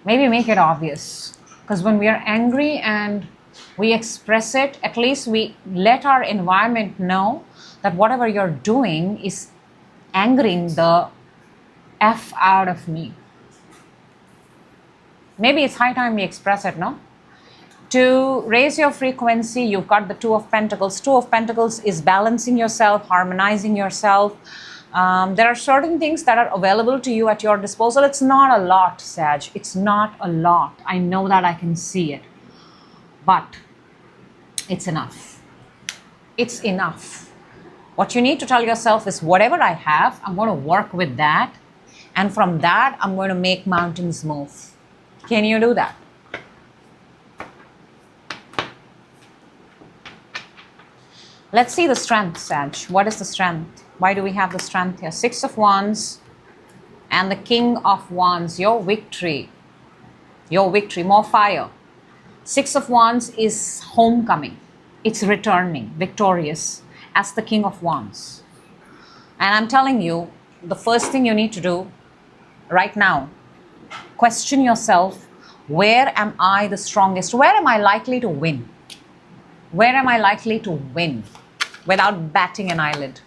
maybe make it obvious. Because when we are angry and we express it, at least we let our environment know that whatever you're doing is angering the F out of me. Maybe it's high time we express it, no? To raise your frequency, you've got the Two of Pentacles. Two of Pentacles is balancing yourself, harmonizing yourself. There are certain things that are available to you at your disposal. It's not a lot, Sag. It's not a lot. I know that, I can see it. But it's enough. It's enough. What you need to tell yourself is whatever I have, I'm going to work with that. And from that, I'm going to make mountains move. Can you do that? Let's see the strength, Sag. What is the strength? Why do we have the strength here? Six of Wands and the King of Wands. Your victory, more fire. Six of Wands is homecoming. It's returning victorious as the King of Wands. And I'm telling you, the first thing you need to do right now, question yourself, where am I the strongest? Where am I likely to win? Where am I likely to win without batting an eyelid?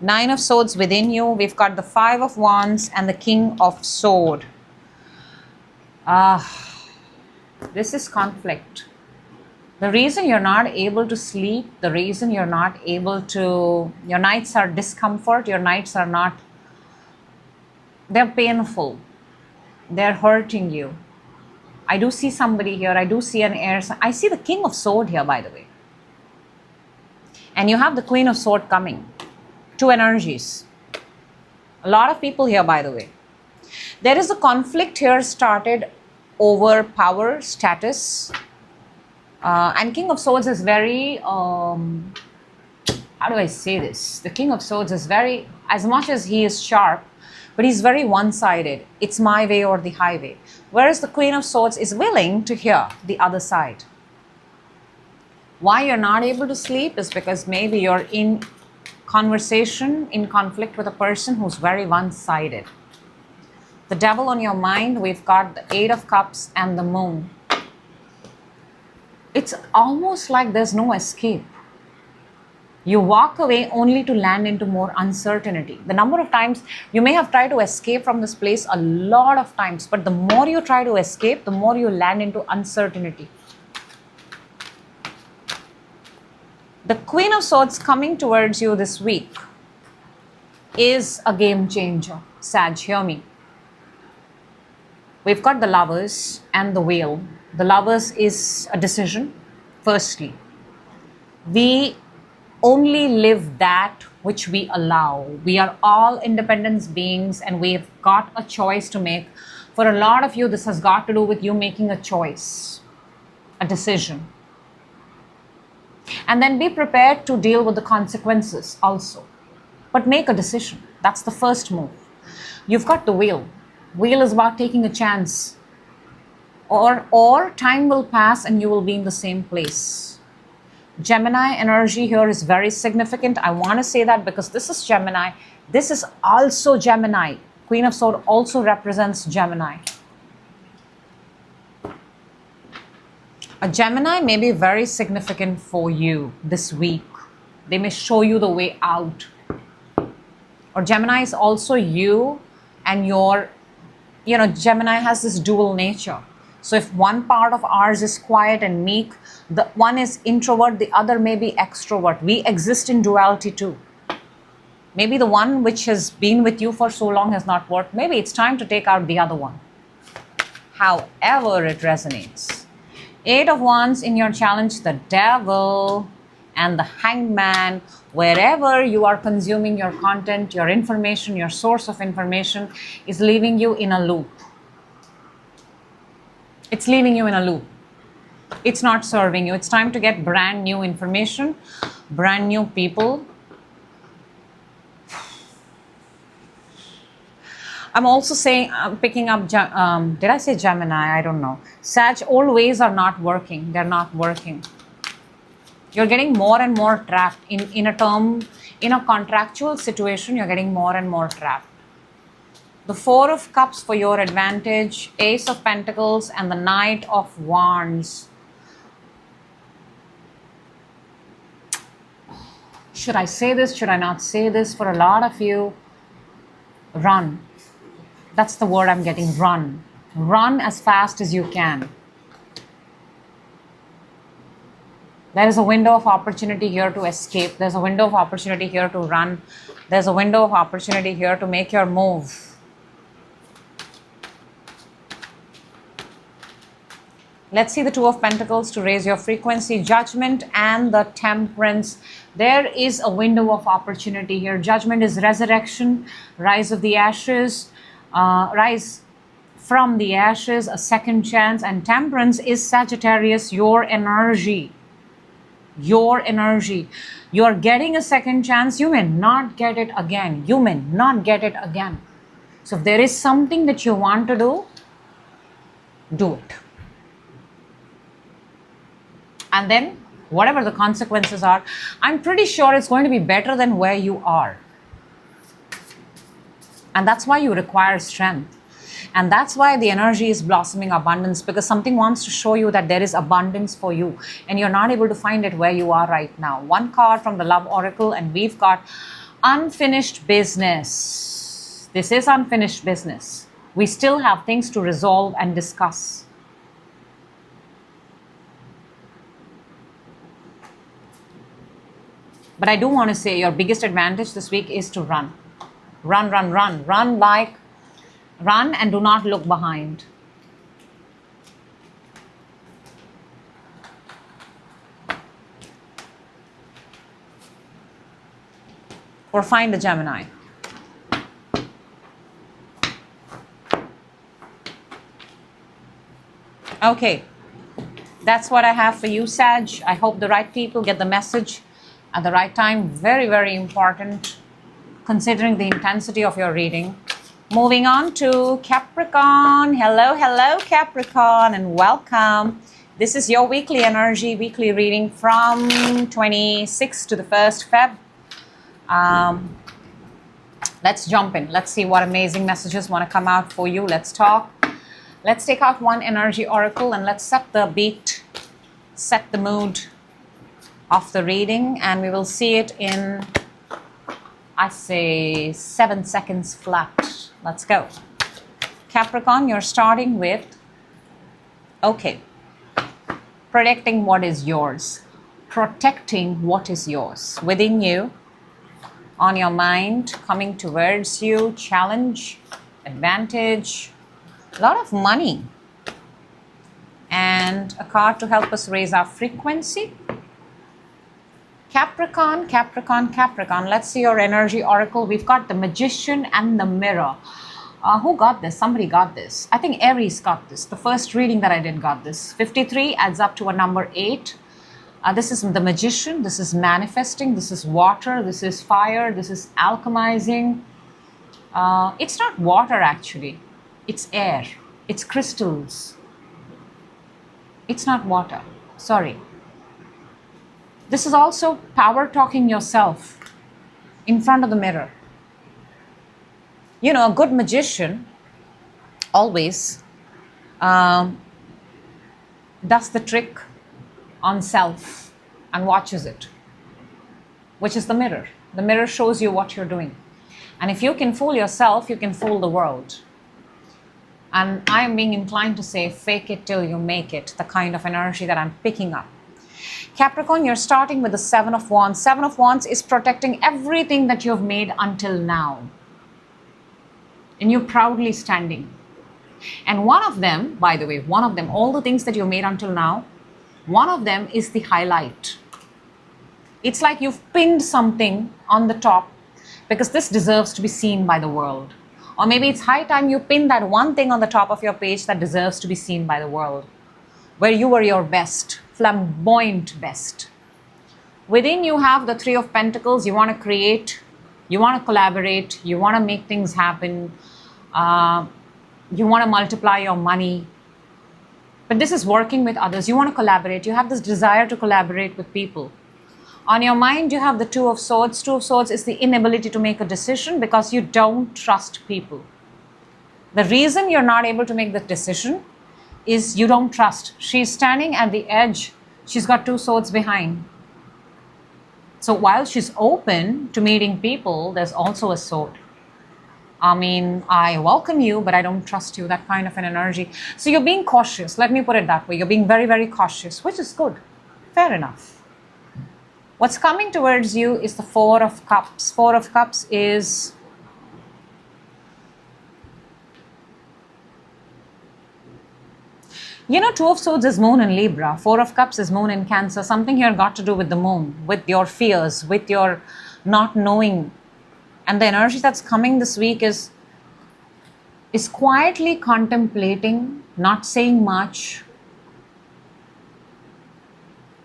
Nine of Swords within you. We've got the Five of Wands and the King of Swords. This is conflict. The reason you're not able to sleep, the reason you're not able to, your nights are discomfort, your nights are not, they're painful. They're hurting you. I do see somebody here. I do see an air sign. I see the King of Swords here, by the way. And you have the Queen of Swords coming. Two energies. A lot of people here, by the way. There is a conflict here started over power, status. And King of Swords is very, how do I say this? The King of Swords is very, as much as he is sharp, but he's very one-sided. It's my way or the highway. Whereas the Queen of Swords is willing to hear the other side. Why you're not able to sleep is because maybe you're in conversation, in conflict with a person who's very one-sided. The devil on your mind, we've got the Eight of Cups and the Moon. It's almost like there's no escape. You walk away only to land into more uncertainty. The number of times you may have tried to escape from this place a lot of times, but the more you try to escape, the more you land into uncertainty. The Queen of Swords coming towards you this week is a game changer. Sag, hear me. We've got the Lovers and the Wheel. The Lovers is a decision. Firstly, we only live that which we allow. We are all independent beings and we've got a choice to make. For a lot of you, this has got to do with you making a choice, a decision. And then be prepared to deal with the consequences also. But make a decision. That's the first move. You've got the Wheel. Wheel is about taking a chance. Or time will pass and you will be in the same place. Gemini energy here is very significant. I want to say that because this is Gemini. This is also Gemini. Queen of Swords also represents Gemini. A Gemini may be very significant for you this week. They may show you the way out. Or Gemini is also you and your, Gemini has this dual nature. So if one part of ours is quiet and meek, the one is introvert, the other may be extrovert. We exist in duality too. Maybe the one which has been with you for so long has not worked. Maybe it's time to take out the other one. However it resonates. 8 of Wands in your challenge, the Devil and the Hangman. Wherever you are consuming your content, your information, your source of information is leaving you in a loop. It's leaving you in a loop. It's not serving you. It's time to get brand new information, brand new people. I'm also saying, picking up, did I say Gemini? I don't know. Sag, old ways are not working. They're not working. You're getting more and more trapped in a contractual situation. You're getting more and more trapped. The 4 of Cups for your advantage, Ace of Pentacles and the Knight of Wands. Should I say this? Should I not say this? For a lot of you, run. That's the word I'm getting, run. Run as fast as you can. There is a window of opportunity here to escape. There's a window of opportunity here to run. There's a window of opportunity here to make your move. Let's see the 2 of Pentacles to raise your frequency, Judgment and the Temperance. There is a window of opportunity here. Judgment is resurrection, rise of the ashes, rise from the ashes, a second chance. And Temperance is Sagittarius, your energy. Your energy. You're getting a second chance. You may not get it again. You may not get it again. So if there is something that you want to do it. And then whatever the consequences are, I'm pretty sure it's going to be better than where you are. And that's why you require strength. And that's why the energy is blossoming abundance, because something wants to show you that there is abundance for you and you're not able to find it where you are right now. 1 card from the Love Oracle and we've got unfinished business. This is unfinished business. We still have things to resolve and discuss. But I do want to say your biggest advantage this week is to run. Run, run, run. Run and do not look behind. Or find a Gemini. Okay, that's what I have for you, Sag. I hope the right people get the message at the right time. Very, very important considering the intensity of your reading. Moving on to Capricorn. Hello, hello, Capricorn, and welcome. This is your weekly energy, weekly reading from 26th to the 1st Feb. Let's jump in. Let's see what amazing messages want to come out for you. Let's talk. Let's take out one energy oracle and let's set the beat, set the mood of the reading, and we will see it in, I say, 7 seconds flat. Let's go. Capricorn, you're starting with, okay, protecting what is yours. Protecting what is yours. Within you, on your mind, coming towards you, challenge, advantage, A lot of money. And a card to help us raise our frequency. Capricorn, Capricorn, Capricorn. Let's see your energy oracle. We've got the Magician and the Mirror. Who got this? Somebody got this. I think Aries got this. The first reading that I did got this. 53 adds up to a number 8. This is the Magician. This is manifesting. This is water. This is fire. This is alchemizing. It's not water actually. It's air. It's crystals. It's not water. Sorry. This is also power talking yourself in front of the mirror. You know, a good magician always does the trick on self and watches it, which is the mirror. The mirror shows you what you're doing. And if you can fool yourself, you can fool the world. And I'm being inclined to say, fake it till you make it, the kind of energy that I'm picking up. Capricorn, you're starting with the 7 of Wands. 7 of Wands is protecting everything that you've made until now. And you're proudly standing. And one of them, by the way, one of them, all the things that you've made until now, one of them is the highlight. It's like you've pinned something on the top because this deserves to be seen by the world. Or maybe it's high time you pin that one thing on the top of your page that deserves to be seen by the world, where you were your best, flamboyant best. Within you have the 3 of Pentacles. You want to create, you want to collaborate, you want to make things happen, you want to multiply your money. But this is working with others. You want to collaborate. You have this desire to collaborate with people. On your mind, you have the 2 of Swords. 2 of Swords is the inability to make a decision because you don't trust people. The reason you're not able to make the decision is you don't trust. She's standing at the edge. She's got 2 swords behind. So while she's open to meeting people, there's also a sword. I mean, I welcome you, but I don't trust you, that kind of an energy. So you're being cautious. Let me put it that way. You're being very, very cautious, which is good. Fair enough. What's coming towards you is the 4 of Cups. 4 of Cups is you know, 2 of Swords is Moon in Libra. 4 of Cups is Moon in Cancer. Something here got to do with the Moon, with your fears, with your not knowing. And the energy that's coming this week is quietly contemplating, not saying much.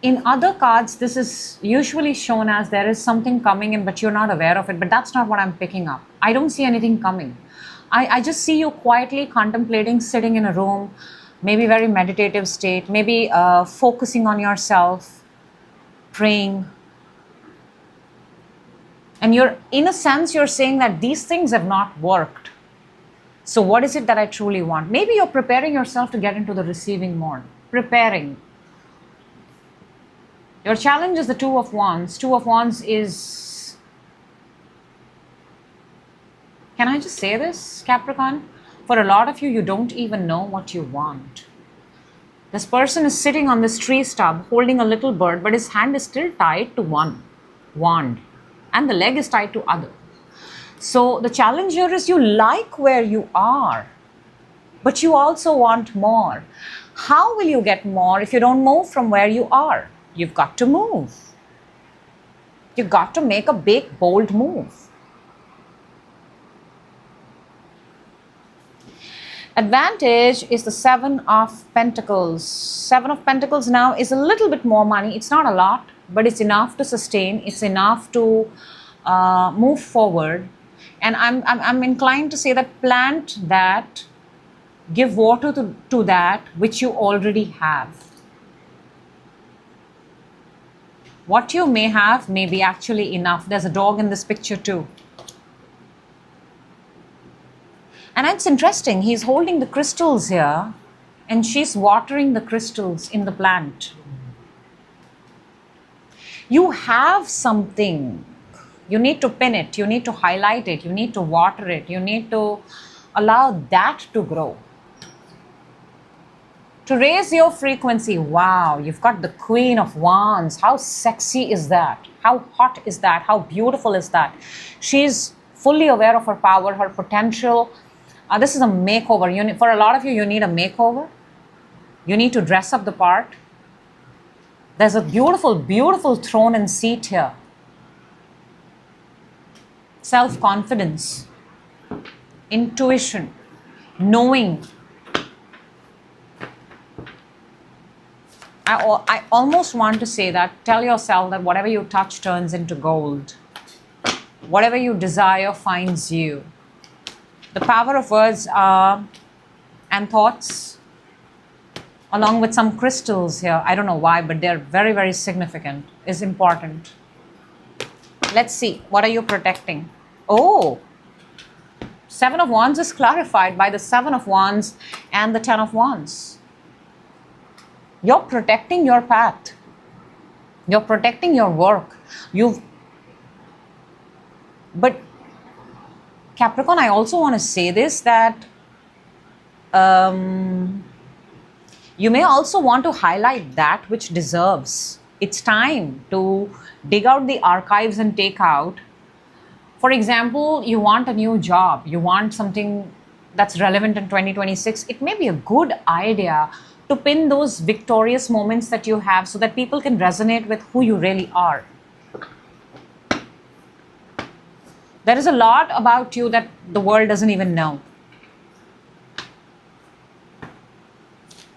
In other cards, this is usually shown as there is something coming in, but you're not aware of it. But that's not what I'm picking up. I don't see anything coming. I just see you quietly contemplating, sitting in a room, maybe very meditative state, maybe focusing on yourself, praying. And you're, in a sense, you're saying that these things have not worked. So what is it that I truly want? Maybe you're preparing yourself to get into the receiving mode. Preparing. Your challenge is the 2 of Wands. 2 of Wands is... Can I just say this, Capricorn? For a lot of you, you don't even know what you want. This person is sitting on this tree stub holding a little bird, but his hand is still tied to one wand and the leg is tied to other. So the challenge here is you like where you are, but you also want more. How will you get more if you don't move from where you are? You've got to move. You've got to make a big, bold move. Advantage is the 7 of Pentacles. 7 of Pentacles now is a little bit more money. It's not a lot, but it's enough to sustain. It's enough to move forward. And I'm inclined to say that plant that, give water to that which you already have. What you may have may be actually enough. There's a dog in this picture too. And it's interesting, he's holding the crystals here and she's watering the crystals in the plant. You have something. You need to pin it. You need to highlight it. You need to water it. You need to allow that to grow. To raise your frequency, wow, you've got the Queen of Wands. How sexy is that? How hot is that? How beautiful is that? She's fully aware of her power, her potential. This is a makeover. For a lot of you, you need a makeover. You need to dress up the part. There's a beautiful, beautiful throne and seat here. Self-confidence, intuition, knowing. I almost want to say that, tell yourself that whatever you touch turns into gold. Whatever you desire finds you. The power of words and thoughts, along with some crystals here, I don't know why, but they're very, very significant, is important. Let's see, what are you protecting? Oh, Seven of Wands is clarified by the Seven of Wands and the Ten of Wands. You're protecting your path. You're protecting your work. But Capricorn, I also want to say this, that you may also want to highlight that which deserves. It's time to dig out the archives and take out. For example, you want a new job. You want something that's relevant in 2026. It may be a good idea to pin those victorious moments that you have so that people can resonate with who you really are. There is a lot about you that the world doesn't even know.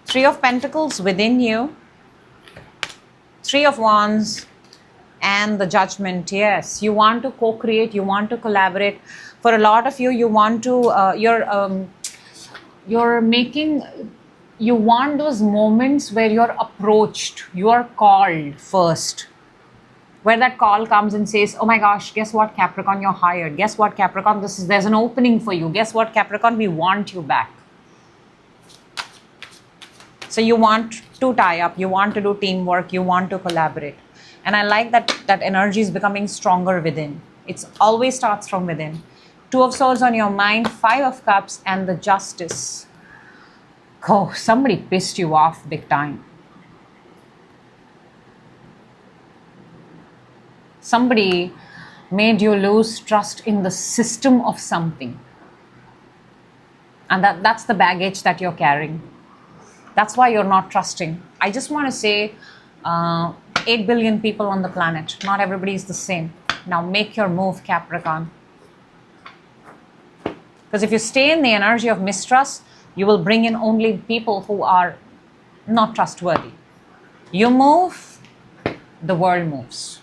Three of Pentacles within you. Three of Wands and the Judgment. Yes, you want to co-create, you want to collaborate. For a lot of you, you want to, you want those moments where you're approached, you are called first. Where that call comes and says, oh my gosh, guess what, Capricorn, you're hired. Guess what, Capricorn, there's an opening for you. Guess what, Capricorn, we want you back. So you want to tie up, you want to do teamwork, you want to collaborate. And I like that energy is becoming stronger within. It always starts from within. Two of Swords on your mind, Five of Cups, and the Justice. Oh, somebody pissed you off big time. Somebody made you lose trust in the system of something. And that's the baggage that you're carrying. That's why you're not trusting. I just want to say, 8 billion people on the planet. Not everybody is the same. Now make your move, Capricorn. Because if you stay in the energy of mistrust, you will bring in only people who are not trustworthy. You move, the world moves.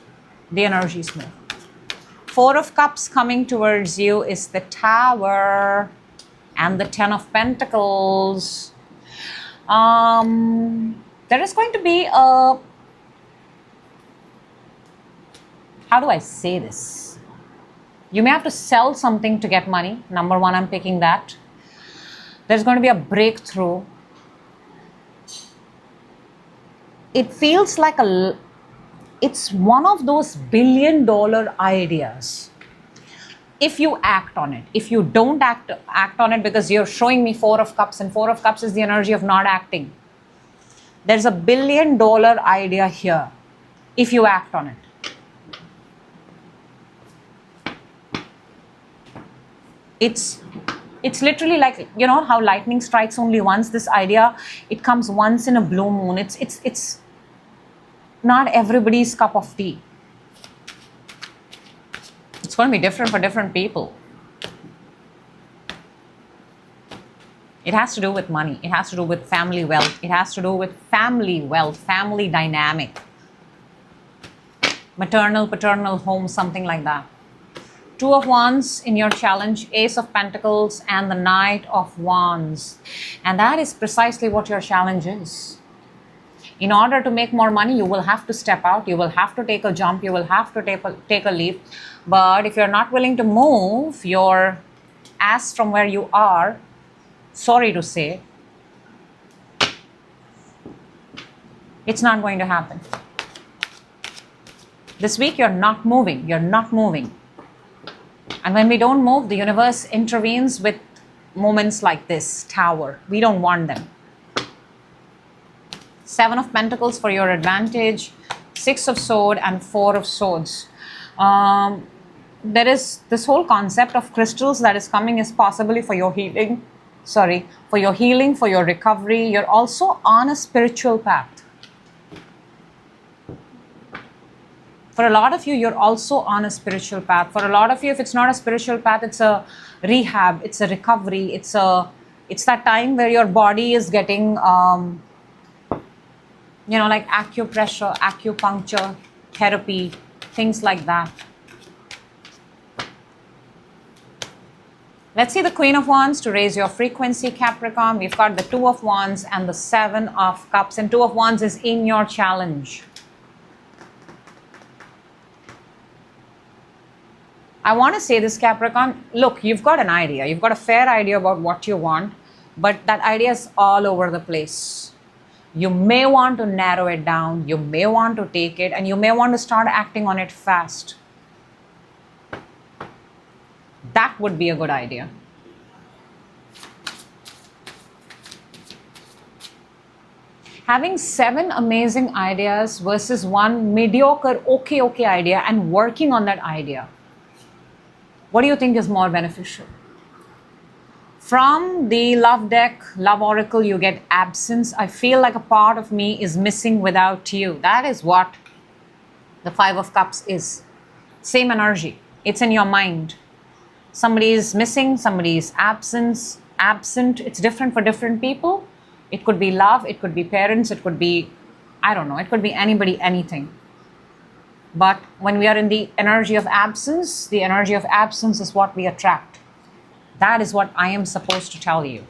The energies move. Four of Cups coming towards you is the Tower and the Ten of Pentacles. There is going to be a... How do I say this? You may have to sell something to get money. Number one, I'm picking that. There's going to be a breakthrough. It feels like it's one of those billion-dollar ideas. If you act on it. If you don't act on it, because you're showing me Four of Cups, and Four of Cups is the energy of not acting. There's a billion-dollar idea here. If you act on it. It's literally like, you know how lightning strikes only once. This idea, it comes once in a blue moon. It's not everybody's cup of tea. It's going to be different for different people. It has to do with money. It has to do with family wealth. It has to do with family wealth, family dynamic. Maternal, paternal home, something like that. Two of Wands in your challenge, Ace of Pentacles and the Knight of Wands. And that is precisely what your challenge is. In order to make more money, you will have to step out. You will have to take a jump. You will have to take a leap. But if you're not willing to move your ass from where you are, sorry to say, it's not going to happen. This week, you're not moving. You're not moving. And when we don't move, the universe intervenes with moments like this, Tower. We don't want them. Seven of Pentacles for your advantage, Six of Swords and Four of Swords. there is this whole concept of crystals that is coming is possibly for your healing. Sorry, for your healing, for your recovery. You're also on a spiritual path. For a lot of you, you're also on a spiritual path. For a lot of you, if it's not a spiritual path, it's a rehab, it's a recovery, it's that time where your body is getting, like acupressure, acupuncture, therapy, things like that. Let's see the Queen of Wands to raise your frequency, Capricorn. We've got the Two of Wands and the Seven of Cups. And Two of Wands is in your challenge. I want to say this, Capricorn. Look, you've got an idea. You've got a fair idea about what you want. But that idea is all over the place. You may want to narrow it down. You may want to take it. And you may want to start acting on it fast. That would be a good idea. Having 7 amazing ideas versus 1 mediocre, okay idea and working on that idea. What do you think is more beneficial? From the love deck, love oracle, you get absence. I feel like a part of me is missing without you. That is what the Five of Cups is. Same energy. It's in your mind. Somebody is missing, somebody is absent. It's different for different people. It could be love, it could be parents, it could be, I don't know, it could be anybody, anything. But when we are in the energy of absence is what we attract. That is what I am supposed to tell you.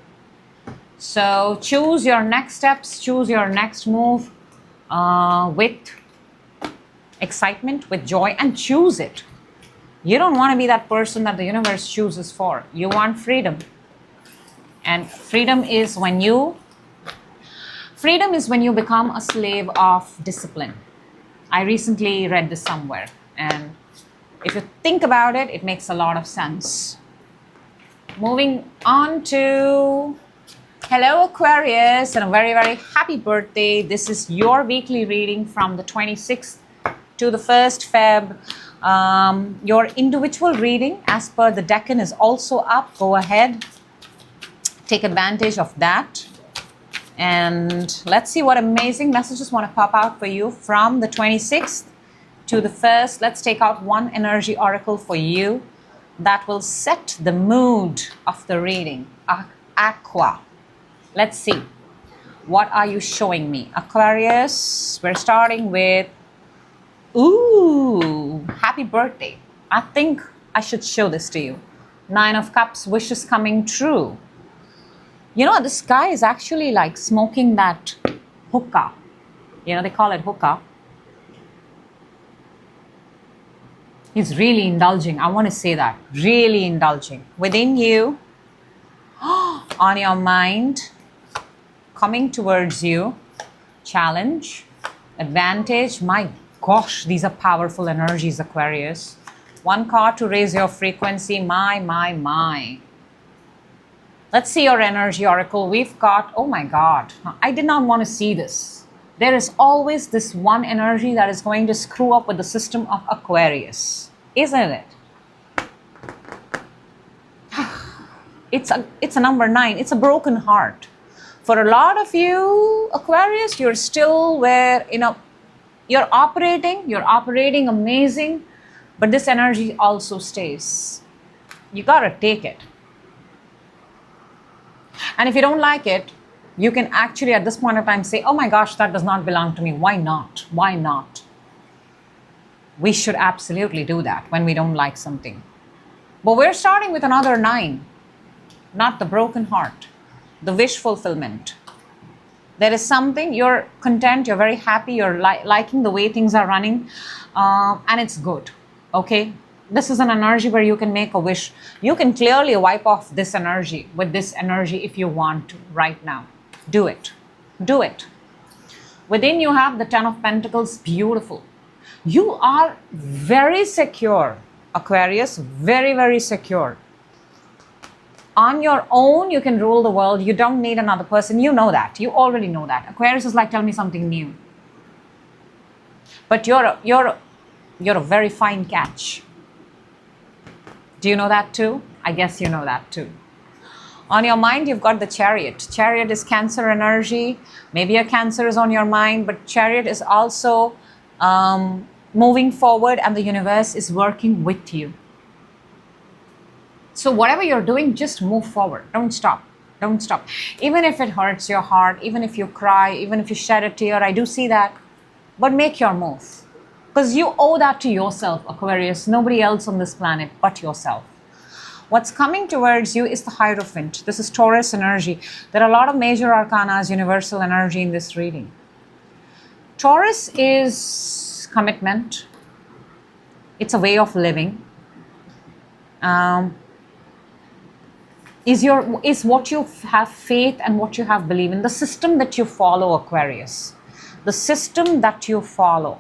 So choose your next steps, choose your next move with excitement, with joy, and choose it. You don't want to be that person that the universe chooses for. You want freedom. And freedom is when you become a slave of discipline. I recently read this somewhere, and if you think about it, it makes a lot of sense. Moving on to hello Aquarius, and a very, very happy birthday. This is your weekly reading from the 26th to the 1st Feb. Your individual reading as per the decan is also up. Go ahead, take advantage of that. And let's see what amazing messages want to pop out for you from the 26th to the 1st. Let's take out one energy oracle for you that will set the mood of the reading. Aqua. Let's see. What are you showing me? Aquarius, we're starting with, ooh, happy birthday. I think I should show this to you. 9 of Cups, wishes coming true. You know, this guy is actually like smoking that hookah. You know, they call it hookah. He's really indulging. I want to say that. Really indulging. Within you, on your mind, coming towards you, challenge, advantage. My gosh, these are powerful energies, Aquarius. One card to raise your frequency. My. Let's see your energy oracle. We've got, oh my God, I did not want to see this. There is always this one energy that is going to screw up with the system of Aquarius, isn't it? It's a number 9. It's a broken heart. For a lot of you, Aquarius, you're still where, you're operating amazing, but this energy also stays. You gotta take it. And if you don't like it, you can actually at this point of time say, oh my gosh, that does not belong to me. Why not? Why not? We should absolutely do that when we don't like something. But we're starting with another 9, not the broken heart, the wish fulfillment. There is something, you're content, you're very happy, you're liking the way things are running, and it's good, okay? This is an energy where you can make a wish. You can clearly wipe off this energy with this energy if you want to right now. Do it. Do it. Within you have the 10 of Pentacles. Beautiful. You are very secure, Aquarius. Very, very secure. On your own, you can rule the world. You don't need another person. You know that. You already know that. Aquarius is like, tell me something new. But you're a very fine catch. Do you know that too? I guess you know that too. On your mind, you've got the Chariot. Chariot is Cancer energy. Maybe a Cancer is on your mind, but Chariot is also moving forward, and the universe is working with you. So whatever you're doing, just move forward. Don't stop. Don't stop. Even if it hurts your heart, even if you cry, even if you shed a tear, I do see that. But make your move. Because you owe that to yourself, Aquarius. Nobody else on this planet but yourself. What's coming towards you is the Hierophant. This is Taurus energy. There are a lot of major arcana, universal energy in this reading. Taurus is commitment. It's a way of living. Is what you have faith and what you have belief in. The system that you follow, Aquarius. The system that you follow.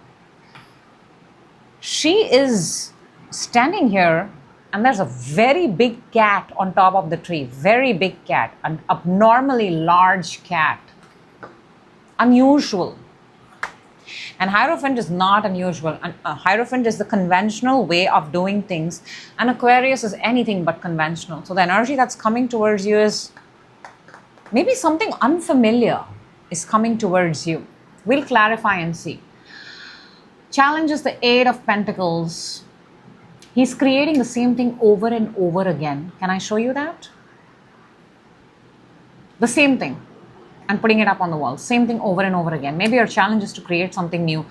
She is standing here, and there's a very big cat on top of the tree. Very big cat. An abnormally large cat. Unusual. And Hierophant is not unusual. Hierophant is the conventional way of doing things. And Aquarius is anything but conventional. So the energy that's coming towards you is maybe something unfamiliar is coming towards you. We'll clarify and see. Challenge is the Eight of Pentacles. He's creating the same thing over and over again. Can I show you that? The same thing. And putting it up on the wall. Same thing over and over again. Maybe your challenge is to create something new.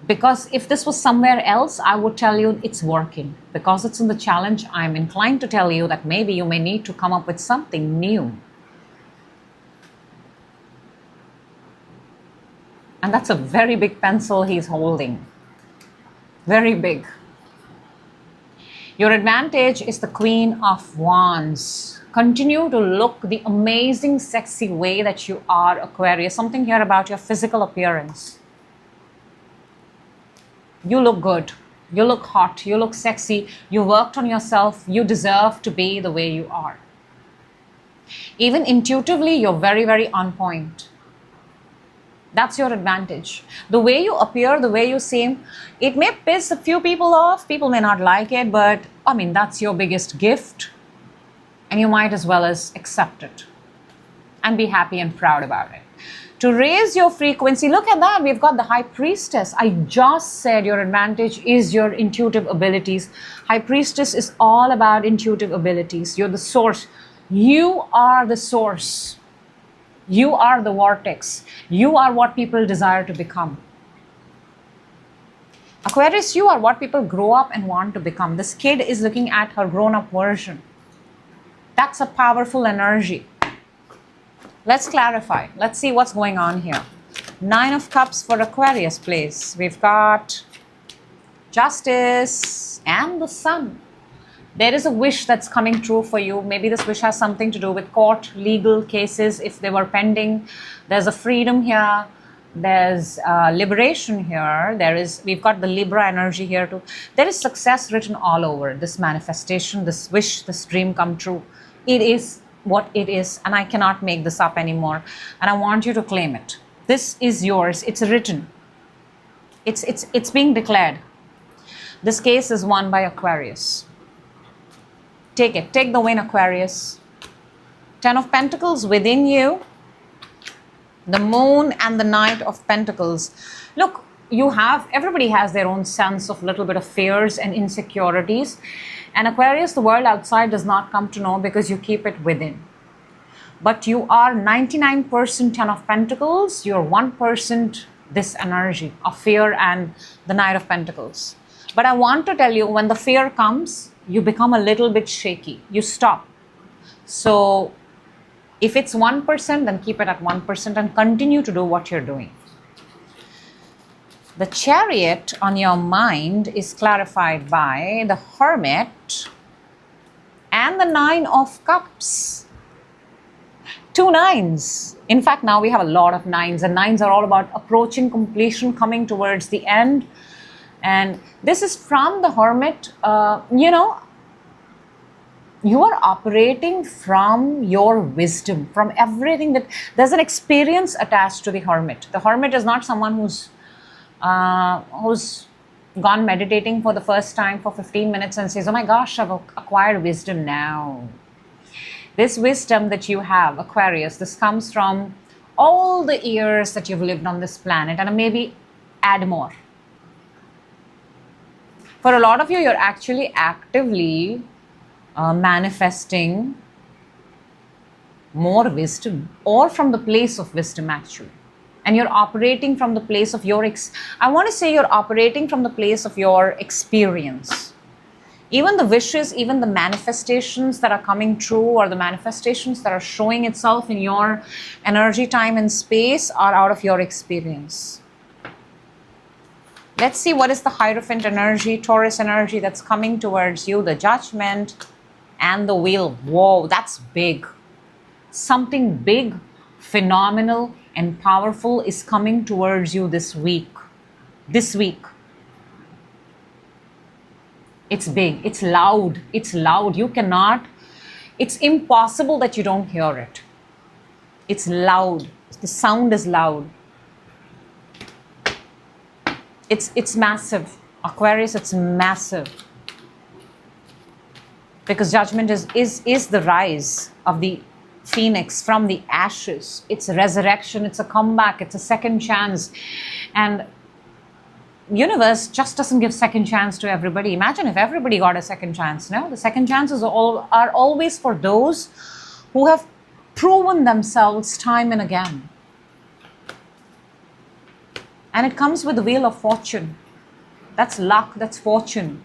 Because if this was somewhere else, I would tell you it's working. Because it's in the challenge, I'm inclined to tell you that maybe you may need to come up with something new. And that's a very big pencil he's holding. Very big. Your advantage is the Queen of Wands. Continue to look the amazing, sexy way that you are, Aquarius. Something here about your physical appearance. You look good. You look hot. You look sexy. You worked on yourself. You deserve to be the way you are. Even intuitively, you're very, very on point. That's your advantage. The way you appear, the way you seem, it may piss a few people off. People may not like it, but I mean, that's your biggest gift. And you might as well as accept it and be happy and proud about it. To raise your frequency, look at that. We've got the High Priestess. I just said your advantage is your intuitive abilities. High Priestess is all about intuitive abilities. You're the source. You are the source. You are the vortex. You are what people desire to become. Aquarius, you are what people grow up and want to become. This kid is looking at her grown-up version. That's a powerful energy. Let's clarify. Let's see what's going on here. Nine of Cups for Aquarius, please. We've got Justice and the Sun. There is a wish that's coming true for you. Maybe this wish has something to do with court, legal cases, if they were pending. There's a freedom here. There's liberation here. We've got the Libra energy here too. There is success written all over this manifestation, this wish, this dream come true. It is what it is, and I cannot make this up anymore. And I want you to claim it. This is yours. It's written. It's being declared. This case is won by Aquarius. Take it. Take the win, Aquarius. Ten of Pentacles within you. The Moon and the Knight of Pentacles. Look, everybody has their own sense of little bit of fears and insecurities. And Aquarius, the world outside does not come to know because you keep it within. But you are 99% Ten of Pentacles. You're 1% this energy of fear and the Knight of Pentacles. But I want to tell you, when the fear comes, you become a little bit shaky. You stop. So if it's 1%, then keep it at 1% and continue to do what you're doing. The Chariot on your mind is clarified by the Hermit and the Nine of Cups. Two nines. In fact, now we have a lot of nines, and nines are all about approaching completion, coming towards the end. And this is from the Hermit. You are operating from your wisdom, from everything that there's an experience attached to the Hermit. The Hermit is not someone who's gone meditating for the first time for 15 minutes and says, oh my gosh, I've acquired wisdom now. This wisdom that you have, Aquarius, this comes from all the years that you've lived on this planet, and maybe add more. For a lot of you, you're actually actively manifesting more wisdom, or from the place of wisdom actually. And you're operating from the place of your, I want to say you're operating from the place of your experience. Even the wishes, even the manifestations that are coming true, or the manifestations that are showing itself in your energy, time and space are out of your experience. Let's see what is the Hierophant energy, Taurus energy that's coming towards you, the Judgment and the Wheel. Whoa, that's big. Something big, phenomenal and powerful is coming towards you this week. This week. It's big, it's loud, it's loud. You cannot, it's impossible that you don't hear it. It's loud, the sound is loud. It's massive. Aquarius, it's massive. Because Judgment is the rise of the phoenix from the ashes. It's a resurrection, it's a comeback, it's a second chance. And universe just doesn't give second chance to everybody. Imagine if everybody got a second chance. No, the second chances are always for those who have proven themselves time and again. And it comes with the Wheel of Fortune. That's luck, that's fortune.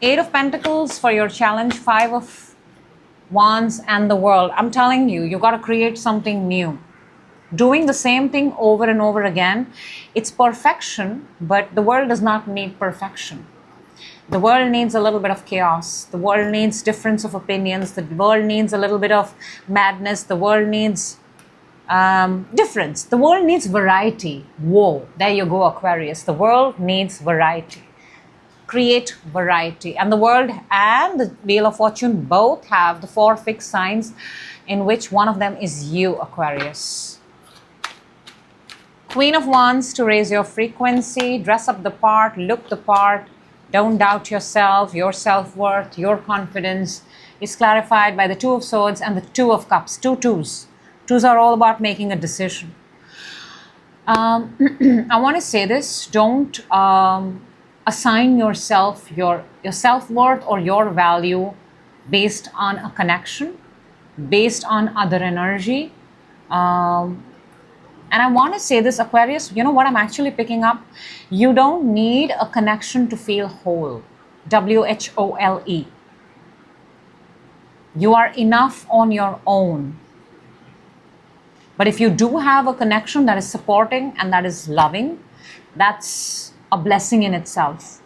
8 of Pentacles for your challenge, 5 of Wands and the World. I'm telling you, you got to create something new. Doing the same thing over and over again, it's perfection, but the world does not need perfection. The world needs a little bit of chaos. The world needs difference of opinions. The world needs a little bit of madness. The world needs difference. The world needs variety. Whoa, there you go, Aquarius. The world needs variety. Create variety. And the world and the Wheel of Fortune both have the 4 fixed signs, in which one of them is you, Aquarius. Queen of Wands to raise your frequency, dress up the part, look the part, don't doubt yourself, your self-worth, your confidence is clarified by the 2 of Swords and the 2 of Cups. 2 twos. Twos are all about making a decision. I want to say this, don't assign yourself your self-worth or your value based on a connection, based on other energy. And I want to say this, Aquarius, you know what I'm actually picking up? You don't need a connection to feel whole. W-H-O-L-E. You are enough on your own. But if you do have a connection that is supporting and that is loving, that's a blessing in itself.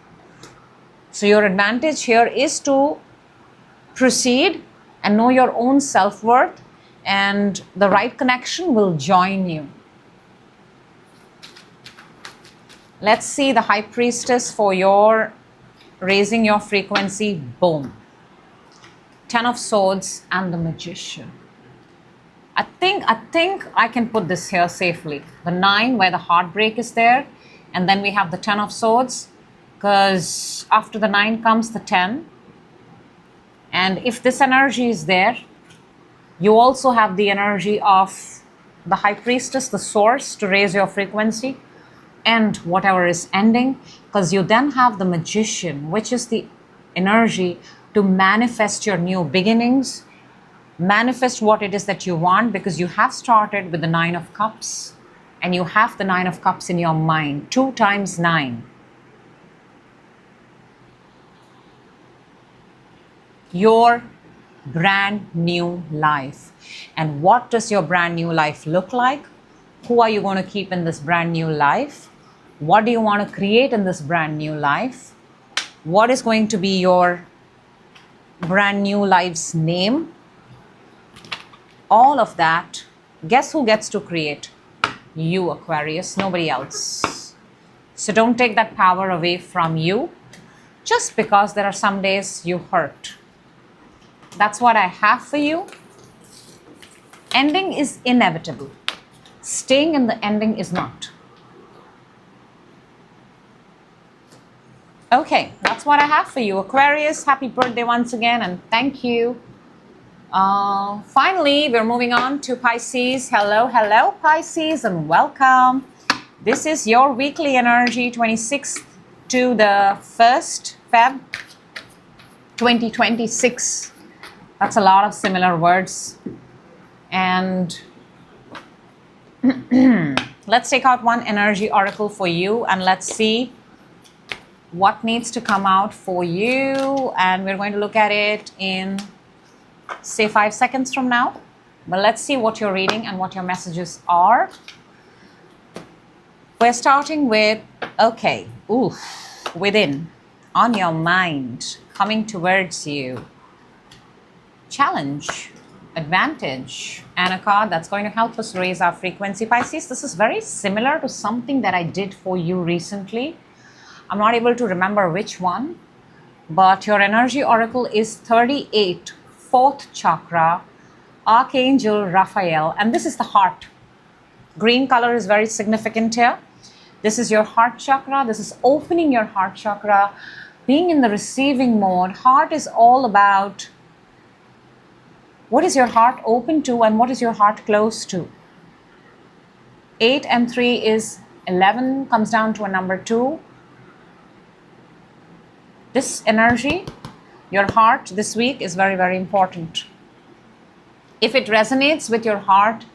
So your advantage here is to proceed and know your own self-worth, and the right connection will join you. Let's see the High Priestess for your raising your frequency. Boom. 10 of Swords and the Magician. I think I can put this here safely. The 9 where the heartbreak is there, and then we have the 10 of Swords, because after the 9 comes the 10. And if this energy is there, you also have the energy of the High Priestess, the Source, to raise your frequency. End whatever is ending, because you then have the Magician, which is the energy to manifest your new beginnings, manifest what it is that you want, because you have started with the 9 of Cups and you have the 9 of Cups in your mind. 2 times 9. Your brand new life. And what does your brand new life look like? Who are you going to keep in this brand new life? What do you want to create in this brand new life? What is going to be your brand new life's name? All of that. Guess who gets to create? You, Aquarius, nobody else. So don't take that power away from you just because there are some days you hurt. That's what I have for you. Ending is inevitable. Staying in the ending is not. Okay, that's what I have for you. Aquarius, happy birthday once again, and thank you. Finally, we're moving on to Pisces. Hello, hello, Pisces, and welcome. This is your weekly energy, 26th to the 1st Feb 2026. That's a lot of similar words. And let's take out one energy oracle for you, and let's see what needs to come out for you. And we're going to look at it in, say, 5 seconds from now. But let's see what you're reading and what your messages are. We're starting with, okay, within, on your mind, coming towards you. Challenge, advantage, and a card that's going to help us raise our frequency. Pisces, this is very similar to something that I did for you recently. I'm not able to remember which one, but your energy oracle is 38, 4th chakra, Archangel Raphael, and this is the heart. Green color is very significant here. This is your heart chakra. This is opening your heart chakra, being in the receiving mode. Heart is all about what is your heart open to and what is your heart close to. 8 and 3 is 11, comes down to a number 2. This energy, your heart this week is very, very important. If it resonates with your heart,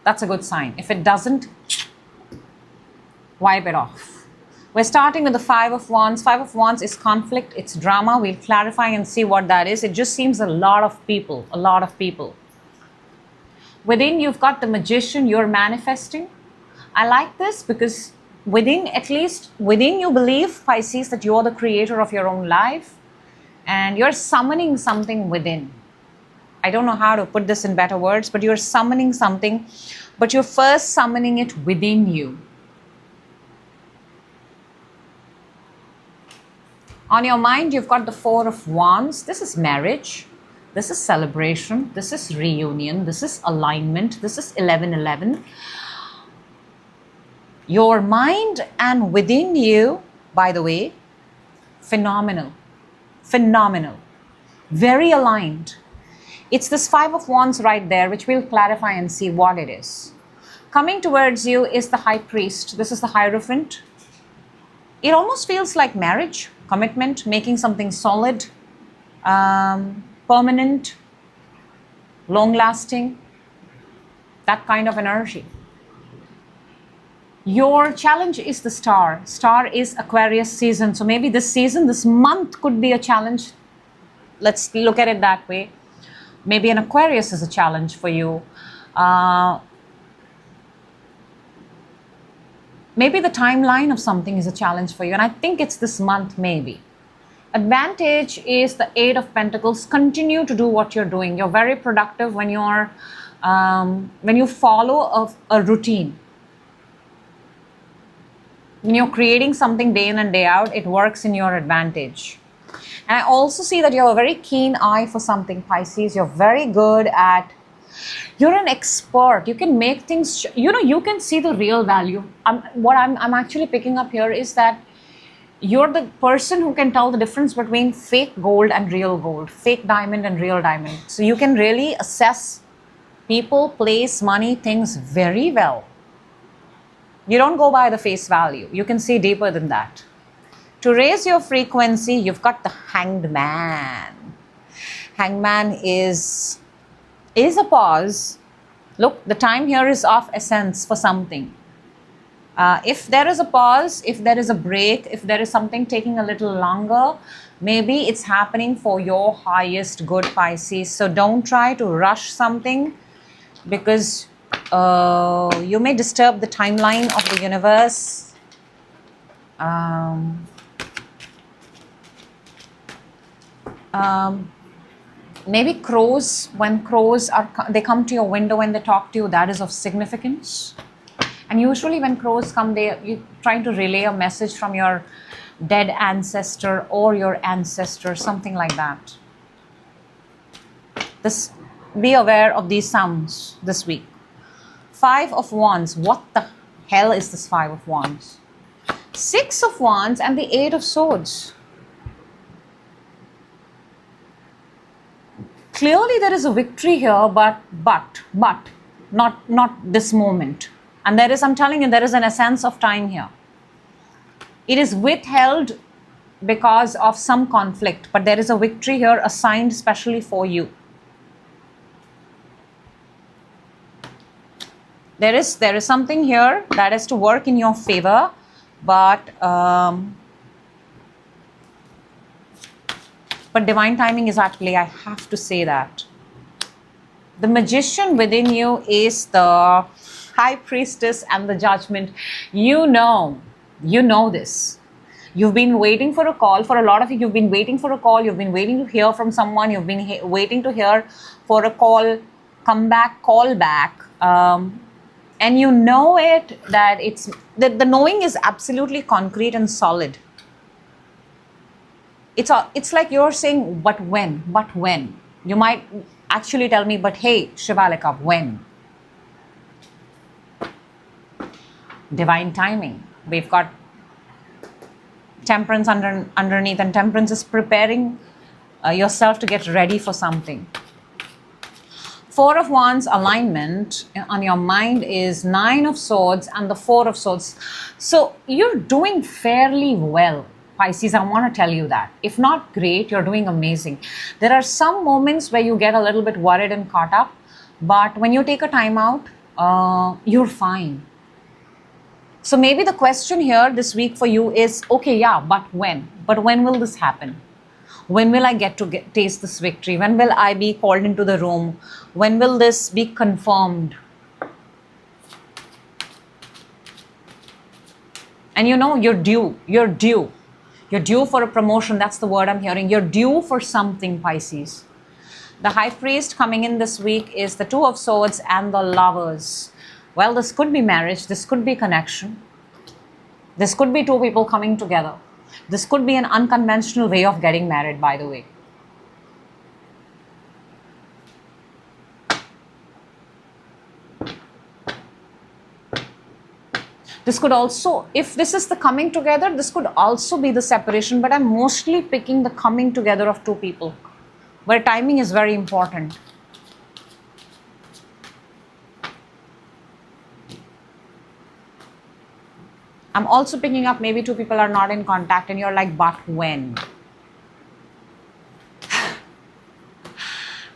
that's a good sign. If it doesn't, wipe it off. We're starting with the 5 of Wands. 5 of Wands is conflict, it's drama. We'll clarify and see what that is. It just seems a lot of people. Within, you've got the Magician, you're manifesting. I like this because within, at least within, you believe, Pisces, that you're the creator of your own life and you're summoning something within. I don't know how to put this in better words, but you're summoning something, but you're first summoning it within you. On your mind, you've got the 4 of Wands. This is marriage. This is celebration. This is reunion. This is alignment. This is 1111. Your mind and within you, by the way, phenomenal. Very aligned. It's this 5 of Wands right there, which we'll clarify and see what it is. Coming towards you is the High Priest. This is the Hierophant. It almost feels like marriage, commitment, making something solid, permanent, long-lasting, that kind of energy. Your challenge is the star. Star is Aquarius season. So maybe this season, this month could be a challenge. Let's look at it that way. Maybe an Aquarius is a challenge for you. Maybe the timeline of something is a challenge for you. And I think it's this month maybe. Advantage is the 8 of Pentacles. Continue to do what you're doing. You're very productive when you follow a routine. When you're creating something day in and day out, it works in your advantage. And I also see that you have a very keen eye for something, Pisces. You're very good at, you're an expert. You can make things, you can see the real value. What I'm actually picking up here is that you're the person who can tell the difference between fake gold and real gold, fake diamond and real diamond. So you can really assess people, place, money, things very well. You don't go by the face value. You can see deeper than that. To raise your frequency, you've got the Hanged Man. Hanged Man is a pause. Look, the time here is of essence for something. If there is a pause, if there is a break, if there is something taking a little longer, maybe it's happening for your highest good, Pisces. So don't try to rush something because you may disturb the timeline of the universe. Maybe crows, when crows they come to your window and they talk to you, that is of significance. And usually when crows come, you're trying to relay a message from your dead ancestor or your ancestor, something like that. Be aware of these sounds this week. 5 of Wands. What the hell is this 5 of Wands? Six of Wands and the Eight of Swords. Clearly there is a victory here, but not this moment. And there is, I'm telling you, there is an essence of time here. It is withheld because of some conflict, but there is a victory here assigned specially for you. There is something here that is to work in your favor, but divine timing is at play. I have to say that. The magician within you is the High Priestess and the Judgment. You know this. You've been waiting for a call. For a lot of you, you've been waiting for a call. You've been waiting to hear from someone. You've been waiting to hear for a call, come back, call back. And you know it, that the knowing is absolutely concrete and solid. It's like you're saying, but when? But when? You might actually tell me, but hey, Shivalika, when? Divine timing. We've got Temperance underneath, and Temperance is preparing yourself to get ready for something. Four of Wands alignment on your mind is Nine of Swords and the Four of Swords. So you're doing fairly well, Pisces. I want to tell you that. If not great, you're doing amazing. There are some moments where you get a little bit worried and caught up, but when you take a time out, you're fine. So maybe the question here this week for you is, okay, yeah, but when? But when will this happen? When will I get to taste this victory? When will I be called into the room? When will this be confirmed? And you know, you're due. You're due. You're due for a promotion. That's the word I'm hearing. You're due for something, Pisces. The High Priest coming in this week is the Two of Swords and the Lovers. Well, this could be marriage. This could be connection. This could be two people coming together. This could be an unconventional way of getting married, by the way. This could also, if this is the coming together, this could also be the separation, but I'm mostly picking the coming together of two people, where timing is very important. I'm also picking up maybe two people are not in contact and you're like, but when?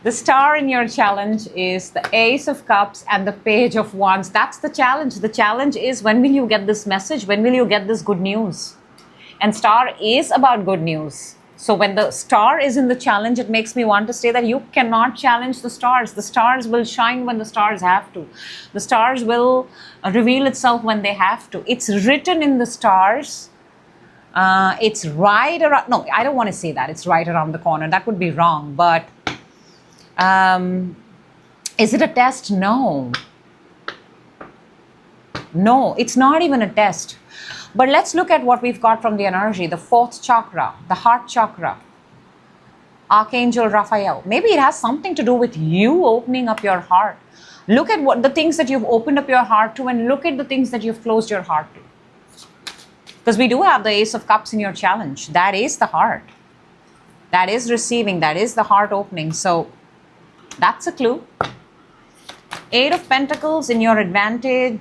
The star in your challenge is the Ace of Cups and the Page of Wands. That's the challenge. The challenge is, when will you get this message? When will you get this good news? And star is about good news. So when the star is in the challenge, it makes me want to say that you cannot challenge the stars. The stars will shine when the stars have to. The stars will reveal itself when they have to. It's written in the stars. It's right around. No, I don't want to say that. It's right around the corner. That would be wrong. But is it a test? No. No, it's not even a test. But let's look at what we've got from the energy. The fourth chakra, the heart chakra. Archangel Raphael. Maybe it has something to do with you opening up your heart. Look at what the things that you've opened up your heart to, and look at the things that you've closed your heart to. Because we do have the Ace of Cups in your challenge. That is the heart. That is receiving. That is the heart opening. So that's a clue. Eight of Pentacles in your advantage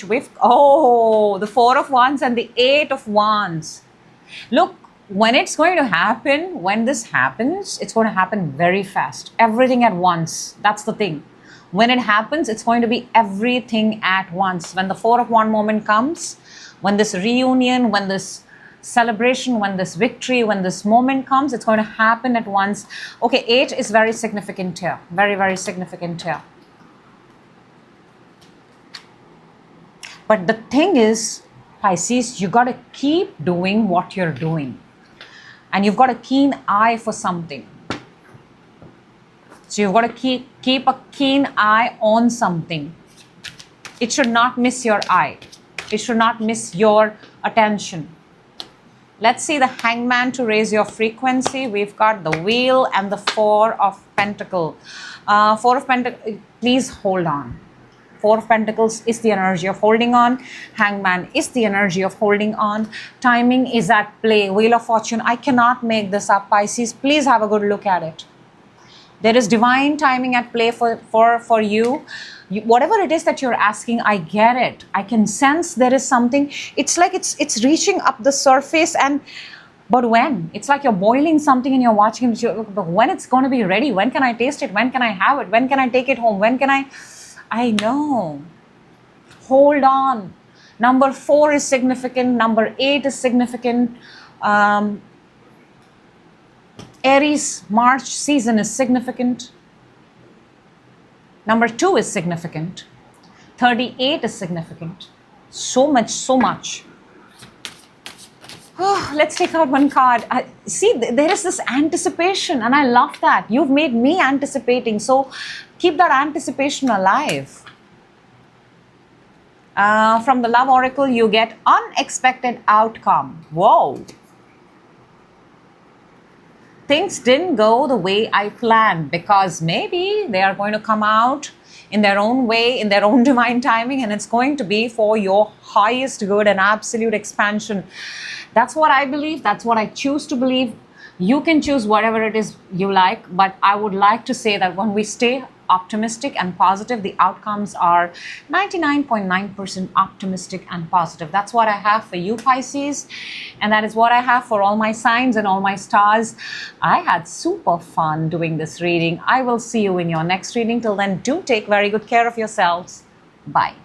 with, the Four of Wands and the Eight of Wands. Look, when it's going to happen, when this happens, it's going to happen very fast. Everything at once. That's the thing. When it happens, it's going to be everything at once. When the Four of Wands moment comes, when this reunion, when this celebration, when this victory, when this moment comes, it's going to happen at once. Okay, 8 is very significant here. Very, very significant here. But the thing is, Pisces, you got to keep doing what you're doing. And you've got a keen eye for something. So you've got to keep a keen eye on something. It should not miss your eye. It should not miss your attention. Let's see the Hangman to raise your frequency. We've got the Wheel and the Four of Pentacles. Four of Pentacles, please hold on. Four of Pentacles is the energy of holding on. Hangman is the energy of holding on. Timing is at play. Wheel of Fortune. I cannot make this up, Pisces. Please have a good look at it. There is divine timing at play for you. Whatever it is that you're asking, I get it. I can sense there is something. It's like it's reaching up the surface, but when? It's like you're boiling something and you're watching it. But when it's going to be ready? When can I taste it? When can I have it? When can I take it home? When can I know. Hold on. Number 4 is significant. Number 8 is significant. Aries March season is significant. Number 2 is significant. 38 is significant. So much. Oh, let's take out one card. See, there is this anticipation, and I love that. You've made me anticipating, so keep that anticipation alive. From the Love Oracle, you get unexpected outcome. Whoa. Things didn't go the way I planned, because maybe they are going to come out in their own way, in their own divine timing, and it's going to be for your highest good and absolute expansion. That's what I believe. That's what I choose to believe. You can choose whatever it is you like, but I would like to say that when we stay optimistic and positive, the outcomes are 99.9% optimistic and positive. That's what I have for you, Pisces, and that is what I have for all my signs and all my stars. I had super fun doing this reading. I will see you in your next reading. Till then, do take very good care of yourselves. Bye.